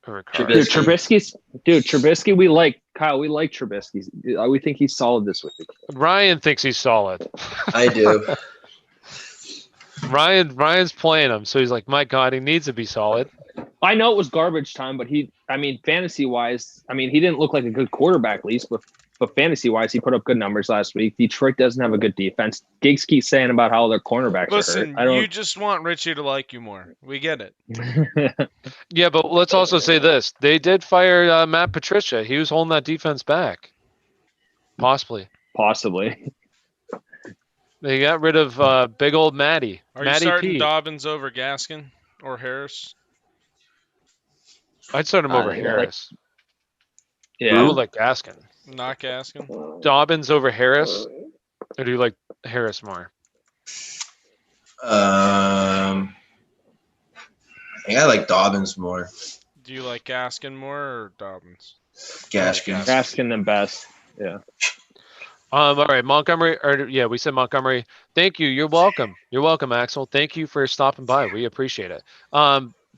over Carr. Trubisky, we like Kyle. We like Trubisky. We think he's solid this week. Ryan thinks he's solid. I do. Ryan's playing him, so he's like, my God, he needs to be solid. I know it was garbage time, but fantasy wise, he didn't look like a good quarterback, at least, but fantasy wise, he put up good numbers last week. Detroit doesn't have a good defense. Giggs keeps saying about how their cornerbacks Listen, are hurt. you just want Richie to like you more. We get it. Yeah, but let's also say this. They did fire Matt Patricia. He was holding that defense back. Possibly. They got rid of big old Matty. Are Matty you starting P. Dobbins over Gaskin or Harris? I'd start him over Yeah. Harris. Yeah. I would like Gaskin. Not Gaskin. Dobbins over Harris? Or do you like Harris more? I think I like Dobbins more. Do you like Gaskin more or Dobbins? Gaskin. Gaskin and best. Yeah. All right, Montgomery. We said Montgomery. Thank you. You're welcome. You're welcome, Axel. Thank you for stopping by. We appreciate it.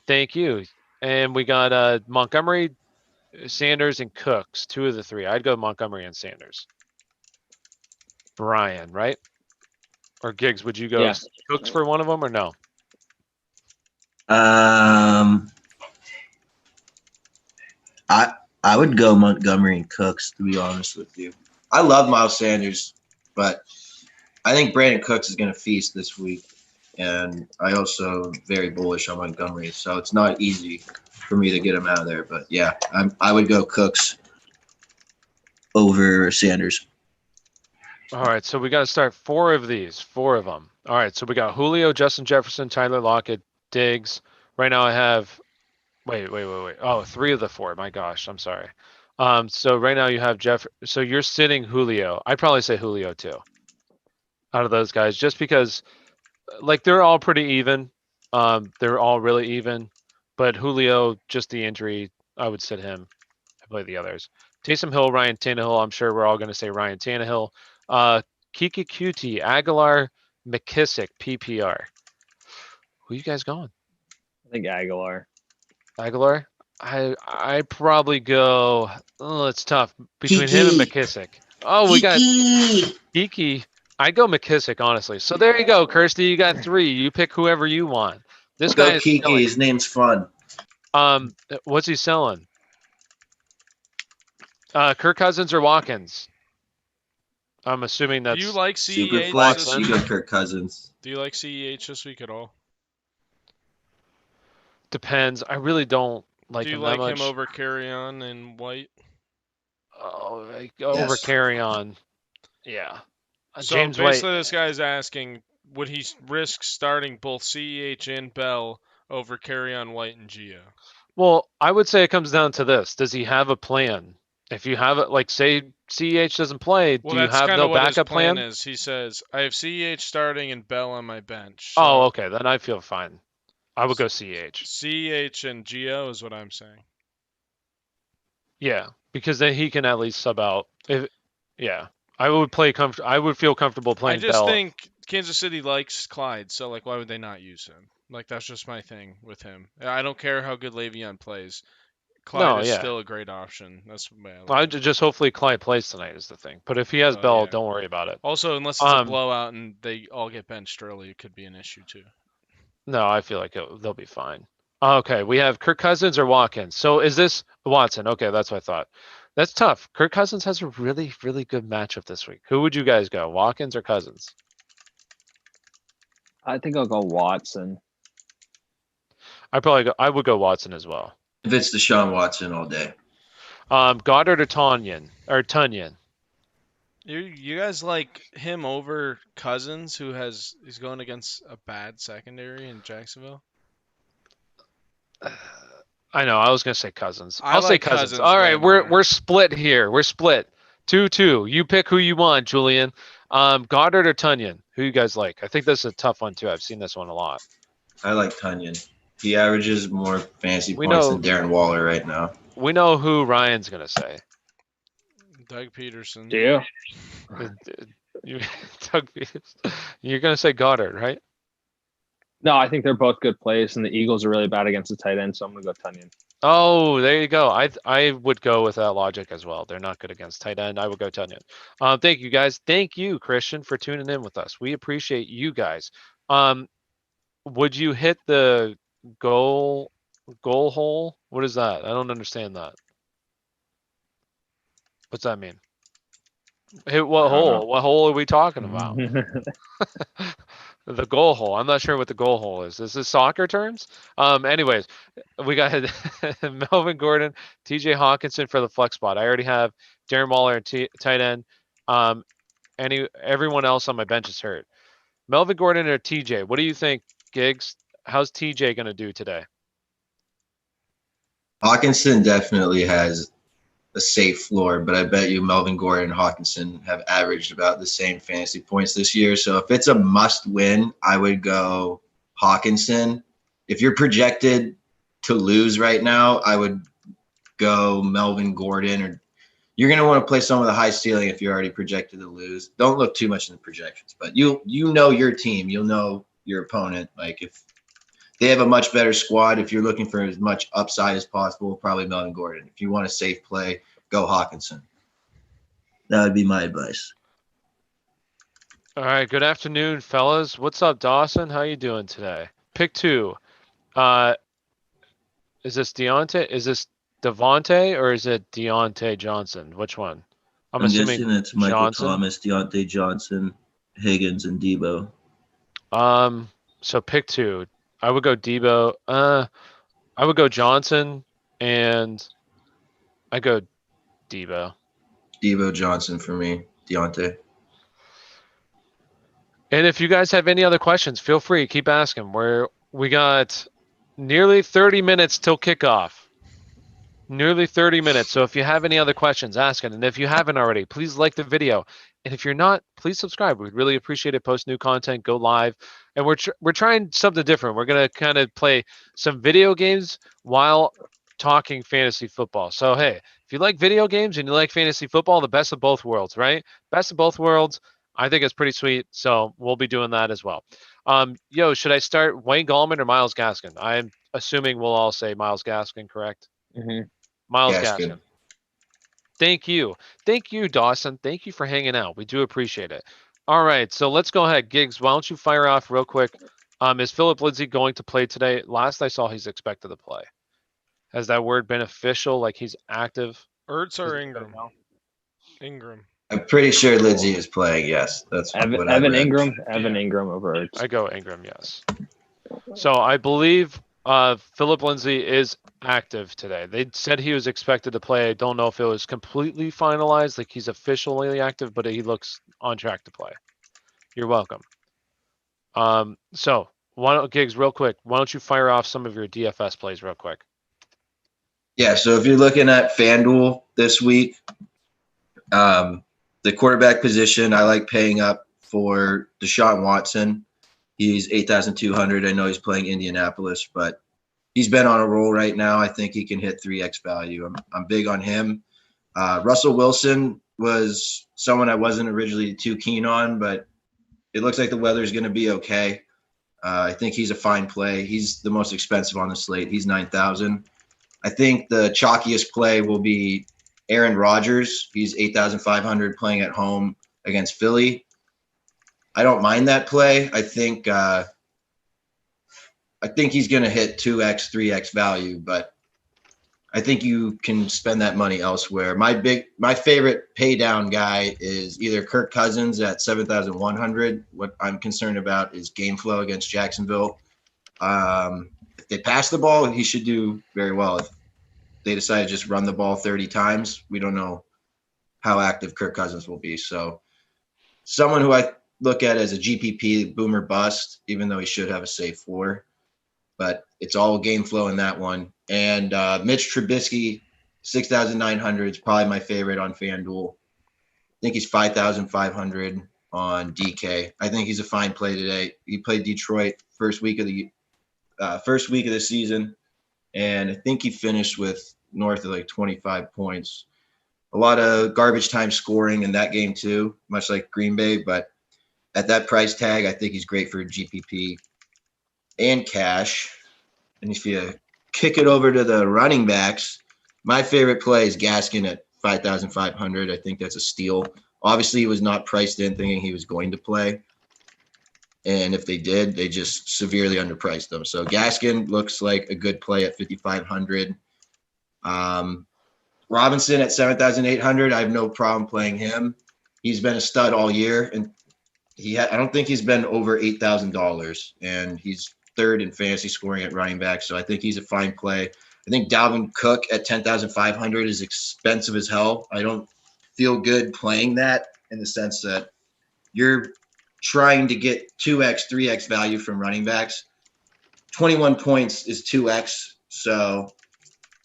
Thank you. And we got Montgomery, Sanders, and Cooks. 2 of the 3. I'd go Montgomery and Sanders. Brian, right? Or Giggs? Would you go Cooks for one of them or no? I would go Montgomery and Cooks, to be honest with you. I love Miles Sanders, but I think Brandon Cooks is going to feast this week. And I also very bullish on Montgomery, so it's not easy for me to get him out of there. But yeah, I would go Cooks over Sanders. All right, so we got to start 4 of these, 4 of them. All right, so we got Julio, Justin Jefferson, Tyler Lockett, Diggs. Right now I have, wait. Oh, 3 of the 4. My gosh, I'm sorry. So right now you have Jeff. So you're sitting Julio. I'd probably say Julio too. Out of those guys, just because, like, they're all pretty even. They're all really even. But Julio, just the injury, I would sit him. I play the others. Taysom Hill, Ryan Tannehill. I'm sure we're all going to say Ryan Tannehill. Kiki Cutie, Aguilar, McKissick, PPR. Who you guys going? I think Aguilar. Aguilar? I probably go. Oh, it's tough between him and McKissick. Oh, we got Kiki. I go McKissick, honestly. So there you go, Kirsty. You got 3. You pick whoever you want. This guy Go is Kiki. His name's fun. what's he selling? Kirk Cousins or Watkins? I'm assuming Do that's you like Super CEH flex, this you week? go Kirk Cousins. Do you like CEH this week at all? depends. I really don't like Do you him that like him much. over Carry On and White? Oh, over Yes. carry on. Yeah. So James White. basically, this guy's asking, would he risk starting both CEH and Bell over Carry On White and Gio? Well, I would say it comes down to this. Does he have a plan? If you have it, like say CEH doesn't play, Well, do you that's have kind no of what his backup plan plan? is. He says, I have CEH starting and Bell on my bench. Oh, So okay. Then I feel fine. I would go CEH. CEH and Gio is what I'm saying. Yeah, because then he can at least sub out. Yeah, I would play I would feel comfortable I playing just Bell. think Kansas City likes Clyde, so like, why would they not use him? Like, that's just my thing with him. I don't care how good Le'Veon plays. Clyde No, is yeah. still a great option. That's the way I look I at it. just hopefully Clyde plays tonight is the thing. But if he has Well, Bell, yeah. don't worry about it. Also, unless it's a Um, blowout and they all get benched early, it could be an issue too. no, I feel like they'll be fine. Okay, we have Kirk Cousins or Watkins. So is this Watson? Okay, that's what I thought. That's tough. Kirk Cousins has a really, really good matchup this week. Who would you guys go, Watkins or Cousins? I think I'll go Watson. I would go Watson as well. If it's Deshaun Watson all day. Goddard or Tunyon. You guys like him over Cousins, who he's going against a bad secondary in Jacksonville? I know. I was gonna say Cousins. I I'll say like Cousins. Cousins All way right, more. we're split here. We're split. 2-2. You pick who you want, Julian. Goddard or Tunyon? Who you guys like? I think this is a tough one too. I've seen this one a lot. I like Tunyon. He averages more fantasy We points know- than Darren Waller right now. We know who Ryan's gonna say. Doug Peterson. Do you? Doug Peters. You're gonna say Goddard, right? No, I think they're both good plays, and the Eagles are really bad against the tight end, so I'm gonna go Tunyon. Oh, there you go. I would go with that logic as well. They're not good against tight end. I would go Tunyon. Thank you guys. Thank you, Christian, for tuning in with us. We appreciate you guys. Would you hit the goal hole? What is that? I don't understand that. What's that mean? Hit what I don't hole? know. What hole are we talking about? The goal hole. I'm not sure what the goal hole is. Is this soccer terms? Anyways, we got Melvin Gordon, TJ Hawkinson for the flex spot. I already have Darren Waller at tight end. Everyone else on my bench is hurt. Melvin Gordon or TJ? What do you think, Giggs? How's TJ gonna do today? Hawkinson definitely has a safe floor, but I bet you Melvin Gordon and Hawkinson have averaged about the same fantasy points this year. So if it's a must win, I would go Hawkinson. If you're projected to lose right now, I would go Melvin Gordon, or you're going to want to play someone with a high ceiling if you're already projected to lose. Don't look too much in the projections, but you know your team, you'll know your opponent. Like if they have a much better squad, if you're looking for as much upside as possible, probably Melvin Gordon. If you want a safe play, go Hawkinson. That would be my advice. All right. Good afternoon, fellas. What's up, Dawson? How you doing today? Pick two. Is this Deontay? Is this Devontae or is it Deontay Johnson? Which one? I'm assuming guessing it's Michael Johnson. Thomas, Deontay Johnson, Higgins, and Debo. So pick two. I would go Debo. I would go Johnson, and I go Debo. Debo Johnson for me. Deontay. And if you guys have any other questions, feel free, keep asking. We got nearly 30 minutes till kickoff. Nearly 30 minutes. So if you have any other questions, ask it. And if you haven't already, please like the video. And if you're not, please subscribe. We'd really appreciate it. Post new content, go live. And we're trying something different. We're going to kind of play some video games while talking fantasy football. So, hey, if you like video games and you like fantasy football, the best of both worlds, right? Best of both worlds. I think it's pretty sweet. So we'll be doing that as well. Should I start Wayne Gallman or Myles Gaskin? I'm assuming we'll all say Myles Gaskin, correct? Mm-hmm. Myles Gaskin. Gaskin. Thank you. Thank you, Dawson. Thank you for hanging out. We do appreciate it. All right, so let's go ahead. Giggs, why don't you fire off real quick? Is Philip Lindsay going to play today? Last I saw, he's expected to play. Has that word been official, like he's active? Ertz or Ingram? Ingram. I'm pretty sure Lindsay is playing. Yes, that's what I Evan read. Ingram. Yeah. Ingram over Ertz. I go Ingram, yes. So I believe Philip Lindsay is active today. They said he was expected to play. I don't know if it was completely finalized, like he's officially active, but he looks on track to play. You're welcome. So why don't Gigs real quick? Why don't you fire off some of your DFS plays real quick? Yeah, so if you're looking at FanDuel this week, the quarterback position, I like paying up for Deshaun Watson. He's 8,200. I know he's playing Indianapolis, but he's been on a roll right now. I think he can hit 3x value. I'm big on him. Russell Wilson was someone I wasn't originally too keen on, but it looks like the weather's going to be okay. I think he's a fine play. He's the most expensive on the slate. He's 9,000. I think the chalkiest play will be Aaron Rodgers. He's 8,500 playing at home against Philly. I don't mind that play. I think he's going to hit 2x, 3x value, but I think you can spend that money elsewhere. My favorite pay down guy is either Kirk Cousins at 7,100. What I'm concerned about is game flow against Jacksonville. If they pass the ball, he should do very well. If they decide to just run the ball 30 times, we don't know how active Kirk Cousins will be. So someone who I look at as a GPP boomer bust, even though he should have a safe floor. But it's all game flow in that one. And Mitch Trubisky, 6,900 is probably my favorite on FanDuel. I think he's 5,500 on DK. I think he's a fine play today. He played Detroit first week of the season, and I think he finished with north of like 25 points. A lot of garbage time scoring in that game too, much like Green Bay. But at that price tag, I think he's great for GPP and cash. And if you kick it over to the running backs, my favorite play is Gaskin at 5,500. I think that's a steal. Obviously, he was not priced in thinking he was going to play. And if they did, they just severely underpriced him. So Gaskin looks like a good play at 5,500. Robinson at 7,800. I have no problem playing him. He's been a stud all year, and I don't think he's been over $8,000, and he's third in fantasy scoring at running back. So I think he's a fine play. I think Dalvin Cook at 10,500 is expensive as hell. I don't feel good playing that in the sense that you're trying to get 2x, 3x value from running backs. 21 points is 2x. So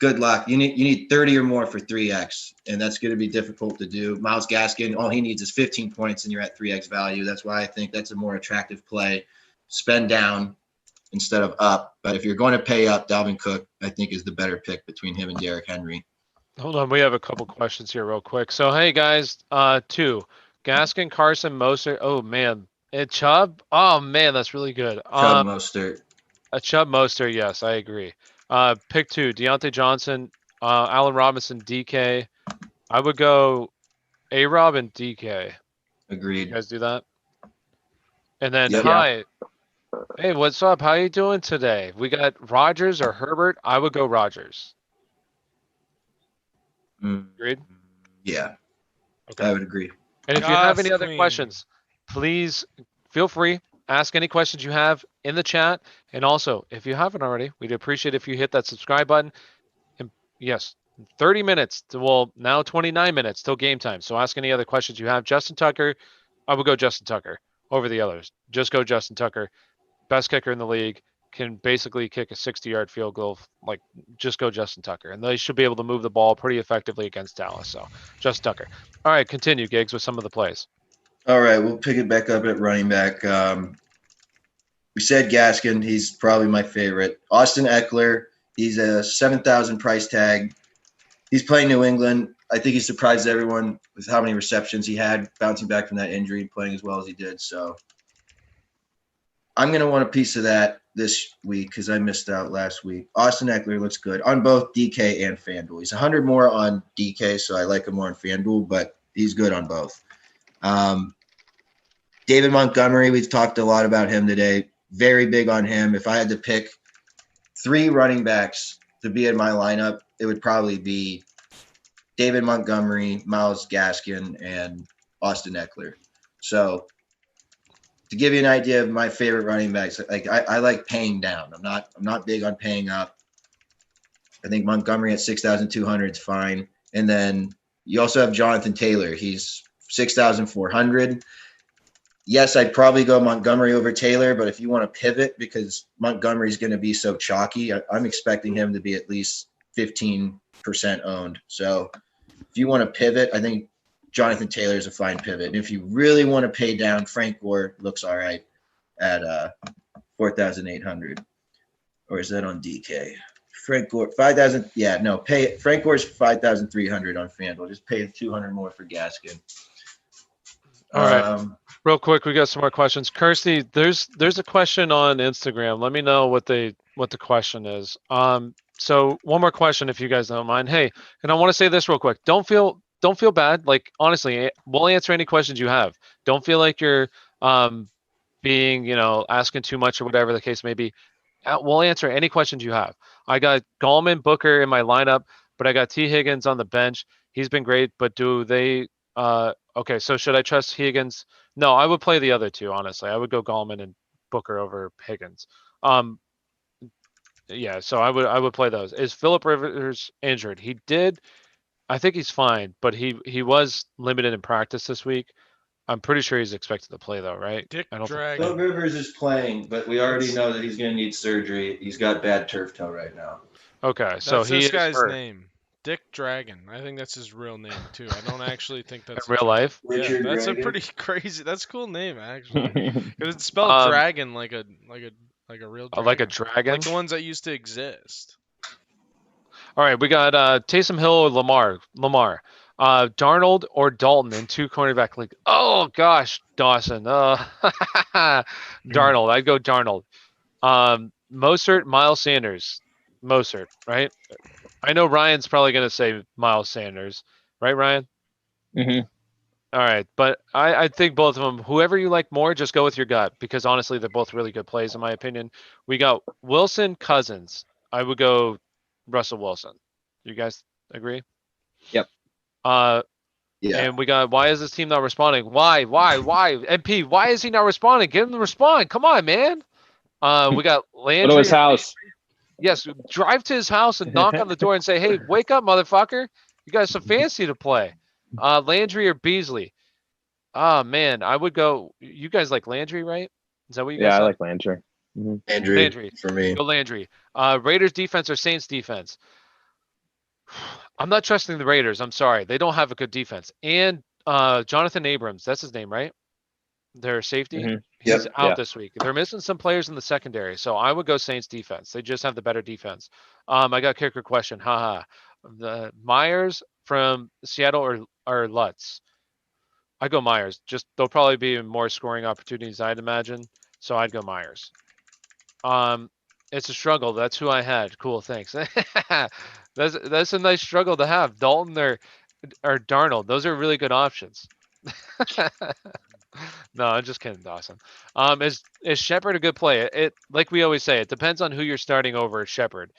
good luck. You need 30 or more for 3x, and that's going to be difficult to do. Myles Gaskin, all he needs is 15 points, and you're at 3x value. That's why I think that's a more attractive play. Spend down instead of up. But if you're going to pay up, Dalvin Cook, I think, is the better pick between him and Derrick Henry. Hold on, we have a couple questions here real quick. So, hey, guys, two. Gaskin, Carson, Mostert. Oh, man. And Chubb? Oh, man, that's really good. Chubb Mostert. Chubb Mostert, yes, I agree. Pick two, Deontay Johnson, Allen Robinson, DK. I would go A-Rob and DK. Agreed. You guys do that? And then, Yep. hi. Hey, what's up? How you doing today? We got Rodgers or Herbert. I would go Rodgers. Agreed? Yeah, Okay. I would agree. And if you have any Goss other Queen. questions, please feel free. Ask any questions you have in the chat. And also, if you haven't already, we'd appreciate if you hit that subscribe button. And yes, 30 minutes now 29 minutes till game time. So ask any other questions you have. Justin Tucker, I would go Justin Tucker over the others. Just go Justin Tucker. Best kicker in the league, can basically kick a 60-yard field goal. Like, just go Justin Tucker. And they should be able to move the ball pretty effectively against Dallas. So, Justin Tucker. All right, continue, Gigs, with some of the plays. All right, we'll pick it back up at running back. We said Gaskin. He's probably my favorite. Austin Eckler, he's a 7,000 price tag. He's playing New England. I think he surprised everyone with how many receptions he had, bouncing back from that injury, playing as well as he did. So I'm going to want a piece of that this week because I missed out last week. Austin Eckler looks good on both DK and FanDuel. He's 100 more on DK, so I like him more on FanDuel, but he's good on both. David Montgomery, we've talked a lot about him today. Very big on him. If I had to pick 3 running backs to be in my lineup, it would probably be David Montgomery, Miles Gaskin, and Austin Eckler. So to give you an idea of my favorite running backs, like I like paying down. I'm not big on paying up. I think Montgomery at 6,200 is fine. And then you also have Jonathan Taylor. He's 6,400. Yes, I'd probably go Montgomery over Taylor, but if you want to pivot because Montgomery's going to be so chalky, I'm expecting him to be at least 15% owned. So if you want to pivot, I think Jonathan Taylor is a fine pivot. And if you really want to pay down, Frank Gore looks all right at 4,800. Or is that on DK? Frank Gore, 5,000. Yeah, no, pay Frank Gore's 5,300 on FanDuel. Just pay 200 more for Gaskin. All right. Real quick, we got some more questions. Kirsty, there's a question on Instagram. Let me know what the question is. So one more question, if you guys don't mind. Hey, and I want to say this real quick. Don't feel bad. Like honestly, we'll answer any questions you have. Don't feel like you're being asking too much or whatever the case may be. We'll answer any questions you have. I got Gallman, Booker in my lineup, but I got T. Higgins on the bench. He's been great, but do they? Okay, so should I trust Higgins? No, I would play the other two. Honestly, I would go Gallman and Booker over Higgins. Yeah, so I would play those. Is Philip Rivers injured? He did. I think he's fine, but he was limited in practice this week. I'm pretty sure he's expected to play though, right? Dick I don't think- Dragon. Phil Rivers is playing, but we already know that he's going to need surgery. He's got bad turf toe right now. Okay, so That's he this is guy's hurt. name. Dick Dragon. I think that's his real name too. I don't actually think that's In real life. Yeah, Richard that's Dragon. a pretty crazy. That's a cool name actually. Because it's spelled dragon like a real dragon. Like a dragon. Like the ones that used to exist. All right, we got Taysom Hill or Lamar. Darnold or Dalton in 2 cornerback league. Oh gosh, Dawson. Darnold. I'd go Darnold. Mostert, Miles Sanders. Mostert, right? I know Ryan's probably gonna say Miles Sanders, right, Ryan? hmm All right, but I think both of them. Whoever you like more, just go with your gut because honestly, they're both really good plays in my opinion. We got Wilson, Cousins. I would go Russell Wilson. You guys agree? Yep. Yeah. And we got why is this team not responding? Why? MP, why is he not responding? Get him to respond. Come on, man. We got Landry. Go to his house. Yes, drive to his house and knock on the door and say, "Hey, wake up, motherfucker! You got some fantasy to play." Landry or Beasley? Oh man, I would go. You guys like Landry, right? Is that what you guys Yeah, I said? like Landry. Landry for me. Go Landry. Raiders defense or Saints defense? I'm not trusting the Raiders. I'm sorry, they don't have a good defense. And Jonathan Abrams, that's his name, right? Their safety. Mhm. He's Yep. out Yeah. this week. They're missing some players in the secondary, so I would go Saints defense. They just have the better defense. I got kicker question. Haha. The Myers from Seattle or Lutz? I go Myers. Just there'll probably be more scoring opportunities, I'd imagine. So I'd go Myers. It's a struggle. That's who I had. Cool, thanks. That's a nice struggle to have. Dalton or Darnold. Those are really good options. No, I'm just kidding, Dawson. Is Shepard a good play? It like we always say, it depends on who you're starting over Shepard.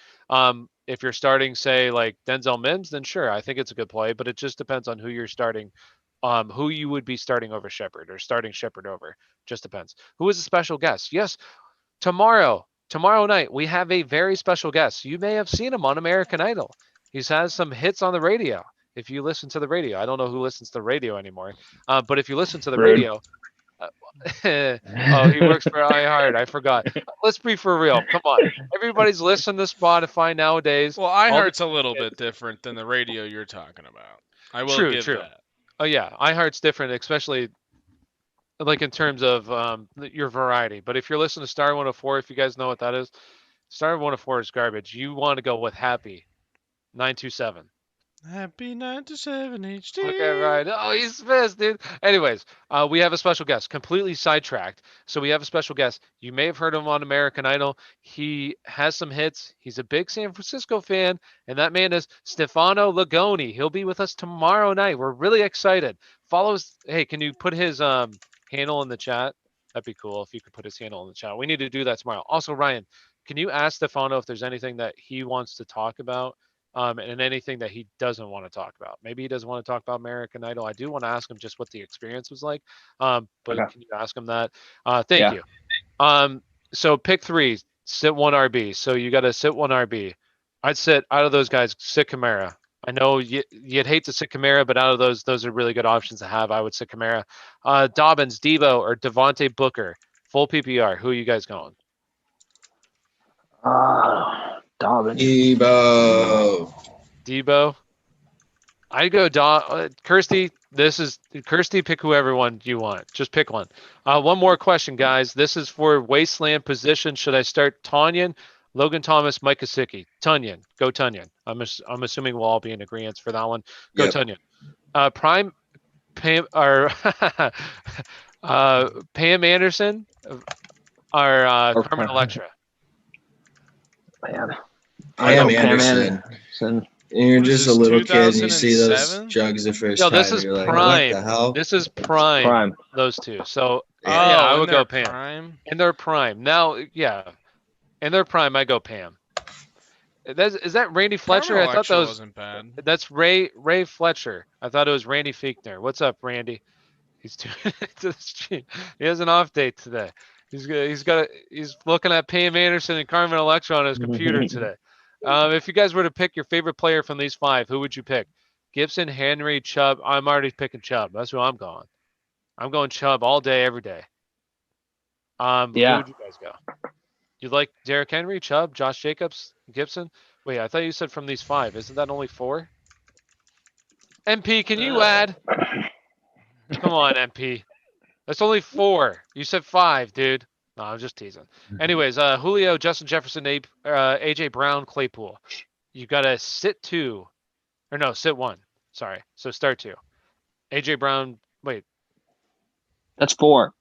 If you're starting, say, like Denzel Mims, then sure, I think it's a good play, but it just depends on who you're starting, who you would be starting over Shepard or starting Shepard over. Just depends. Who is a special guest? Yes, tomorrow night we have a very special guest. You may have seen him on American Idol. He's had some hits on the radio. If you listen to the radio, I don't know who listens to the radio anymore, but if you listen to the Rude. radio, oh, he works for iHeart. I forgot. Let's be for real. Come on, everybody's listening to Spotify nowadays. Well, iHeart's a little bit different than the radio you're talking about. I will True, give true. that. Oh yeah, iHeart's different, especially like in terms of your variety. But if you're listening to Star 104, if you guys know what that is, Star 104 is garbage. You want to go with Happy 927. Happy 97 HD. Okay, right. Oh, he's pissed, dude. Anyways, we have a special guest. Completely sidetracked. So we have a special guest. You may have heard him on American Idol. He has some hits. He's a big San Francisco fan, and that man is Stefano Lagoni. He'll be with us tomorrow night. We're really excited. Follow us. Hey, can you put his handle in the chat? That'd be cool if you could put his handle in the chat. We need to do that tomorrow. Also, Ryan, can you ask Stefano if there's anything that he wants to talk about and anything that he doesn't want to talk about. Maybe he doesn't want to talk about American Idol. I do want to ask him just what the experience was like. But Okay. can you ask him that? Thank Yeah. you. So pick 3, sit 1 RB. So you got to sit 1 RB. I'd sit out of those guys, sit Kamara. I know you'd hate to sit Kamara, but out of those are really good options to have. I would sit Kamara. Dobbins, Debo, or Devontae Booker. Full PPR. Who are you guys going? Dobbins. Debo. Debo. I go Kirsty. Kirsty. Pick whoever one you want. Just pick one. One more question, guys. This is for Wasteland position. Should I start Tanyan, Logan Thomas, Mike Gesicki? Tanyan. Go Tanyan. I'm assuming we'll all be in agreement for that one. Go Yep. Tanyan. Prime Pam or Pam Anderson or Or Carmen Pam. Electra. Man. Pam go Anderson. Anderson. And you're Was just a this little kid and you see those 2007? jugs the first No, time. this is You're like, prime. what the hell? This is prime. Prime. Those two. So Yeah. yeah, I in would their go Pam. prime. In their prime. Now, yeah. In their prime, I go Pam. Is that Randy Fletcher? Carmen I thought that Electra was wasn't bad. that's Ray Fletcher. I thought it was Randy Fiechner. What's up, Randy? He's doing it to the stream. He has an off date today. He's looking at Pam Anderson and Carmen Electra on his computer today. If you guys were to pick your favorite player from these 5, who would you pick? Gibson, Henry, Chubb. I'm already picking Chubb. That's who I'm going. I'm going Chubb all day, every day. Who Yeah. would you guys go? You like Derrick Henry, Chubb, Josh Jacobs, Gibson? Wait, I thought you said from these 5. Isn't that only 4? MP, can you add? Come on, MP. That's only 4. You said 5, dude. No, I'm just teasing. Anyways, Julio, Justin Jefferson, AJ Brown, Claypool. You gotta sit 2, or no, sit 1. Sorry, so start 2. AJ Brown. Wait, That's 4.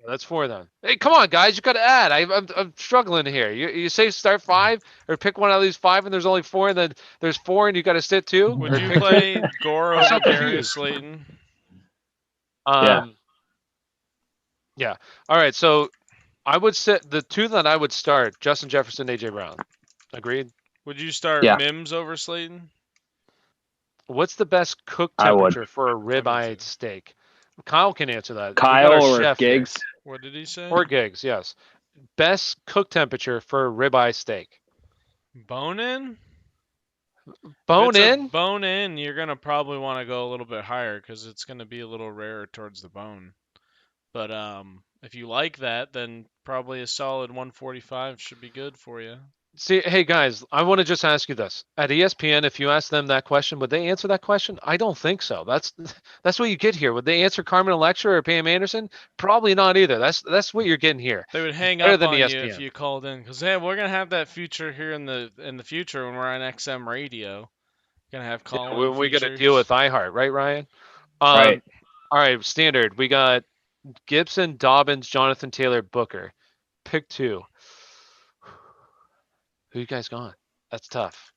that's 4 then. Hey, come on, guys, you gotta add. I'm struggling here. You say start 5 or pick one out of these 5, and there's only 4, and then there's 4, and you gotta sit 2. Would or you pick 2? play Gore I'm so over confused. Darius Slayton? Yeah. All right. So I would sit the 2 that I would start: Justin Jefferson, AJ Brown. Agreed. Would you start Yeah. Mims over Slayton? What's the best cook I would. temperature for a ribeye steak? Kyle can answer that. We got Kyle our or chef here. Giggs? What did he say? Or Giggs, yes. Best cook temperature for a ribeye steak. Bone in? Bone If it's a in? bone in, you're gonna probably want to go a little bit higher because it's gonna be a little rarer towards the bone. But if you like that, then probably a solid 145 should be good for you. See, hey guys, I want to just ask you this. At ESPN, if you ask them that question, would they answer that question? I don't think so. That's what you get here. Would they answer Carmen Electra or Pam Anderson? Probably not either. That's what you're getting here. They would hang Better up than on you ESPN. if you called in because hey, we're gonna have that feature here in the future when we're on XM radio. Gonna have call-in We got to features. deal with iHeart, right, Ryan? Right. All right, standard. We got Gibson, Dobbins, Jonathan Taylor, Booker. Pick 2. Who you guys going? That's tough.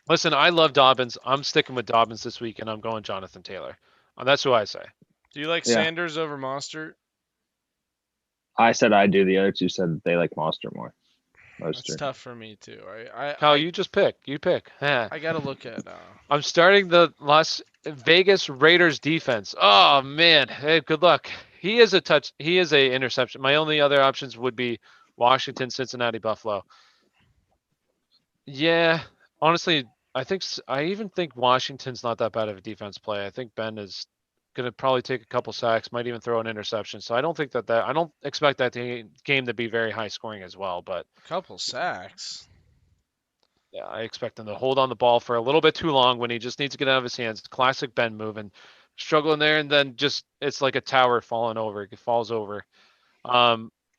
Listen, I love Dobbins. I'm sticking with Dobbins this week, and I'm going Jonathan Taylor. That's who I say. Do you like Yeah. Sanders over Mostert? I said I do. The other 2 said they like Monster more. That's Mostert. tough for me too. I Kyle, you just pick. You pick. Yeah. I gotta look at. I'm starting the Las Vegas Raiders defense. Oh man, hey, good luck. He is a interception. My only other options would be Washington, Cincinnati, Buffalo. Yeah, honestly, I even think Washington's not that bad of a defense play. I think Ben is gonna probably take a couple sacks, might even throw an interception. So I don't think I don't expect that game to be very high scoring as well. But A couple sacks. yeah, I expect him to hold on the ball for a little bit too long when he just needs to get out of his hands. Classic Ben move and struggling there, and then just it's like a tower falling over. It falls over.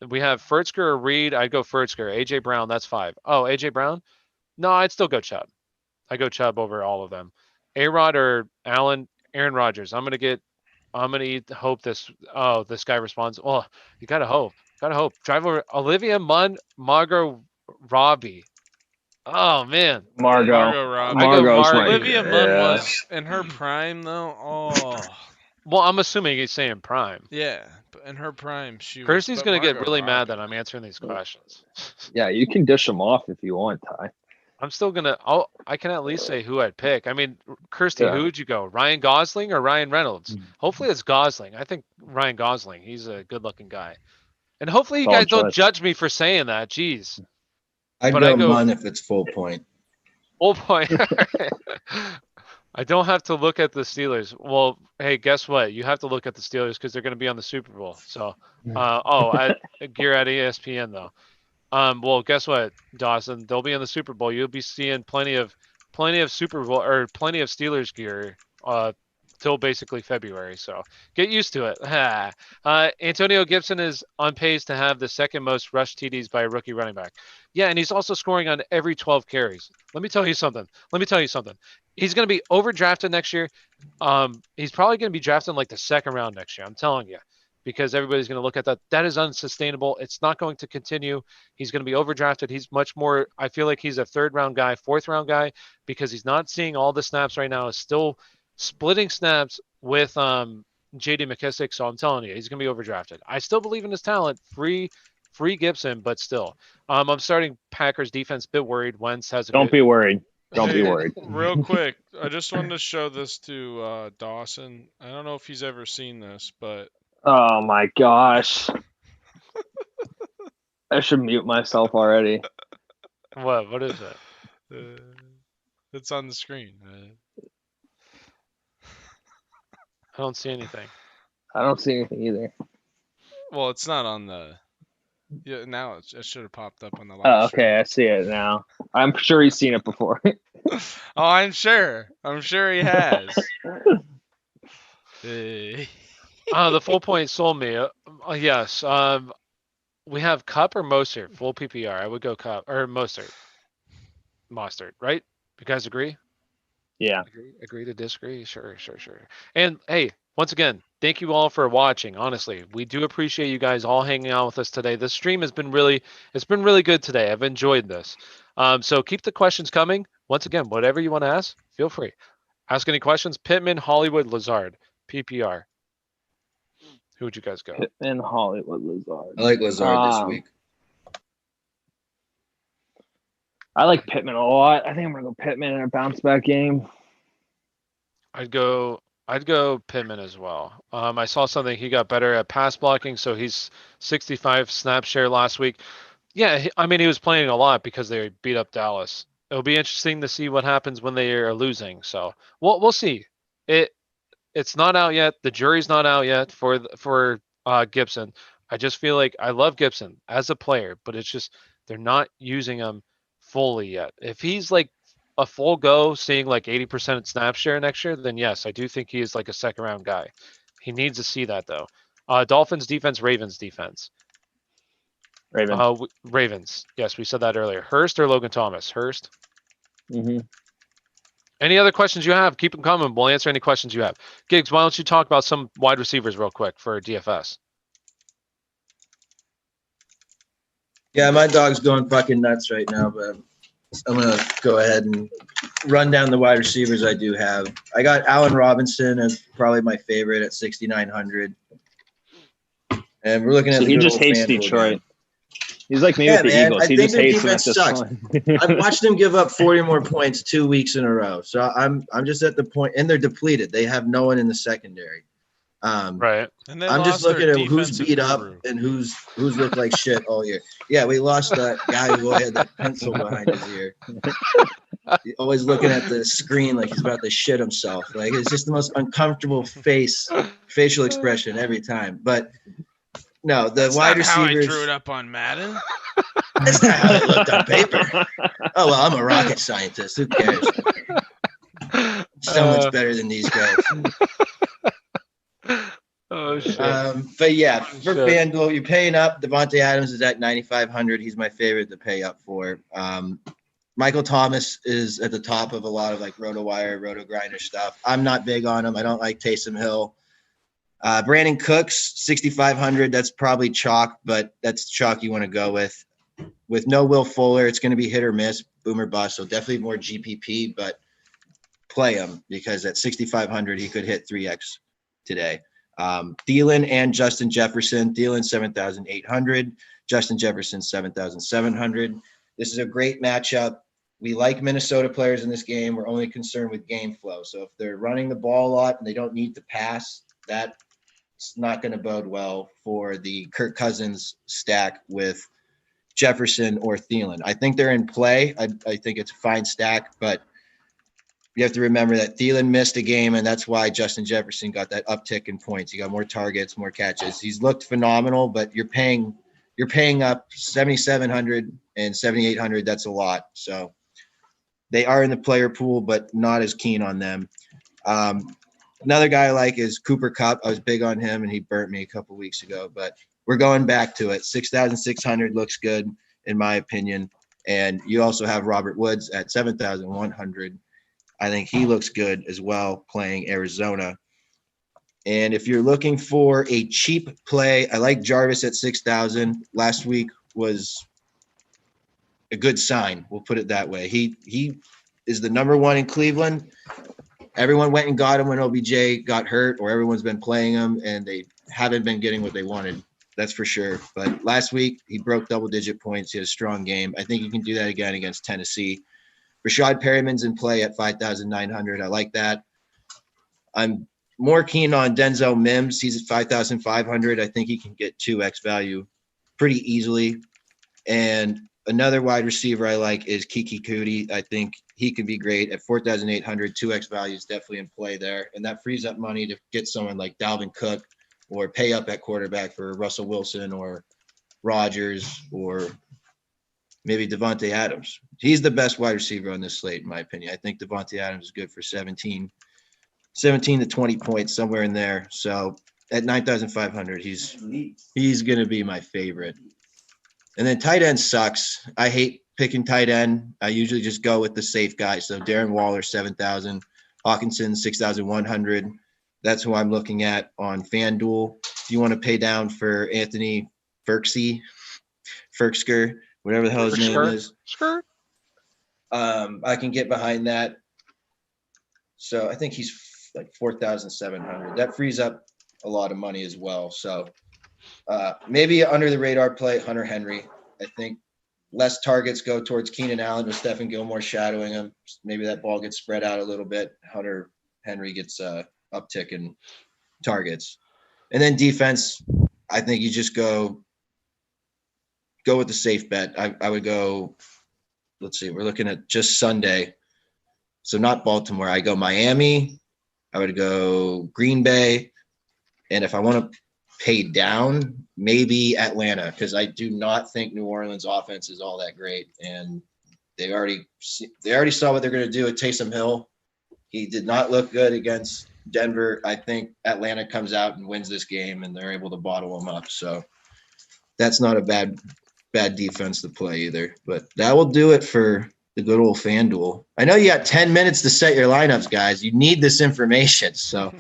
We have Furtzker or Reed. I'd go Furtzker. AJ Brown, that's 5. Oh, AJ Brown? No, I'd still go Chubb. I go Chubb over all of them. A-Rod or Allen, Aaron Rodgers. I'm gonna hope this guy responds. Oh, you gotta hope. Drive over Olivia Munn, Margot Robbie. Oh man. Margot. Robbie. I go Margot's Margot. my- Olivia Munn yeah. was in her prime though. Oh, Well, I'm assuming he's saying prime. Yeah, but in her prime, she was. Kirsty's but gonna get Margot really mad Robbie. that I'm answering these questions. Yeah, you can dish them off if you want, Ty. I'm still gonna. I can at least say who I'd pick. I mean, Kirsty, Yeah. who would you go? Ryan Gosling or Ryan Reynolds? Hopefully it's Gosling. I think Ryan Gosling. He's a good-looking guy. And hopefully you guys Solid don't choice. judge me for saying that. Jeez. I'd But go I go- Munn if it's full point. Full point. I don't have to look at the Steelers. Well, hey, guess what? You have to look at the Steelers because they're going to be on the Super Bowl. So, gear at ESPN though. Well, guess what, Dawson? They'll be in the Super Bowl. You'll be seeing plenty of Super Bowl or plenty of Steelers gear till basically February. So get used to it. Antonio Gibson is on pace to have the second most rush TDs by a rookie running back. Yeah, and he's also scoring on every 12 carries. Let me tell you something. He's going to be overdrafted next year. He's probably going to be drafted in like the second round next year. I'm telling you. Because everybody's going to look at that. That is unsustainable. It's not going to continue. He's going to be overdrafted. He's much more, I feel like he's a third round guy, fourth round guy, because he's not seeing all the snaps right now. Is still splitting snaps with JD McKissick. So I'm telling you, he's going to be overdrafted. I still believe in his talent. Free Gibson, but still. I'm starting Packers defense. Bit worried. Wentz has a Don't be worried. Don't be Hey, worried. Real quick, I just wanted to show this to Dawson. I don't know if he's ever seen this, but Oh my gosh. I should mute myself already. What is it? it's on the screen. I don't see anything. I don't see anything either. Well, it's not on the. Yeah, now it should have popped up on the live Oh, stream. okay. I see it now. I'm sure he's seen it before. Oh, I'm sure. I'm sure he has. Hey. The full point sold me. Yes. We have Cup or Mostert, full PPR. I would go Cup or Mostert. Mostert, right? You guys agree? Yeah. Agree to disagree? Sure. And hey, once again, thank you all for watching. Honestly, we do appreciate you guys all hanging out with us today. This stream has been really good today. I've enjoyed this. So keep the questions coming. Once again, whatever you want to ask, feel free. Ask any questions. Pittman, Hollywood, Lazard, PPR. Who would you guys go? Pittman, Hollywood, Lazard. I like Lazard this week. I like Pittman a lot. I think I'm gonna go Pittman in a bounce back game. I'd go Pittman as well. I saw something. He got better at pass blocking, so he's 65 snap share last week. Yeah, I mean, he was playing a lot because they beat up Dallas. It'll be interesting to see what happens when they are losing. So we'll see. It's not out yet. The jury's not out yet for Gibson. I just feel like I love Gibson as a player, but it's just they're not using him fully yet. If he's like a full go, seeing like 80% snap share next year, then yes, I do think he is like a second round guy. He needs to see that though. Dolphins defense, Ravens defense. Ravens. Ravens. Yes, we said that earlier. Hurst or Logan Thomas? Hurst. Mm-hmm. Any other questions you have? Keep them coming. We'll answer any questions you have. Giggs, why don't you talk about some wide receivers real quick for DFS? Yeah, my dog's going fucking nuts right now, but I'm gonna go ahead and run down the wide receivers I do have. I got Allen Robinson as probably my favorite at 6,900, and we're looking at. So the he good just old hates FanDuel Detroit. game. He's like me Yeah, with the man, Eagles. I He think just their hates them at defense this sucks. point. I've watched them give up 40 more points 2 weeks in a row, so I'm just at the point, and they're depleted. They have no one in the secondary. Right. And they I'm just lost looking their at who's defensive beat up guru. and who's looked like shit all year. Yeah, we lost that guy who had that pencil behind his ear. He's always looking at the screen like he's about to shit himself. Like it's just the most uncomfortable facial expression every time. But no, the That's wide not how I receivers. drew it up on Madden. That's not how it looked on paper. Oh well, I'm a rocket scientist. Who cares? So much better than these guys. Oh shit. But yeah, for Shit. FanDuel, you're paying up. Devontae Adams is at 9,500. He's my favorite to pay up for. Michael Thomas is at the top of a lot of like RotoWire, RotoGrinder stuff. I'm not big on him. I don't like Taysom Hill. Brandon Cooks, 6,500. That's probably chalk, but that's chalk you want to go with. With no Will Fuller, it's going to be hit or miss, boom or bust. So definitely more GPP, but play him because at 6,500 he could hit 3x today. Thielen and Justin Jefferson. Thielen 7,800. Justin Jefferson 7,700. This is a great matchup. We like Minnesota players in this game. We're only concerned with game flow. So if they're running the ball a lot and they don't need to pass, that's not going to bode well for the Kirk Cousins stack with Jefferson or Thielen. I think they're in play. I think it's a fine stack, but you have to remember that Thielen missed a game, and that's why Justin Jefferson got that uptick in points. He got more targets, more catches. He's looked phenomenal, but you're paying up 7,700 and 7,800. That's a lot. So they are in the player pool, but not as keen on them. Another guy I like is Cooper Kupp. I was big on him, and he burnt me a couple weeks ago, but we're going back to it. 6,600 looks good, in my opinion. And you also have Robert Woods at 7,100. I think he looks good as well, playing Arizona. And if you're looking for a cheap play, I like Jarvis at 6,000. Last week was a good sign. We'll put it that way. He is the number one in Cleveland. Everyone went and got him when OBJ got hurt, or everyone's been playing him, and they haven't been getting what they wanted. That's for sure. But last week, he broke double-digit points. He had a strong game. I think he can do that again against Tennessee. Rashad Perriman's in play at 5,900. I like that. I'm more keen on Denzel Mims. He's at 5,500. I think he can get 2x value pretty easily. And another wide receiver I like is Kiki Cootie. I think he can be great at 4,800. 2x value is definitely in play there. And that frees up money to get someone like Dalvin Cook or pay up at quarterback for Russell Wilson or Rodgers or maybe Devontae Adams. He's the best wide receiver on this slate, in my opinion. I think Devontae Adams is good for 17 to 20 points, somewhere in there. So at 9,500, he's going to be my favorite. And then tight end sucks. I hate picking tight end. I usually just go with the safe guy. So Darren Waller, 7,000. Hawkinson, 6,100. That's who I'm looking at on FanDuel. If you want to pay down for Anthony Ferksker, whatever the hell his name is. Skirt. I can get behind that. So I think he's like 4,700. That frees up a lot of money as well. So maybe under the radar play, Hunter Henry. I think less targets go towards Keenan Allen with Stephen Gilmore shadowing him. Maybe that ball gets spread out a little bit. Hunter Henry gets uptick in targets. And then defense, I think you just go with the safe bet. I would go, let's see, we're looking at just Sunday. So not Baltimore. I go Miami. I would go Green Bay. And if I want to pay down, maybe Atlanta, because I do not think New Orleans offense is all that great. And they already saw what they're going to do at Taysom Hill. He did not look good against Denver. I think Atlanta comes out and wins this game, and they're able to bottle them up. So that's not a bad defense to play either. But that will do it for the good old FanDuel. I know you got 10 minutes to set your lineups, guys. You need this information. So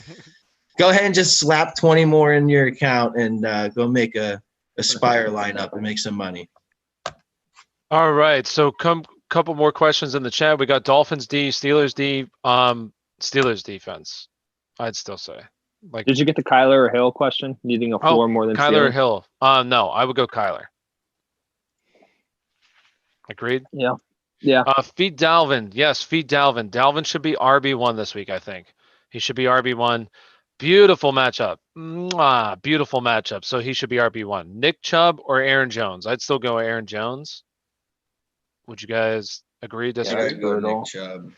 go ahead and just slap 20 more in your account and go make a Spire lineup and make some money. All right. So couple more questions in the chat. We got Dolphins D, Steelers D, Steelers defense. I'd still say. Like, Did you get the Kyler or Hill question? Needing a floor more than Kyler or Steelers? Hill? No, I would go Kyler. Agreed? Yeah. Feed Dalvin. Yes, feed Dalvin. Dalvin should be RB1 this week, I think. He should be RB1. Beautiful matchup. Beautiful matchup. So he should be RB1. Nick Chubb or Aaron Jones? I'd still go Aaron Jones. Would you guys agree, I disagree? gotta go brutal. Nick Chubb.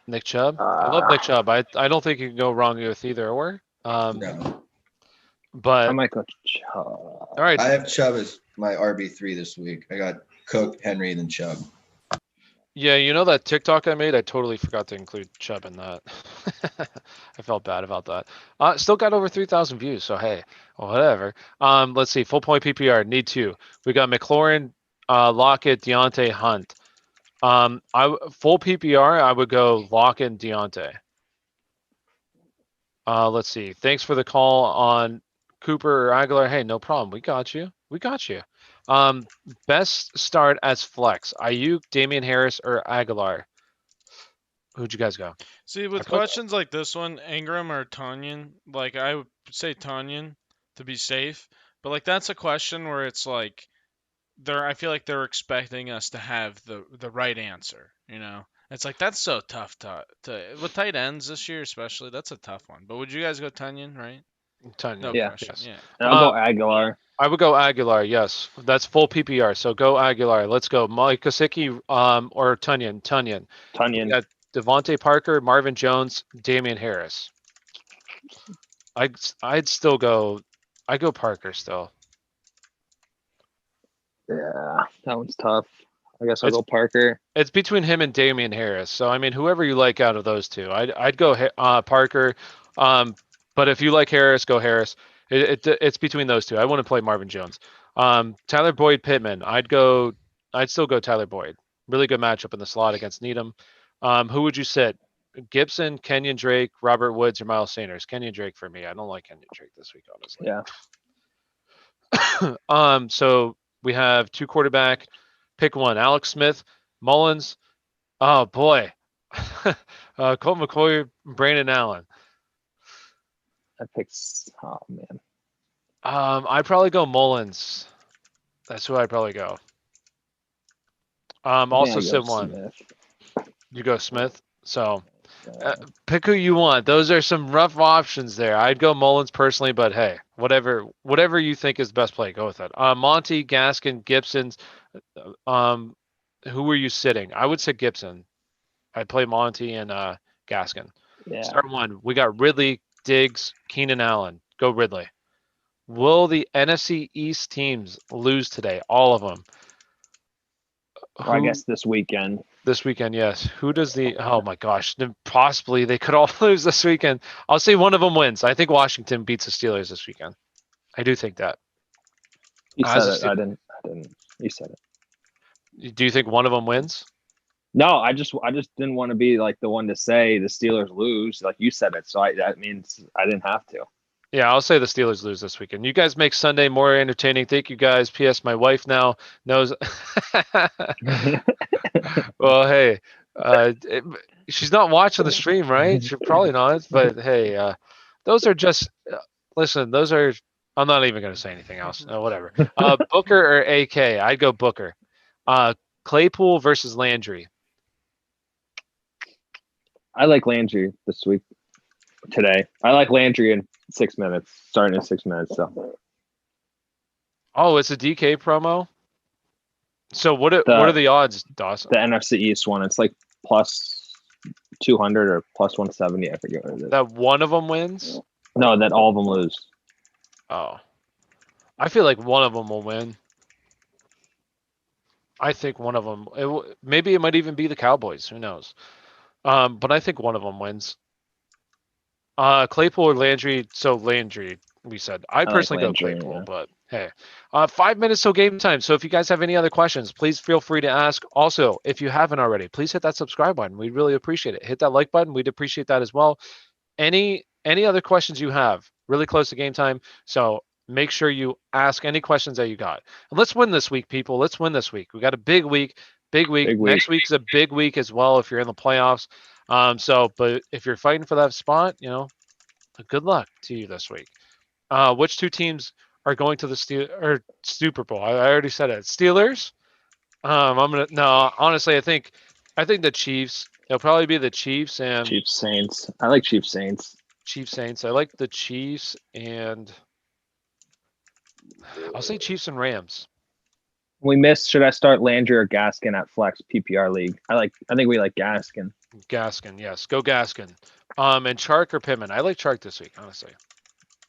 Nick Chubb? I love Nick Chubb. I don't think you can go wrong with either or. No. But I might go Chubb. all right. I have Chubb as my RB3 this week. I got Cook, Henry, then Chubb. Yeah, you know that TikTok I made? I totally forgot to include Chubb in that. I felt bad about that. Still got over 3,000 views, so hey, whatever. Let's see. Full point PPR, need two. We got McLaurin, Lockett, Deontay, Hunt. Full PPR, I would go Lockett and Deontay. Let's see. Thanks for the call on Cooper or Aguilar. Hey, no problem. We got you. Best start as flex. Ayuk, Damian Harris, or Aguilar. Who'd you guys go? See, with put- questions like this one, Ingram or Tanyan, like I would say Tanyan to be safe. But like that's a question where it's like I feel like they're expecting us to have the right answer, you know? It's like that's so tough to with tight ends this year especially, that's a tough one. But would you guys go Tanyan, right? Tunyon. No Yeah. question. Yes. Yeah. And I'll go Aguilar. I would go Aguilar. Yes, that's full PPR. So go Aguilar. Let's go. Mike Kosicki, or Tunyon. We Tunyon. got Devontae Parker, Marvin Jones, Damian Harris. I'd still go. I go Parker still. Yeah, that one's tough. I guess I'll It's- go Parker. It's between him and Damian Harris. So I mean, whoever you like out of those two, I'd go Parker. But if you like Harris, go Harris. It's between those two. I want to play Marvin Jones. Tyler Boyd Pittman. I'd still go Tyler Boyd. Really good matchup in the slot against Needham. Who would you sit? Gibson, Kenyon Drake, Robert Woods, or Miles Sanders? Kenyon Drake for me. I don't like Kenyon Drake this week, honestly. Yeah. So we have two quarterback. Pick one. Alex Smith, Mullins. Oh boy. Colt McCoy, Brandon Allen. I picked. Oh man. I'd probably go Mullins. That's who I'd probably go. I think Also I go sit one. Smith. You go Smith. So Yeah. pick who you want. Those are some rough options there. I'd go Mullins personally, but hey, whatever you think is best play, go with it. Monty, Gaskin, Gibson's. Who were you sitting? I would sit Gibson. I'd play Monty and Gaskin. Yeah. Start one. We got Ridley, Diggs, Keenan Allen. Go Ridley. Will the NFC East teams lose today? All of them. Or I guess this weekend. This weekend, yes. Who does the? Oh my gosh! Then possibly they could all lose this weekend. I'll say one of them wins. I think Washington beats the Steelers this weekend. I do think that. You As said a it. Ste- I didn't. You said it. Do you think one of them wins? No, I just didn't want to be like the one to say the Steelers lose. Like you said it, so that means I didn't have to. Yeah, I'll say the Steelers lose this weekend. You guys make Sunday more entertaining. Thank you guys. P.S. My wife now knows. Well, hey, she's not watching the stream, right? She's probably not. But hey, those are just listen. Those are. I'm not even going to say anything else. Whatever. Booker or AK? I'd go Booker. Claypool versus Landry. I like Landry this week. Today, I like Landry in 6 minutes. Starting in 6 minutes. So Oh, it's a DK promo. So what are the odds, Dawson? the NFC East one, it's like plus 200 or plus 170. I forget what it is. That one of them wins? No, that all of them lose. Oh. I feel like one of them will win. I think one of them. Maybe it might even be the Cowboys. Who knows? But I think one of them wins. Claypool or Landry? So Landry, we said. I like personally Landry, go Claypool, yeah. but hey. 5 minutes till game time. So if you guys have any other questions, please feel free to ask. Also, if you haven't already, please hit that subscribe button. We'd really appreciate it. Hit that like button. We'd appreciate that as well. Any other questions you have, really close to game time. So make sure you ask any questions that you got. And let's win this week, people. Let's win this week. We got a big week. Big week. Big week. Next week's a big week as well if you're in the playoffs. But if you're fighting for that spot, good luck to you this week. Which two teams are going to the Super Bowl? I already said it. Steelers. Honestly, I think the Chiefs. It'll probably be the Chiefs and Chiefs Saints. I like Chiefs Saints. Chiefs Saints. I like the Chiefs and I'll say Chiefs and Rams. We missed. Should I start Landry or Gaskin at flex PPR league? I think we like Gaskin. Gaskin, yes, go Gaskin. And Chark or Pittman. I like Chark this week, honestly.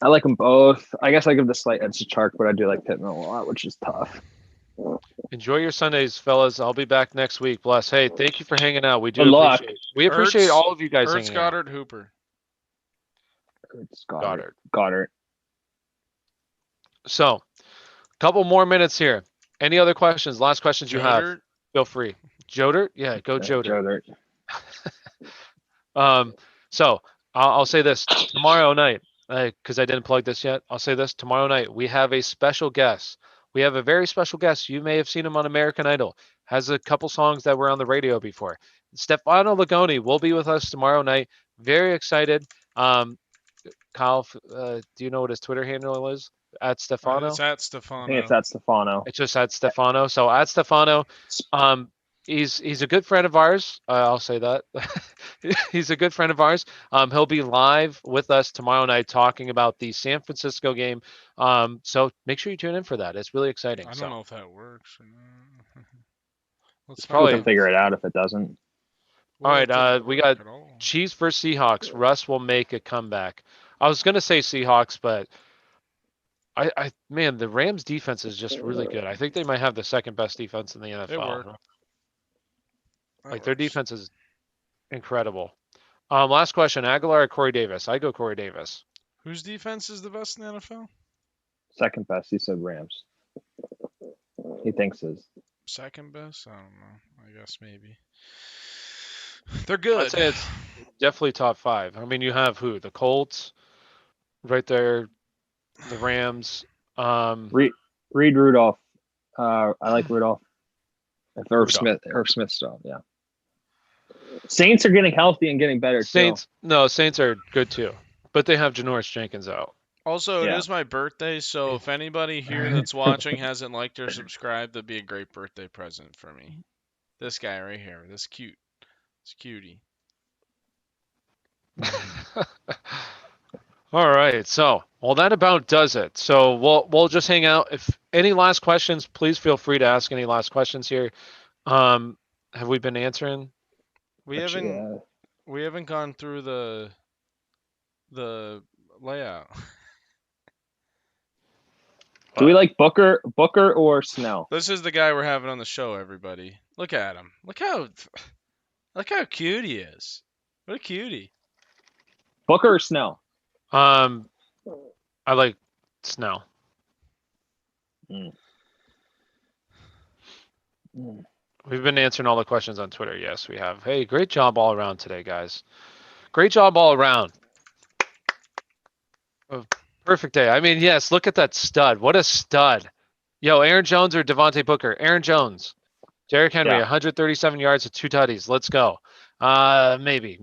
I like them both. I guess I give the slight edge to Chark, but I do like Pittman a lot, which is tough. Enjoy your Sundays, fellas. I'll be back next week. Bless. Hey, thank you for hanging out. We do Good luck. appreciate Ertz- all of you guys Ertz, hanging out. Goddard, Hooper. It's Goddard. Goddard. So, couple more minutes here. Any other questions? Last questions you have? Goddard. Feel free. Joder? Yeah, go Joder. Jodert. So I'll say this tomorrow night, because I didn't plug this yet. I'll say this tomorrow night. We have a special guest. We have a very special guest. You may have seen him on American Idol. Has a couple songs that were on the radio before. Stefano Lagoni will be with us tomorrow night. Very excited. Kyle, do you know what his Twitter handle is? At Stefano? It's at I Stefano. think it's at Stefano. It's just at Stefano. So at Stefano, he's a good friend of ours. I'll say that. He's a good friend of ours. He'll be live with us tomorrow night talking about the San Francisco game. So make sure you tune in for that. It's really exciting. I So don't know if that works or not. Let's It's find probably- We can out. figure it out if it doesn't. All right, it doesn't we work got at all. Chiefs versus Seahawks. Russ will make a comeback. I was gonna say Seahawks, but man, the Rams defense is just really good. I think they might have the second best defense in the It NFL. worked. Like their defense is incredible. Last question: Aguilar or Corey Davis? I go Corey Davis. Whose defense is the best in the NFL? Second best, he said Rams. He thinks is. Second best? I don't know. I guess maybe. They're good. I'd say it's definitely top 5. I mean, you have who? The Colts, right there. The Rams. Reed Rudolph. I like Rudolph. If Irv Rudolph. Smith still, yeah. Saints are getting healthy and getting better Saints. No, Saints are good too, but they have Janoris Jenkins out. Also, Yeah. it is my birthday, so if anybody here that's watching hasn't liked or subscribed, that'd be a great birthday present for me. This guy right here, this cutie. All right, so that about does it. So we'll just hang out. If any last questions, please feel free to ask any last questions here. Have we been answering? We haven't gone through the layout. Do we like Booker or Snell? This is the guy we're having on the show, everybody. Look at him. Look how cute he is. What a cutie. Booker or Snell? I like Snell. Mm. We've been answering all the questions on Twitter. Yes, we have. Hey, great job all around today, guys. Great job all around. Perfect day. I mean, yes, look at that stud. What a stud. Yo, Aaron Jones or Devontae Booker? Aaron Jones. Derrick Henry, Yeah. 137 yards with 2 tutties. Let's go. Maybe.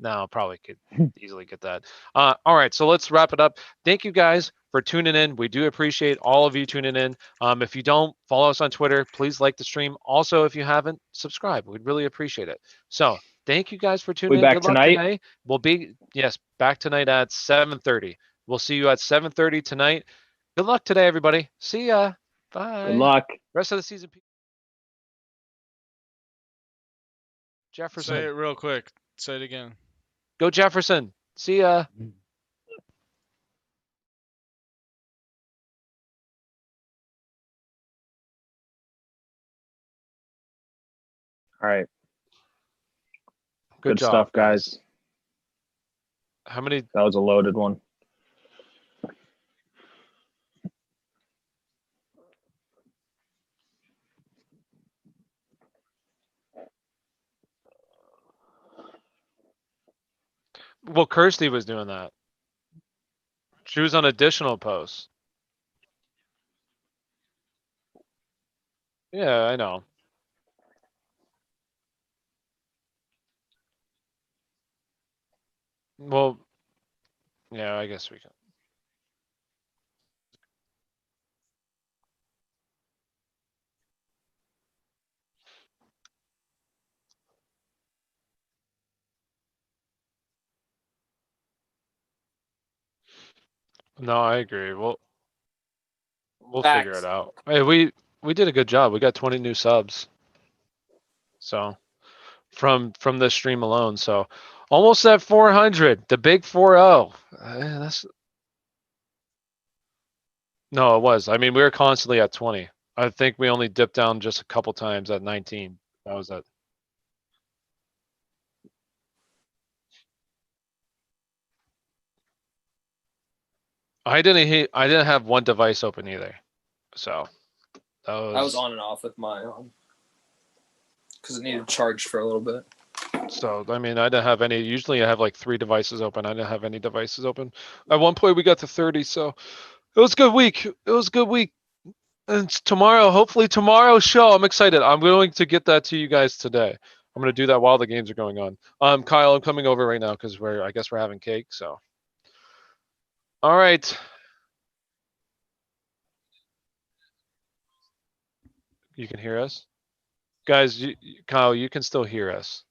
No, probably could easily get that. All right, so let's wrap it up. Thank you guys for tuning in. We do appreciate all of you tuning in. If you don't follow us on Twitter, please like the stream. Also, if you haven't, subscribe. We'd really appreciate it. So thank you guys for tuning in. back Good luck tonight? today. We'll be back tonight at 7:30. We'll see you at 7:30 tonight. Good luck today, everybody. See ya. Bye. Good luck. Rest of the season. Jefferson. Say it real quick. Say it again. Go Jefferson. See ya. All right. Good job, stuff, guys. How many? That was a loaded one. Well, Kirsty was doing that. She was on additional posts. Yeah, I know. Well, yeah, I guess we can. No, I agree. We'll figure it out. Hey, we did a good job. We got 20 new subs. So from this stream alone. So almost at 400. The big 4-0. That's No, it was. I mean, we were constantly at 20. I think we only dipped down just a couple times at 19. That was it. I didn't have one device open either. So I was on and off with my because it needed charge for a little bit. So I mean, I didn't have any. Usually, I have like 3 devices open. I didn't have any devices open. At one point, we got to 30. So it was a good week. It's tomorrow. Hopefully tomorrow's show. I'm excited. I'm going to get that to you guys today. I'm going to do that while the games are going on. Kyle, I'm coming over right now because I guess we're having cake. So, all right. You can hear us, guys. Kyle, you can still hear us.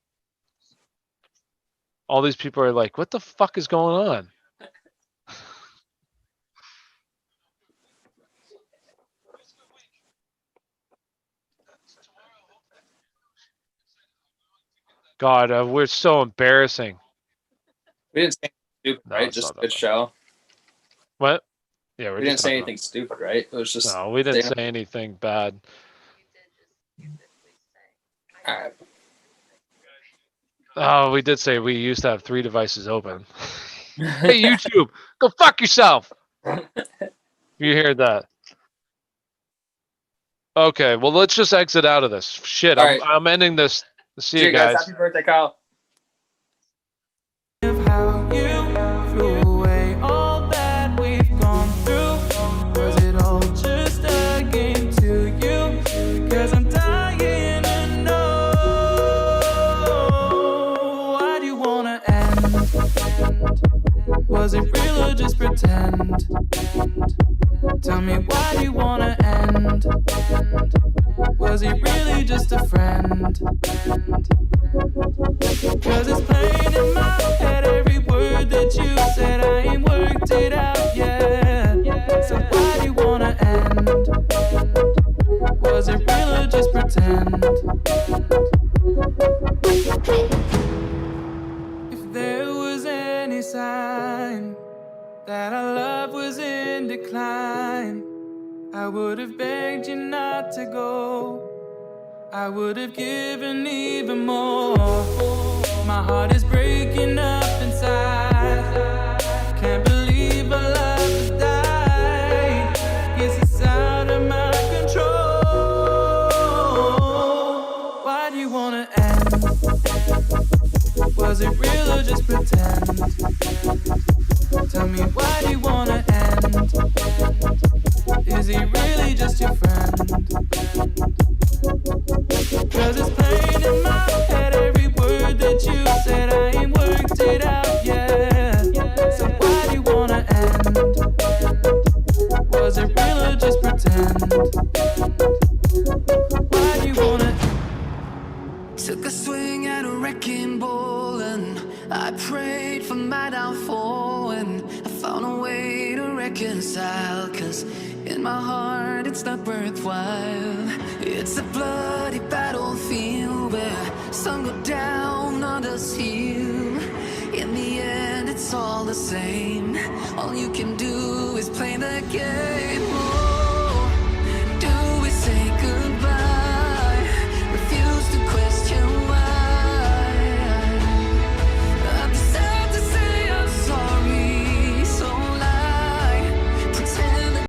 All these people are like, "What the fuck is going on?" God, we're so embarrassing. We didn't say anything stupid, No, right? it's Just not a that good bad. show. What? Yeah, we're We didn't just say talking anything stupid, right? It was just. No, we didn't say anything bad. All right. Oh, we did say we used to have 3 devices open. Hey, YouTube, go fuck yourself. You heard that? Okay, well, let's just exit out of this. Shit, All I'm right. I'm ending this. See you guys. Happy birthday, Kyle. of how you threw away all that we've gone through. Was it all just a game to you? Cause I'm dying to know. Why do you wanna end? Was it real or just pretend? Tell me, why do you wanna end? Was he really just a friend? Cause it's plain in my head, every word that you said, I ain't worked it out yet. So why do you wanna end? Was it real or just pretend? If there was any sign that our love was in decline, I would have begged you not to go. I would have given even more. My heart is breaking up inside. Can't believe our love has died. Guess it's out of my control. Why do you wanna end? Was it real or just pretend? Tell me, why do you wanna end? Is he really just your friend? Cause it's plain in my head, every word that you said, I ain't worked it out yet. So why do you wanna end? Was it real or just pretend? Why do you wanna? Took a swing at a wrecking ball and I prayed for my downfall, and I found a way to reconcile, cause in my heart it's not worthwhile. It's a bloody battlefield where some go down, others heal. In the end it's all the same. All you can do is play the game.